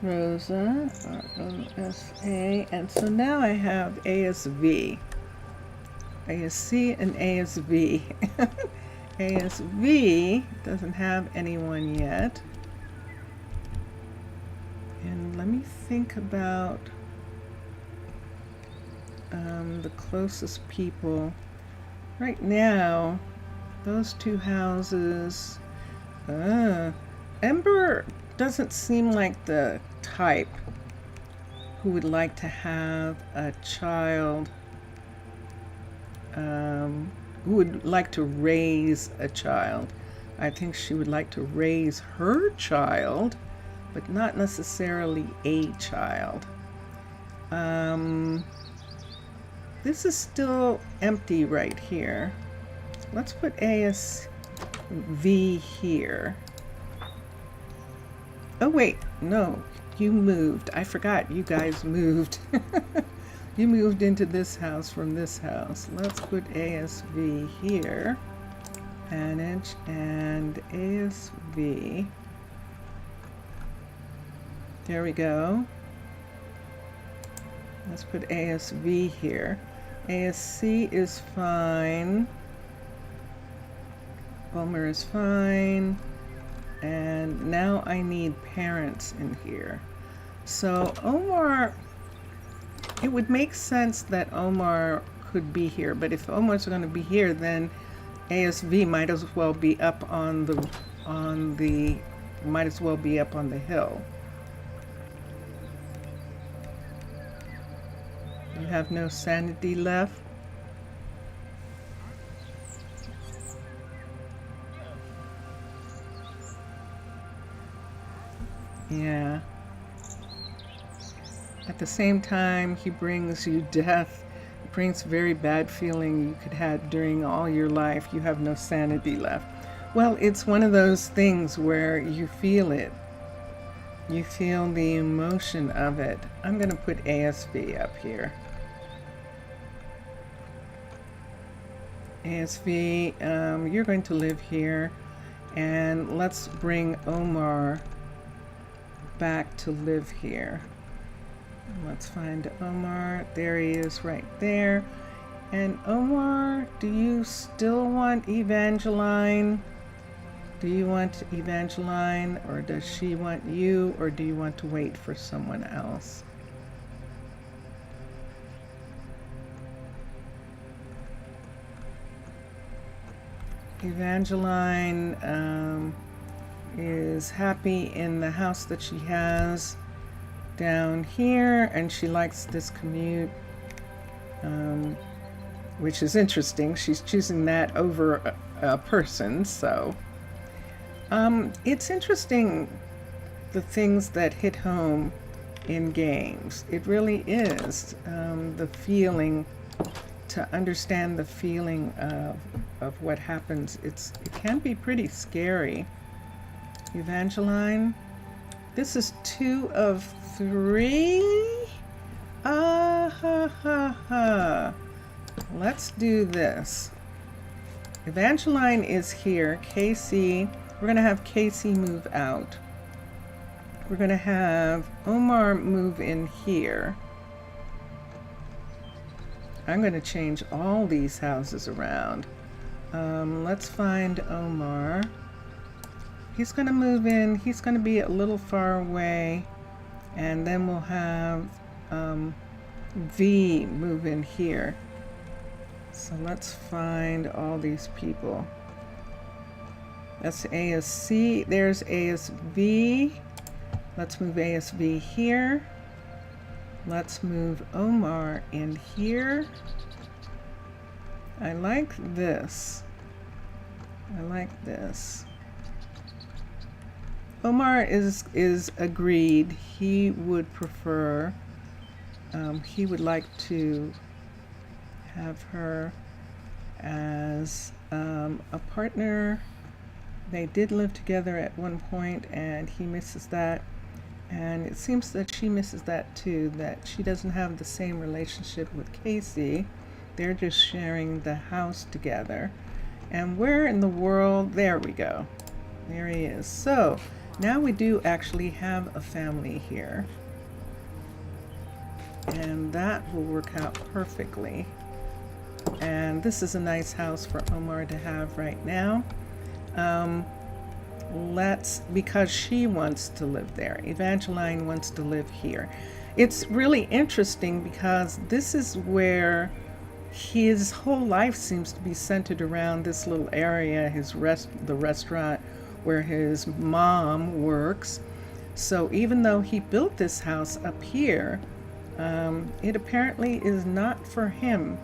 Rosa, R-O-S-A, and so now I have ASV. ASC and ASV. ASV doesn't have anyone yet. And let me think about the closest people. Right now, those two houses, Ember doesn't seem like the type who would like to have a child, who would like to raise a child. I think she would like to raise her child, but not necessarily a child. This is still empty right here. Let's put ASV here. Oh wait, no, you moved. I forgot you guys moved. You moved into this house from this house. Let's put ASV here. Manage and ASV. There we go. Let's put ASV here. ASC is fine. Omer is fine. And now I need parents in here. So Omar, it would make sense that Omar could be here, but if Omar's going to be here, then ASV might as well be up on the hill. You have no sanity left. Yeah. At the same time, he brings you death. It brings very bad feeling you could have during all your life. You have no sanity left. Well, it's one of those things where you feel it. You feel the emotion of it. I'm going to put ASV up here. ASV, you're going to live here. And let's bring Omar back to live here. Let's find Omar. There he is right there. And Omar, do you still want Evangeline? Do you want Evangeline, or does she want you, or do you want to wait for someone else? Evangeline is happy in the house that she has down here, and she likes this commute, which is interesting. She's choosing that over a person, so it's interesting, the things that hit home in games. It really is the feeling, to understand the feeling of what happens. It can be pretty scary. Evangeline, this is 2 of 3. Ah ha ha ha. Let's do this. Evangeline is here. Casey, we're gonna have Casey move out. we're going to have Omar move in here. I'm going to change all these houses around. Let's find Omar. He's going to move in. He's going to be a little far away. And then we'll have V move in here. So let's find all these people. That's ASC. There's ASV. Let's move ASV here. Let's move Omar in here. I like this. I like this. Omar is agreed. He would prefer, he would like to have her as a partner. They did live together at one point, and he misses that. And it seems that she misses that too, that she doesn't have the same relationship with Casey. They're just sharing the house together. And where in the world? There we go. There he is. So now we do actually have a family here. And that will work out perfectly. And this is a nice house for Omar to have right now. Because she wants to live there. Evangeline wants to live here. It's really interesting because this is where his whole life seems to be centered around this little area, the restaurant where his mom works. So even though he built this house up here, it apparently is not for him.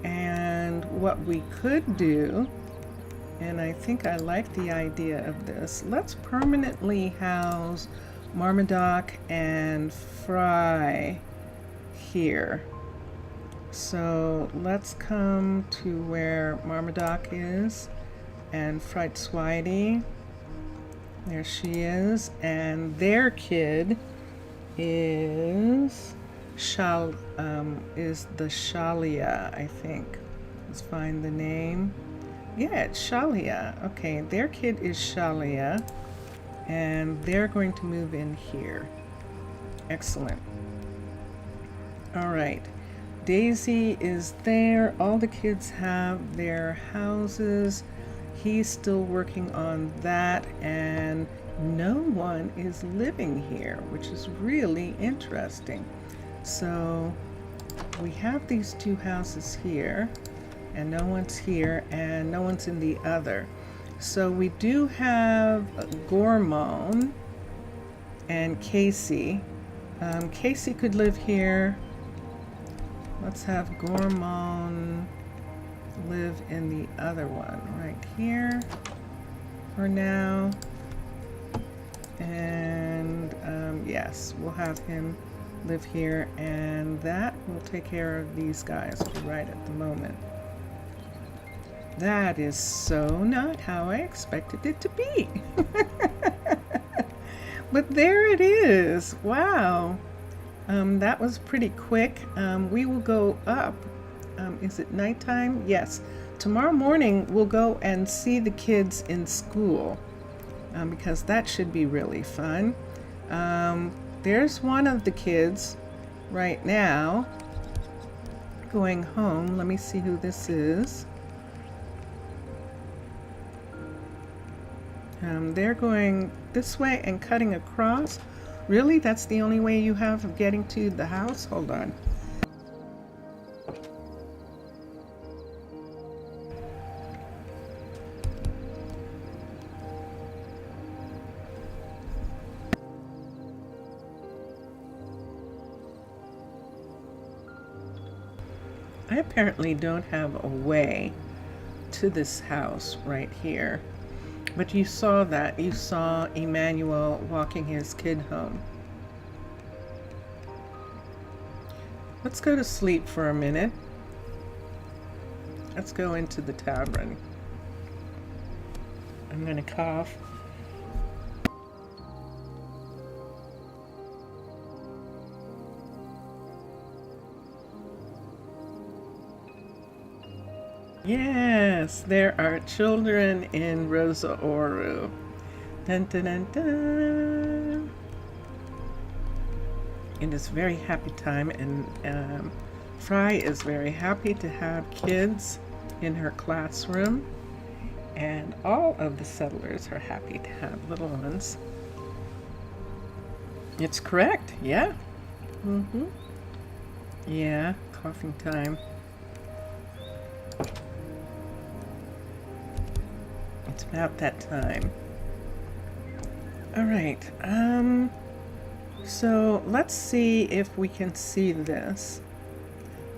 And what we could do, and I think I like the idea of this, let's permanently house Marmaduke and Fry here. So let's come to where Marmaduke is and Fright Swidey. There she is. And their kid is the Shalia, I think. Let's find the name. Yeah, it's Shalia. Okay, their kid is Shalia, and they're going to move in here. Excellent. All right, Daisy is there. All the kids have their houses. He's still working on that, and no one is living here, which is really interesting. So we have these two houses here, and no one's here, and no one's in the other. So we do have Gormon and Casey. Casey could live here. Let's have Gormon live in the other one right here for now. And yes, we'll have him live here, and that will take care of these guys right at the moment. That is so not how I expected it to be. But there it is. Wow. That was pretty quick. We will go up. Is it nighttime? Yes. Tomorrow morning we'll go and see the kids in school, because that should be really fun. There's one of the kids right now going home. Let me see who this is. They're going this way and cutting across. Really? That's the only way you have of getting to the house? Hold on. I apparently don't have a way to this house right here. But you saw that. You saw Emmanuel walking his kid home. Let's go to sleep for a minute. Let's go into the tavern. I'm gonna cough. Yes, there are children in Rosa Ouro. Dun, dun, dun, dun. It is very happy time, and Fry is very happy to have kids in her classroom, and all of the settlers are happy to have little ones. It's correct, yeah. Mm-hmm. Yeah, coughing time. It's about that time. All right, so let's see if we can see this.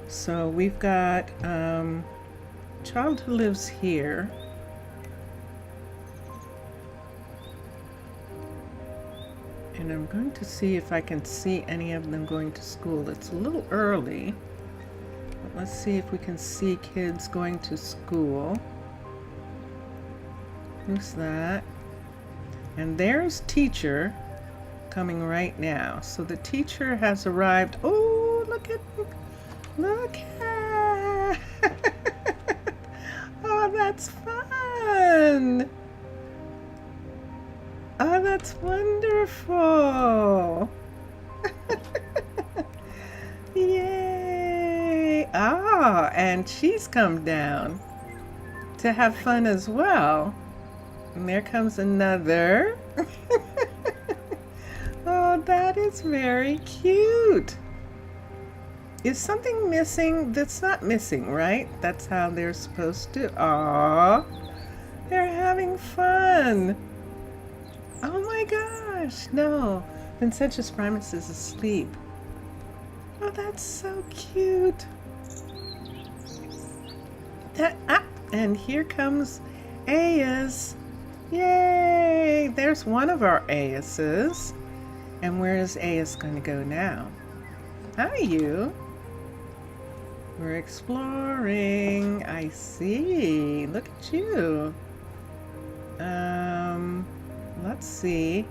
So we've got child who lives here. And I'm going to see if I can see any of them going to school. It's a little early, but let's see if we can see kids going to school. Who's that? And there's teacher coming right now. So the teacher has arrived. Oh, look at. Oh, that's fun. Oh, that's wonderful. Yay. Ah, and she's come down to have fun as well. And there comes another. Oh, that is very cute. Is something missing? That's not missing, right? That's how they're supposed to. Aw, they're having fun. Oh my gosh, no. Vincentius Primus is asleep. Oh, that's so cute. And here comes Aias. Yay! There's one of our Aiases. And where is Aias going to go now? Hi, you. We're exploring. I see. Look at you. Let's see.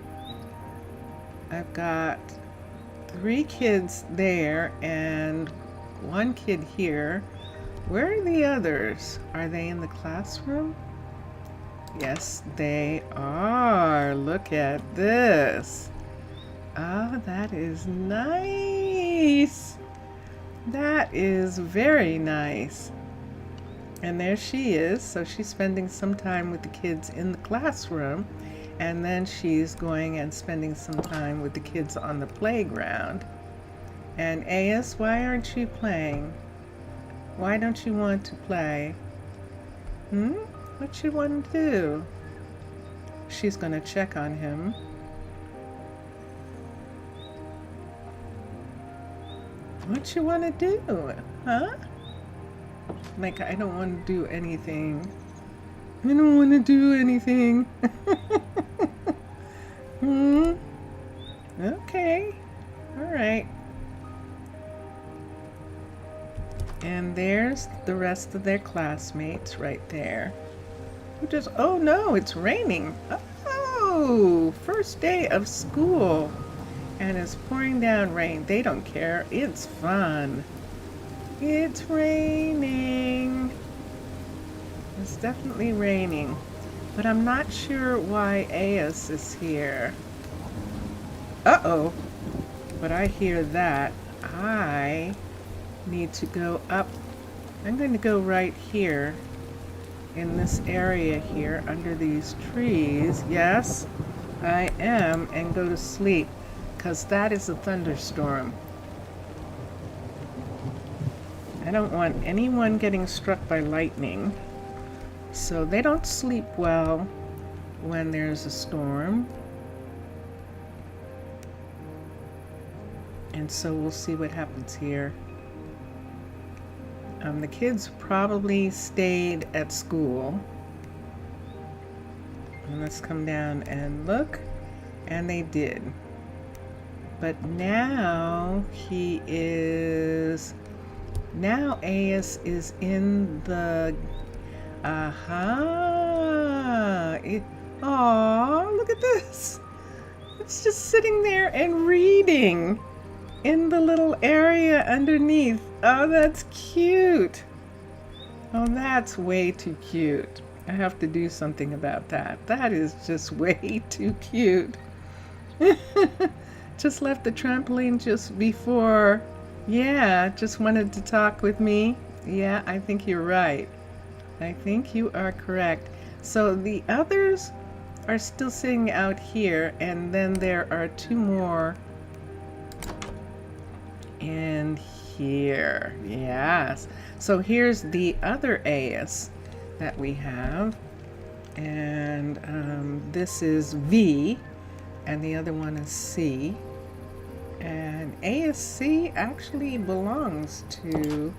I've got 3 kids there and 1 kid here. Where are the others? Are they in the classroom? Yes, they are. Look at this. Oh, that is nice. That is very nice. And there she is. So she's spending some time with the kids in the classroom. And then she's going and spending some time with the kids on the playground. And Aias, why aren't you playing? Why don't you want to play? What you want to do? She's going to check on him. What you want to do? Huh? Like, I don't want to do anything. I don't want to do anything. Okay. All right. And there's the rest of their classmates right there. Who just, oh no, it's raining. Oh, first day of school. And it's pouring down rain. They don't care. It's fun. It's raining. It's definitely raining. But I'm not sure why Aias is here. Uh-oh. But I hear that. I need to go up. I'm going to go right here in this area here under these trees. Yes, I am, and go to sleep because that is a thunderstorm. I don't want anyone getting struck by lightning. So they don't sleep well when there's a storm. And so we'll see what happens here. The kids probably stayed at school. And let's come down and look. And they did. But now now Aias is in the, aw, look at this. It's just sitting there and reading in the little area underneath. Oh, that's cute. Oh, that's way too cute. I have to do something about that. That is just way too cute. just left the trampoline just before. Yeah, just wanted to talk with me. Yeah, I think you're right. I think you are correct. So the others are still sitting out here, and then there are two more in here. Yes. So here's the other AS that we have, and this is V, and the other one is C. And ASC actually belongs to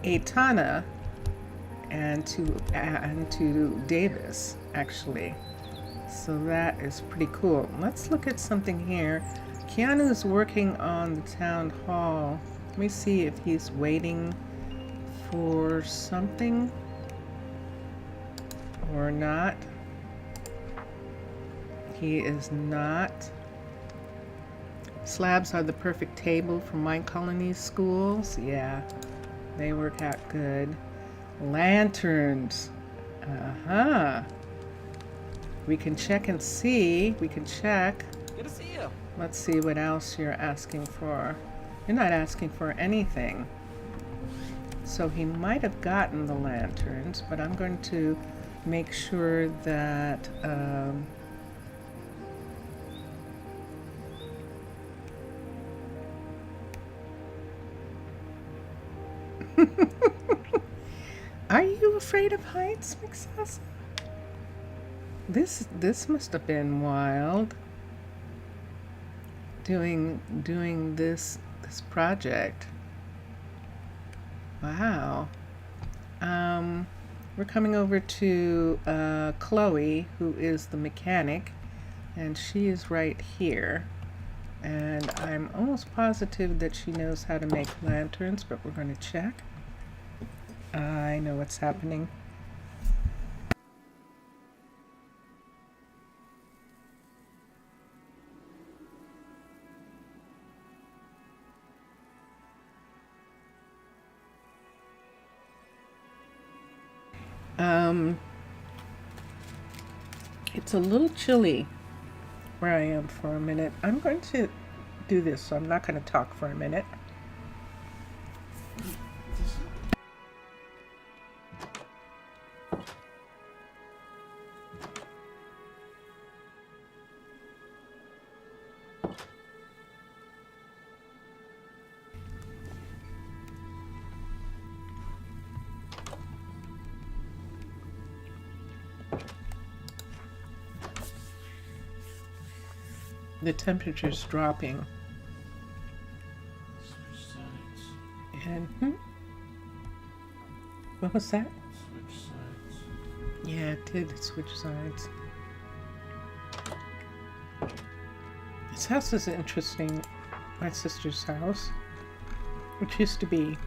Etana and to Davis, actually. So that is pretty cool. Let's look at something here. Keanu's working on the town hall. Let me see if he's waiting for something or not. He is not. Slabs are the perfect table for Minecolonies schools. Yeah, they work out good. Lanterns. Uh-huh. We can check and see. We can check. Good to see you. Let's see what else you're asking for. You're not asking for anything. So he might have gotten the lanterns, but I'm going to make sure that Are you afraid of heights, Mixasa? This must have been wild. Doing this project. Wow. We're coming over to Chloe, who is the mechanic, and she is right here. And I'm almost positive that she knows how to make lanterns, but we're going to check. I know what's happening. It's a little chilly where I am for a minute. I'm going to do this, so I'm not going to talk for a minute. The temperature's dropping. Switch sides. And what was that? Switch sides. Yeah, it did switch sides. This house is interesting. My sister's house, which used to be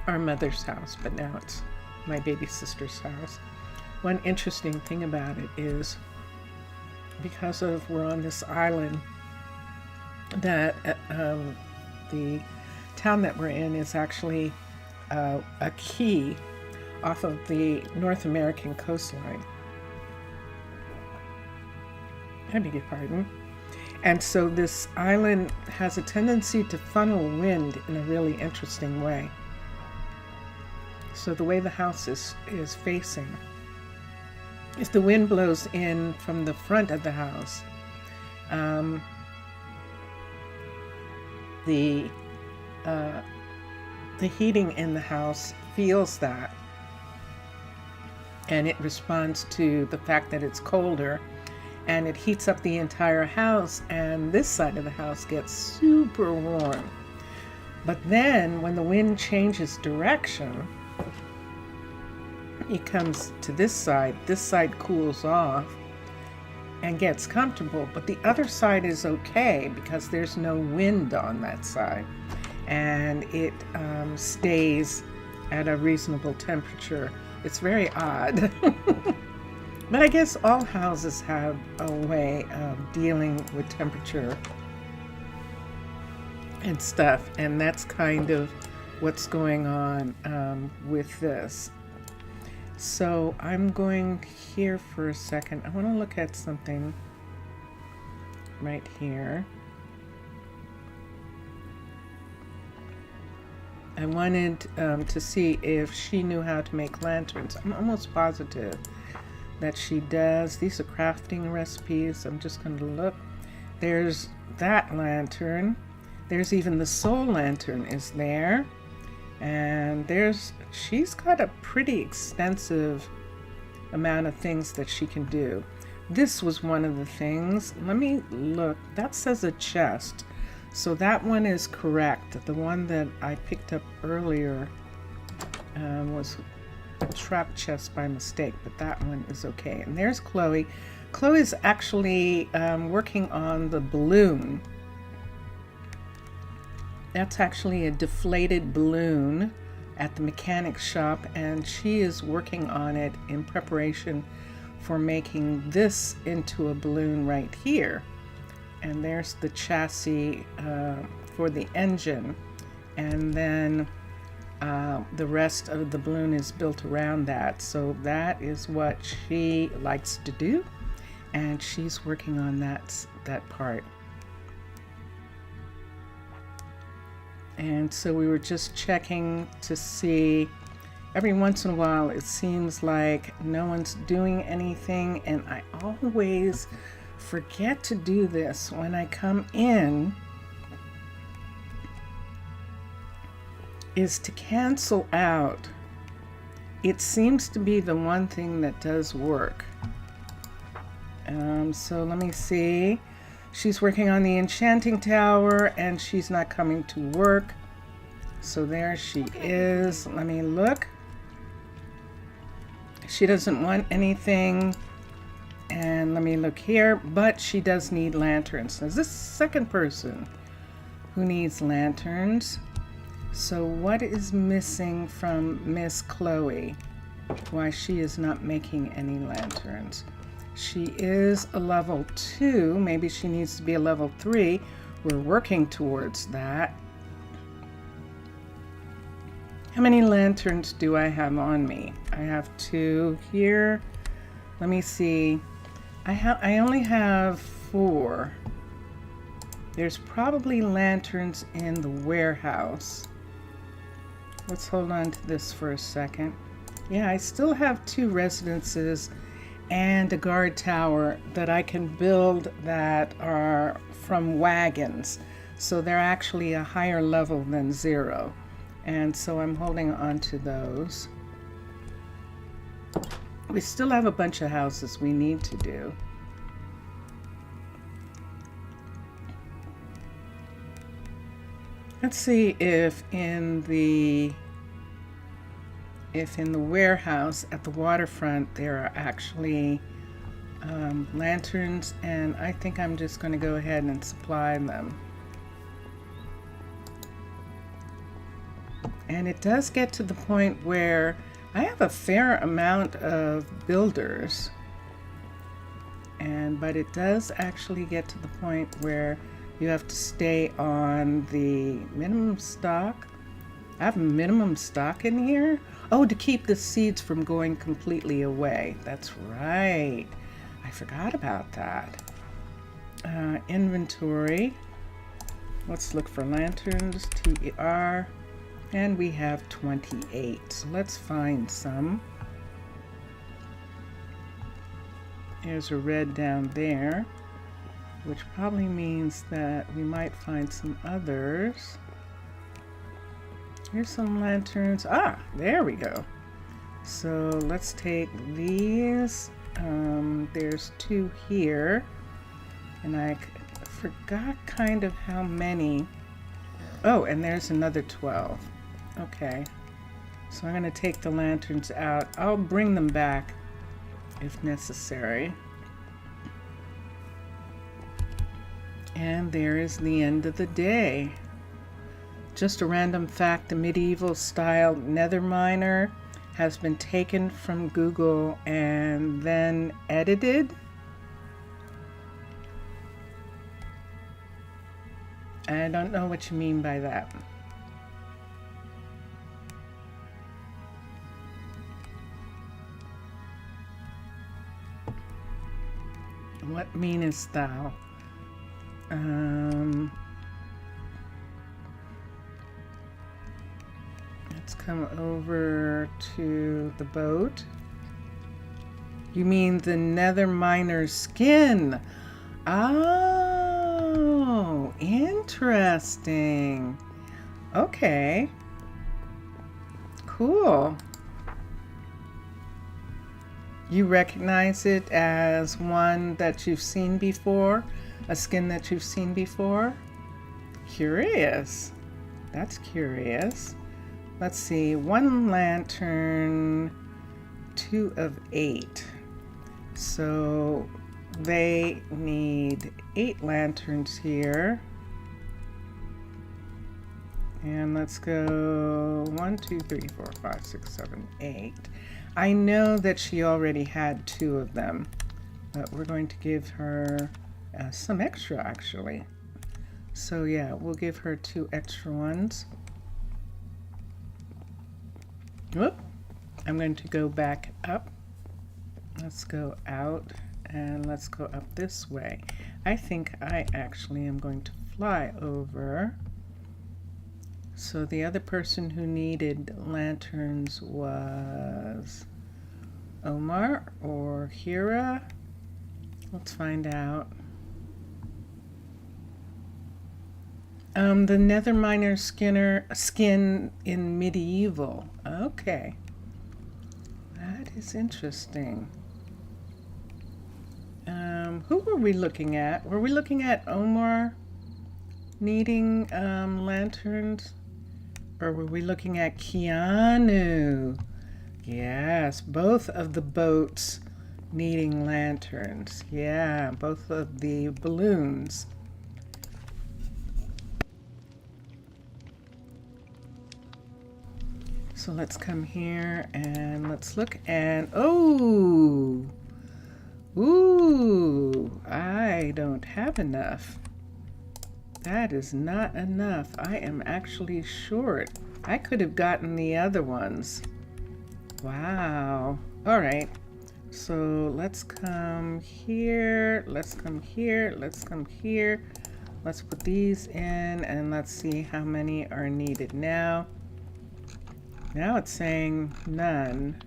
our mother's house, but now it's my baby sister's house. One interesting thing about it is, because we're on this island, that the town that we're in is actually a key off of the North American coastline. I beg your pardon. And so this island has a tendency to funnel wind in a really interesting way. So the way the house is facing, if the wind blows in from the front of the house, the heating in the house feels that, and it responds to the fact that it's colder, and it heats up the entire house, and this side of the house gets super warm. But then when the wind changes direction, it comes to this side cools off and gets comfortable, but the other side is okay because there's no wind on that side, and it stays at a reasonable temperature. It's very odd. But I guess all houses have a way of dealing with temperature and stuff, and that's kind of what's going on with this. So I'm going here for a second. I want to look at something right here. I wanted to see if she knew how to make lanterns. I'm almost positive that she does. These are crafting recipes. I'm just going to look. There's that lantern. There's even the soul lantern is there. And she's got a pretty extensive amount of things that she can do. This was one of the things. Let me look. That says a chest. So that one is correct. The one that I picked up earlier was a trap chest by mistake, but that one is okay. And there's Chloe. Chloe's actually working on the balloon. That's actually a deflated balloon at the mechanic shop, and she is working on it in preparation for making this into a balloon right here. And there's the chassis for the engine, and then the rest of the balloon is built around that. So that is what she likes to do, and she's working on that part. And so we were just checking to see, every once in a while it seems like no one's doing anything, and I always forget to do this when I come in, is to cancel out. It seems to be the one thing that does work. So let me see. She's working on the enchanting tower and she's not coming to work. So there she is. Let me look. She doesn't want anything. And let me look here, but she does need lanterns. There's this second person who needs lanterns. So what is missing from Miss Chloe? Why she is not making any lanterns? She is a level 2. Maybe she needs to be a level 3. We're working towards that. How many lanterns do I have on me? I have 2 here. Let me see. I only have 4. There's probably lanterns in the warehouse. Let's hold on to this for a second. Yeah, I still have 2 residences and a guard tower that I can build that are from wagons. So they're actually a higher level than 0. And so I'm holding on to those. We still have a bunch of houses we need to do. Let's see if in the warehouse at the waterfront there are actually lanterns, and I think I'm just going to go ahead and supply them. And it does get to the point where I have a fair amount of builders, but it does actually get to the point where you have to stay on the minimum stock. I have minimum stock in here. Oh, to keep the seeds from going completely away. That's right. I forgot about that. Inventory. Let's look for lanterns. TER. And we have 28. So let's find some. There's a red down there, which probably means that we might find some others. Here's some lanterns. Ah, there we go. So let's take these. There's 2 here, and I forgot kind of how many. Oh, and there's another 12. Okay, so I'm going to take the lanterns out. I'll bring them back if necessary. And there is the end of the day. Just a random fact, the medieval style nether miner has been taken from Google and then edited. I don't know what you mean by that. What meanest thou? Let's come over to the boat. You mean the nether miner's skin? Oh, interesting. Okay. Cool. You recognize it as one that you've seen before? A skin that you've seen before? Curious. That's curious. Let's see. 1 lantern, 2 of 8. So they need 8 lanterns here. And let's go 1, 2, 3, 4, 5, 6, 7, 8. I know that she already had 2 of them, but we're going to give her some extra actually. So yeah, we'll give her 2 extra ones. Whoop. I'm going to go back up. Let's go out and let's go up this way. I think I actually am going to fly over. So the other person who needed lanterns was Omar or Hira. Let's find out. The nether miner skin in medieval. Okay. That is interesting. Who were we looking at? Were we looking at Omar needing lanterns? Or were we looking at Keanu? Yes, both of the boats needing lanterns. Yeah, both of the balloons. So let's come here and let's look and oh, ooh, I don't have enough. That is not enough. I am actually short. I could have gotten the other ones. Wow. All right. So let's come here. Let's come here. Let's come here. Let's put these in and let's see how many are needed now. Now it's saying none.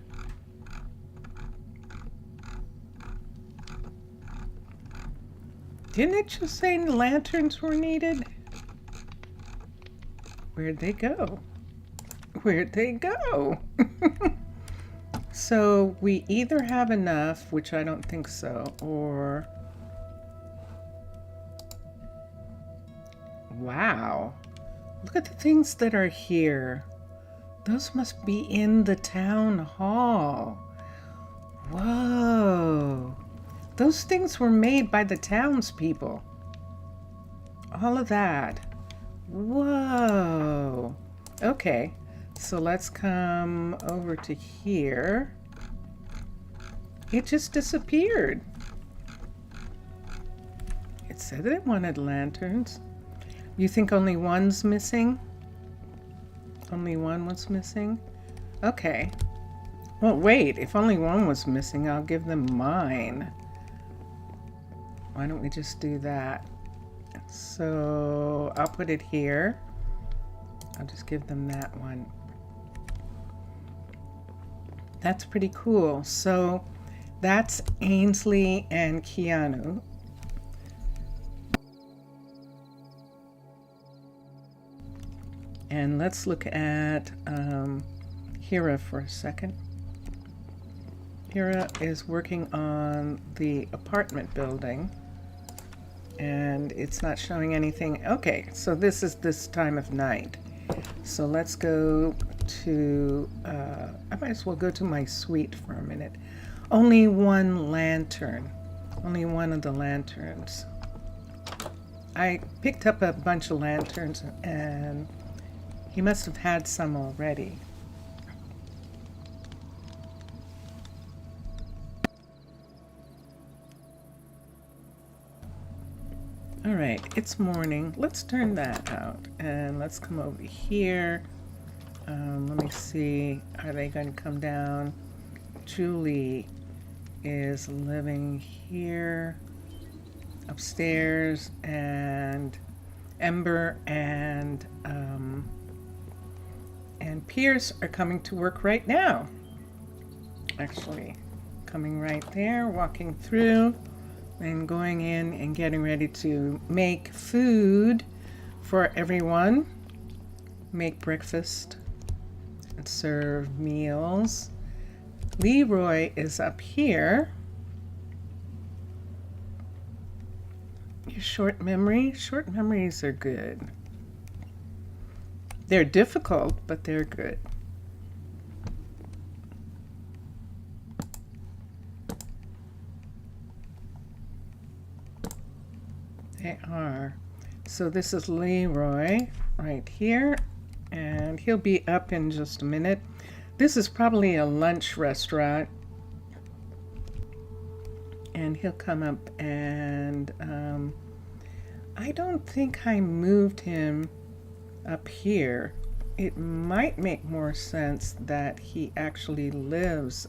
Didn't it just say lanterns were needed? Where'd they go? Where'd they go? So we either have enough, which I don't think so, or... Wow. Look at the things that are here. Those must be in the town hall. Whoa. Those things were made by the townspeople. All of that. Whoa. Okay, so let's come over to here. It just disappeared. It said that it wanted lanterns. You think only one's missing? Only one was missing? Okay. Well, wait, if only one was missing, I'll give them mine. Why don't we just do that? So I'll put it here. I'll just give them that one. That's pretty cool. So that's Ainsley and Keanu. And let's look at Hira for a second. Hira is working on the apartment building and it's not showing anything. Okay, so this is this time of night. So let's go to, I might as well go to my suite for a minute. Only one lantern, only one of the lanterns. I picked up a bunch of lanterns and he must have had some already. All right, it's morning. Let's turn that out and let's come over here. Let me see, are they going to come down? Julie is living here. upstairs, and Ember and Pierce are coming to work right now. Actually, coming right there, walking through and going in and getting ready to make food for everyone. Make breakfast and serve meals. Leroy is up here. Your short memory? Short memories are good. They're difficult, but they're good. They are. So this is Leroy right here, and he'll be up in just a minute. This is probably a lunch restaurant, and he'll come up, and I don't think I moved him up here. It might make more sense that he actually lives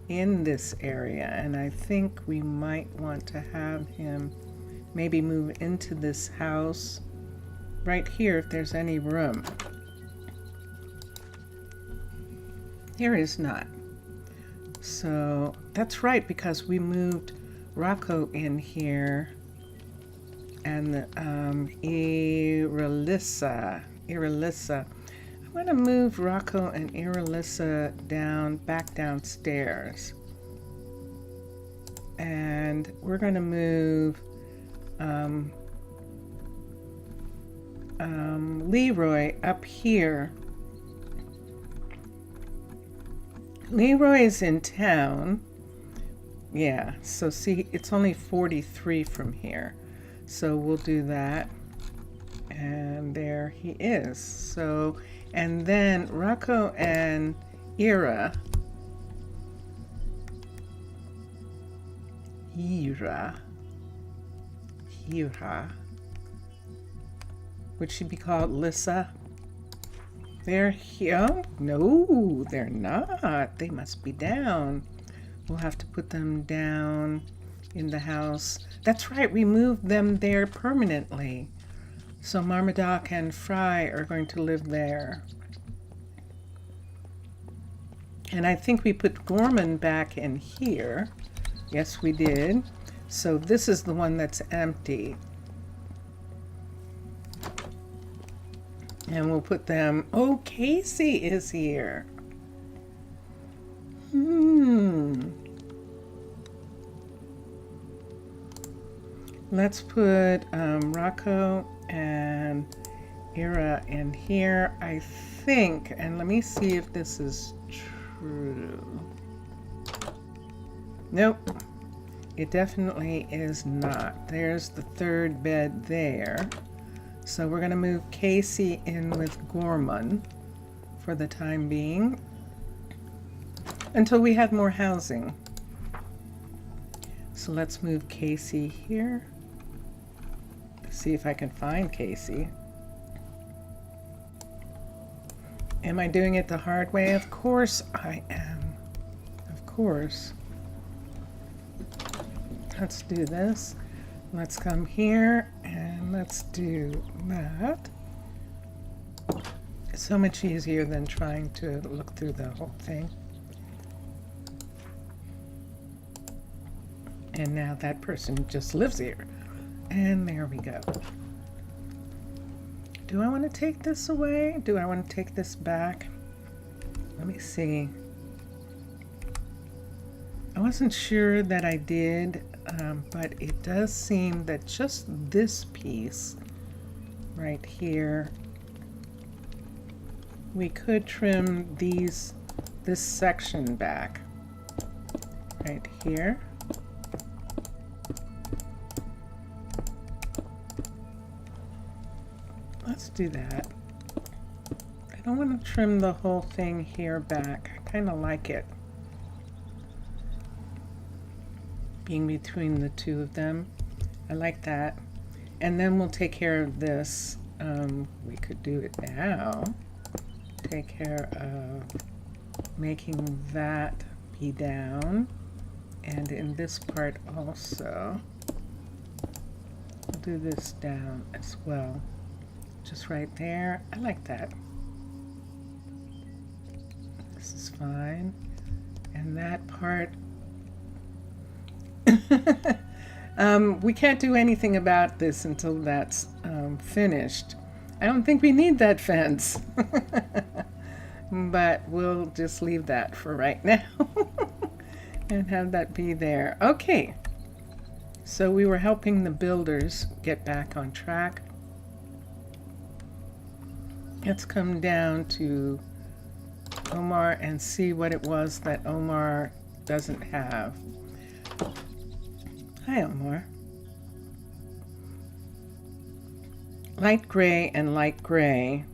in this area, and I think we might want to have him maybe move into this house right here if there's any room. There is not. So that's right, because we moved Rocco in here, and Irilissa. I'm going to move Rocco and Irilissa back downstairs, and we're going to move Leroy up here. Leroy is in town. Yeah, so see, it's only 43 from here. So we'll do that. And there he is. So, and then Rocco and Ira. Would she be called Lissa? They're here. No, they're not. They must be down. We'll have to put them down in the house. That's right, we moved them there permanently. So Marmaduke and Fry are going to live there. And I think we put Gorman back in here. Yes, we did. So this is the one that's empty. And we'll put them, oh, Casey is here. Let's put Rocco and Ira in here, I think. And let me see if this is true. Nope, it definitely is not. There's the third bed there. So we're going to move Casey in with Gorman for the time being until we have more housing. So let's move Casey here. See if I can find Casey. Am I doing it the hard way? Of course I am. Of course. Let's do this. Let's come here and let's do that. It's so much easier than trying to look through the whole thing. And now that person just lives here. And there we go. Do I want to take this away? Do I want to take this back? Let me see. I wasn't sure that I did, but it does seem that just this piece right here, we could trim this section back right here. Let's do that. I don't want to trim the whole thing here back. I kind of like it being between the two of them. I like that. And then we'll take care of this. We could do it now. Take care of making that be down. And in this part also. do this down as well. Just right there. I like that. This is fine. And that part, we can't do anything about this until that's finished. I don't think we need that fence. But we'll just leave that for right now and have that be there. Okay, so we were helping the builders get back on track. Let's come down to Omar and see what it was that Omar doesn't have. Hi, Omar. Light gray and light gray.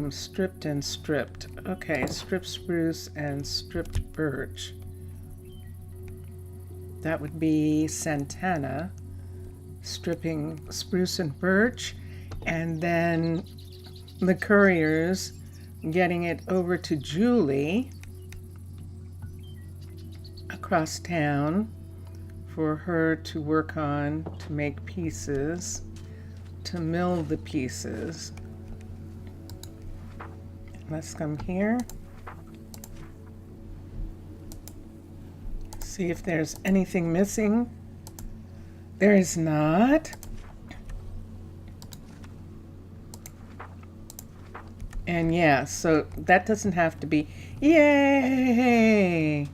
Stripped and stripped. Okay, stripped spruce and stripped birch. That would be Santana. Stripping spruce and birch. And then the couriers getting it over to Julie across town for her to work on, to make pieces, to mill the pieces. Let's come here. See if there's anything missing. There is not. And yeah, so that doesn't have to be, yay!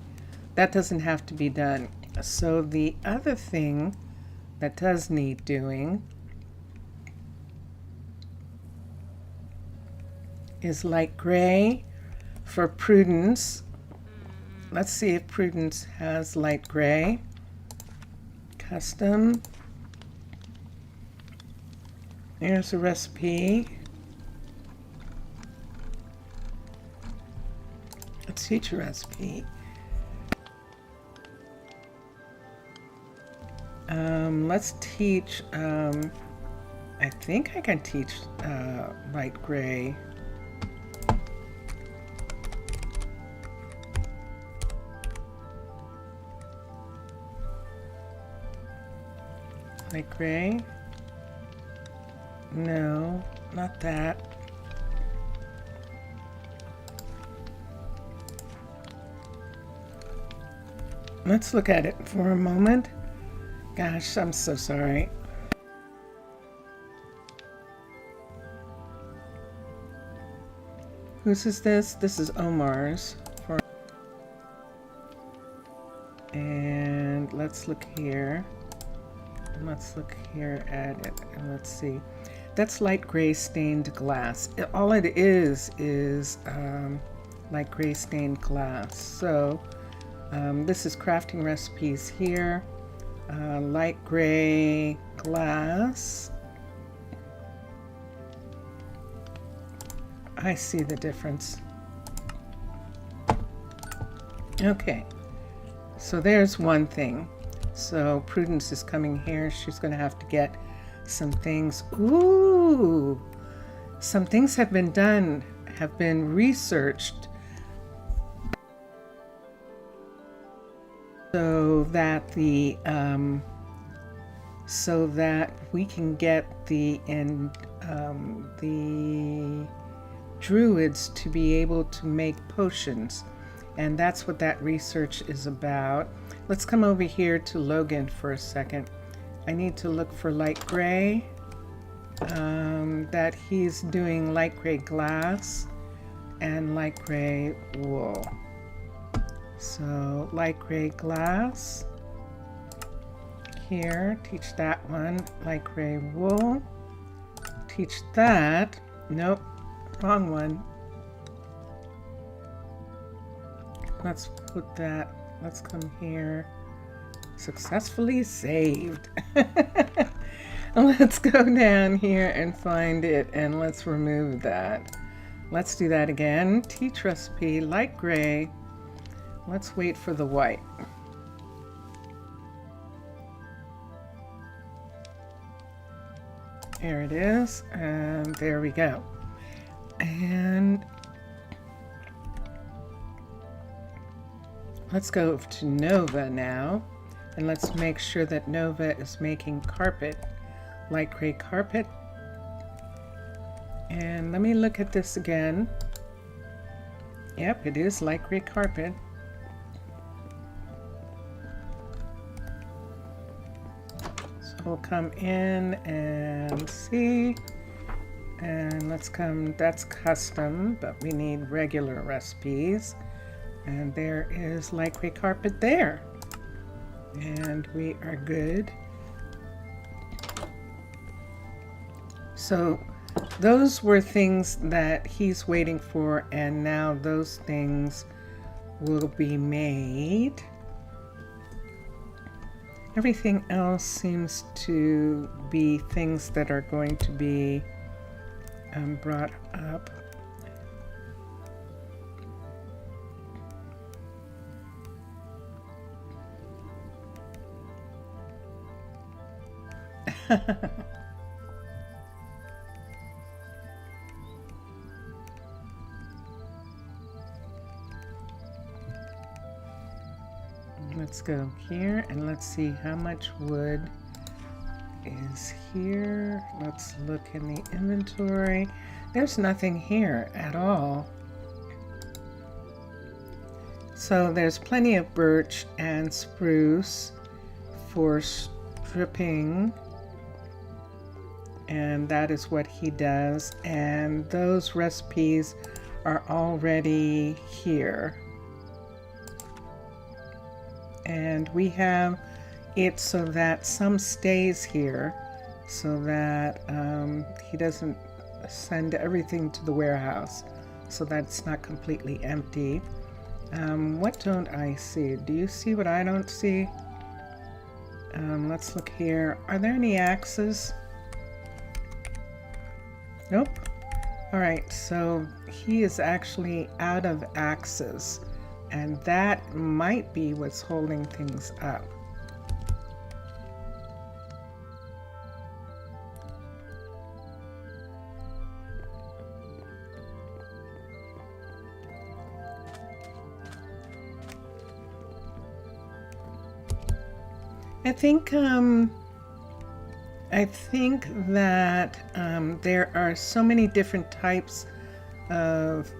That doesn't have to be done. So the other thing that does need doing is light gray for Prudence. Let's see if Prudence has light gray. Custom. Here's a recipe. Let's teach a recipe. Let's teach, I think I can teach light gray. Light gray? No, not that. Let's look at it for a moment. Gosh, I'm so sorry. Whose is this? This is Omar's. And let's look here. Let's look here at it and let's see. That's light gray stained glass. All it is light gray stained glass. So this is crafting recipes here. Light gray glass. I see the difference. Okay, so there's one thing. So Prudence is coming here. She's going to have to get some things. Ooh, some things have been done, have been researched, so that the so that we can get the druids to be able to make potions, and that's what that research is about. Let's come over here to Logan for a second. I need to look for light gray. That he's doing light gray glass and light gray wool. So light gray glass. Here, teach that one. Light gray wool. Teach that. Nope, wrong one. Let's put that. Let's come here. Successfully saved. Let's go down here and find it, and let's remove that. Let's do that again. Teach recipe, light gray. Let's wait for the white. There it is, and there we go. And let's go to Nova now. And let's make sure that Nova is making carpet, light gray carpet. And let me look at this again. Yep, it is light gray carpet. So we'll come in and see. And let's come, that's custom, but we need regular recipes. And there is light gray carpet there. And we are good. So those were things that he's waiting for, and now those things will be made. Everything else seems to be things that are going to be brought up. Let's go here and let's see how much wood is here. Let's look in the inventory. There's nothing here at all. So there's plenty of birch and spruce for stripping, and that is what he does, and those recipes are already here. And we have it so that some stays here, so that he doesn't send everything to the warehouse, so that's not completely empty. What don't I see? Do you see what I don't see? Let's look here. Are there any axes? Nope. All right, so he is actually out of axes, and that might be what's holding things up. I think that there are so many different types of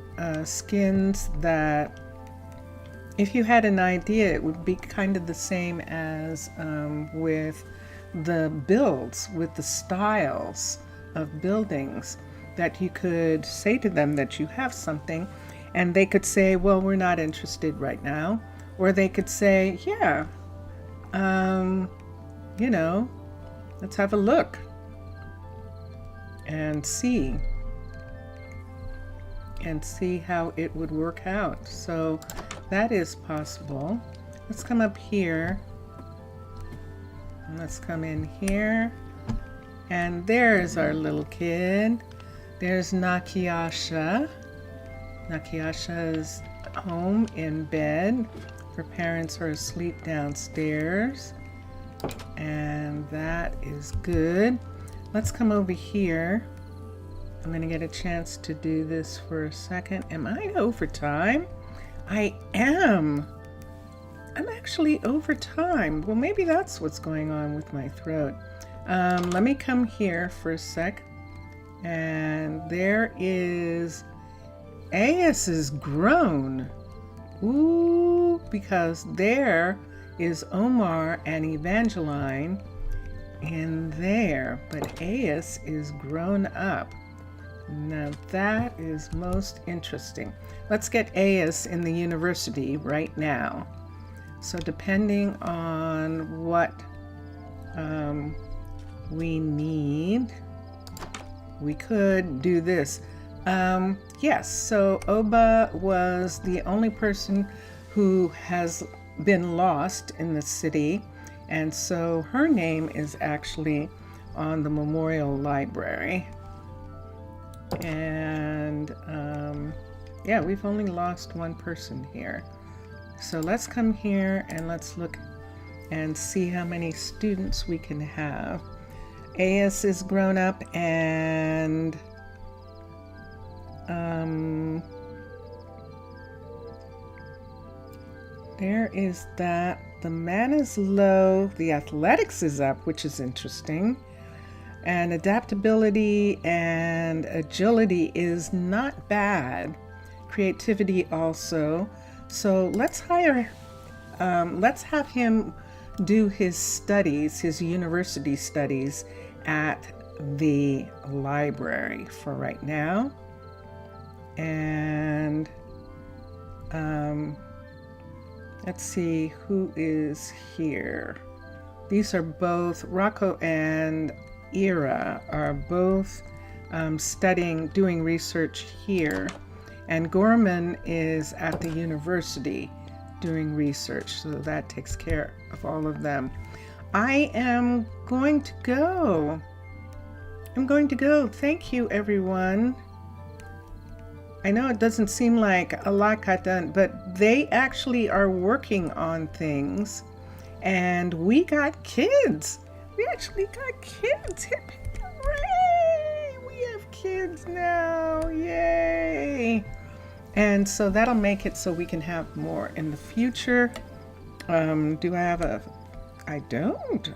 skins that if you had an idea, it would be kind of the same as with the builds, with the styles of buildings, that you could say to them that you have something and they could say, well, we're not interested right now. Or they could say, yeah, you know, let's have a look and see how it would work out. So that is possible. Let's come up here and let's come in here, and there's our little kid. There's Nakiasha. Nakiasha's home in bed. Her parents are asleep downstairs, and that is good. Let's come over here. I'm going to get a chance to do this for a second. Am I over time? I am. I'm actually over time. Well, maybe that's what's going on with my throat. Let me come here for a sec. And there is... Aes is grown. Ooh, because there is Omar and Evangeline in there, but Aes is grown up. Now that is most interesting. Let's get Aes in the university right now. So depending on what we need, we could do this. Yes, so Oba was the only person who has been lost in the city, and so her name is actually on the memorial library. And yeah, we've only lost one person here. So let's come here and let's look and see how many students we can have. Aes is grown up, and there is that the man is low. The athletics is up, which is interesting. And adaptability and agility is not bad. Creativity also. So let's have him do his studies, his university studies at the library for right now. And let's see who is here. These are both Rocco and Ira are both doing research here, and Gorman is at the university doing research, so that takes care of all of them. I am going to go. Thank you, everyone. I know it doesn't seem like a lot got done, but they actually are working on things, and we got kids. We actually got kids. Hip, hip, hooray! We have kids now. Yay! And so that'll make it so we can have more in the future. Do I have a... I don't.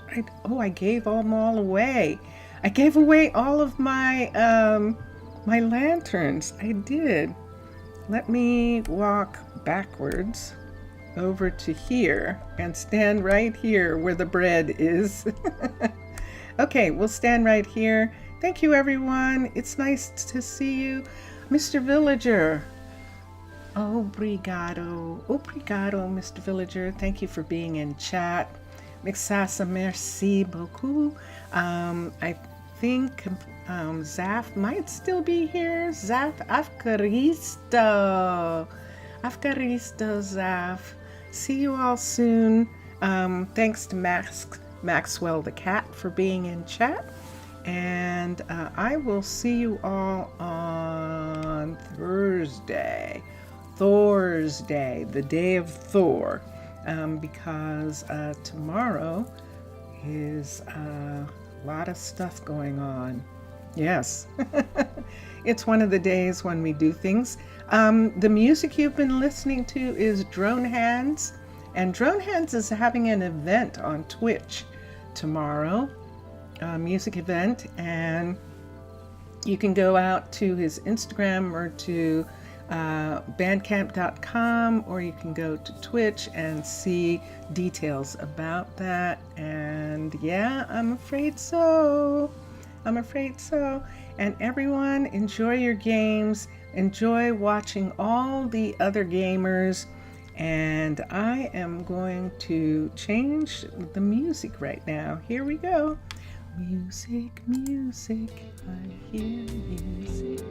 I gave them all away. I gave away all of my my lanterns. I did. Let me walk backwards over to here and stand right here where the bread is. Okay, we'll stand right here. Thank you, everyone. It's nice to see you. Mr. Villager. Obrigado, Mr. Villager. Thank you for being in chat. Mixasa, merci beaucoup. I think Zaf might still be here. Zaf, Afkaristo, Zaf. See you all soon. Thanks to Maxwell the cat for being in chat. And I will see you all on Thursday, the day of Thor, because tomorrow is a lot of stuff going on. Yes, it's one of the days when we do things. The music you've been listening to is Drone Hands, and Drone Hands is having an event on Twitch tomorrow, a music event, and you can go out to his Instagram or to bandcamp.com, or you can go to Twitch and see details about that. And yeah, I'm afraid so. And everyone, enjoy your games, enjoy watching all the other gamers. And I am going to change the music right now. Here we go. Music, I hear music.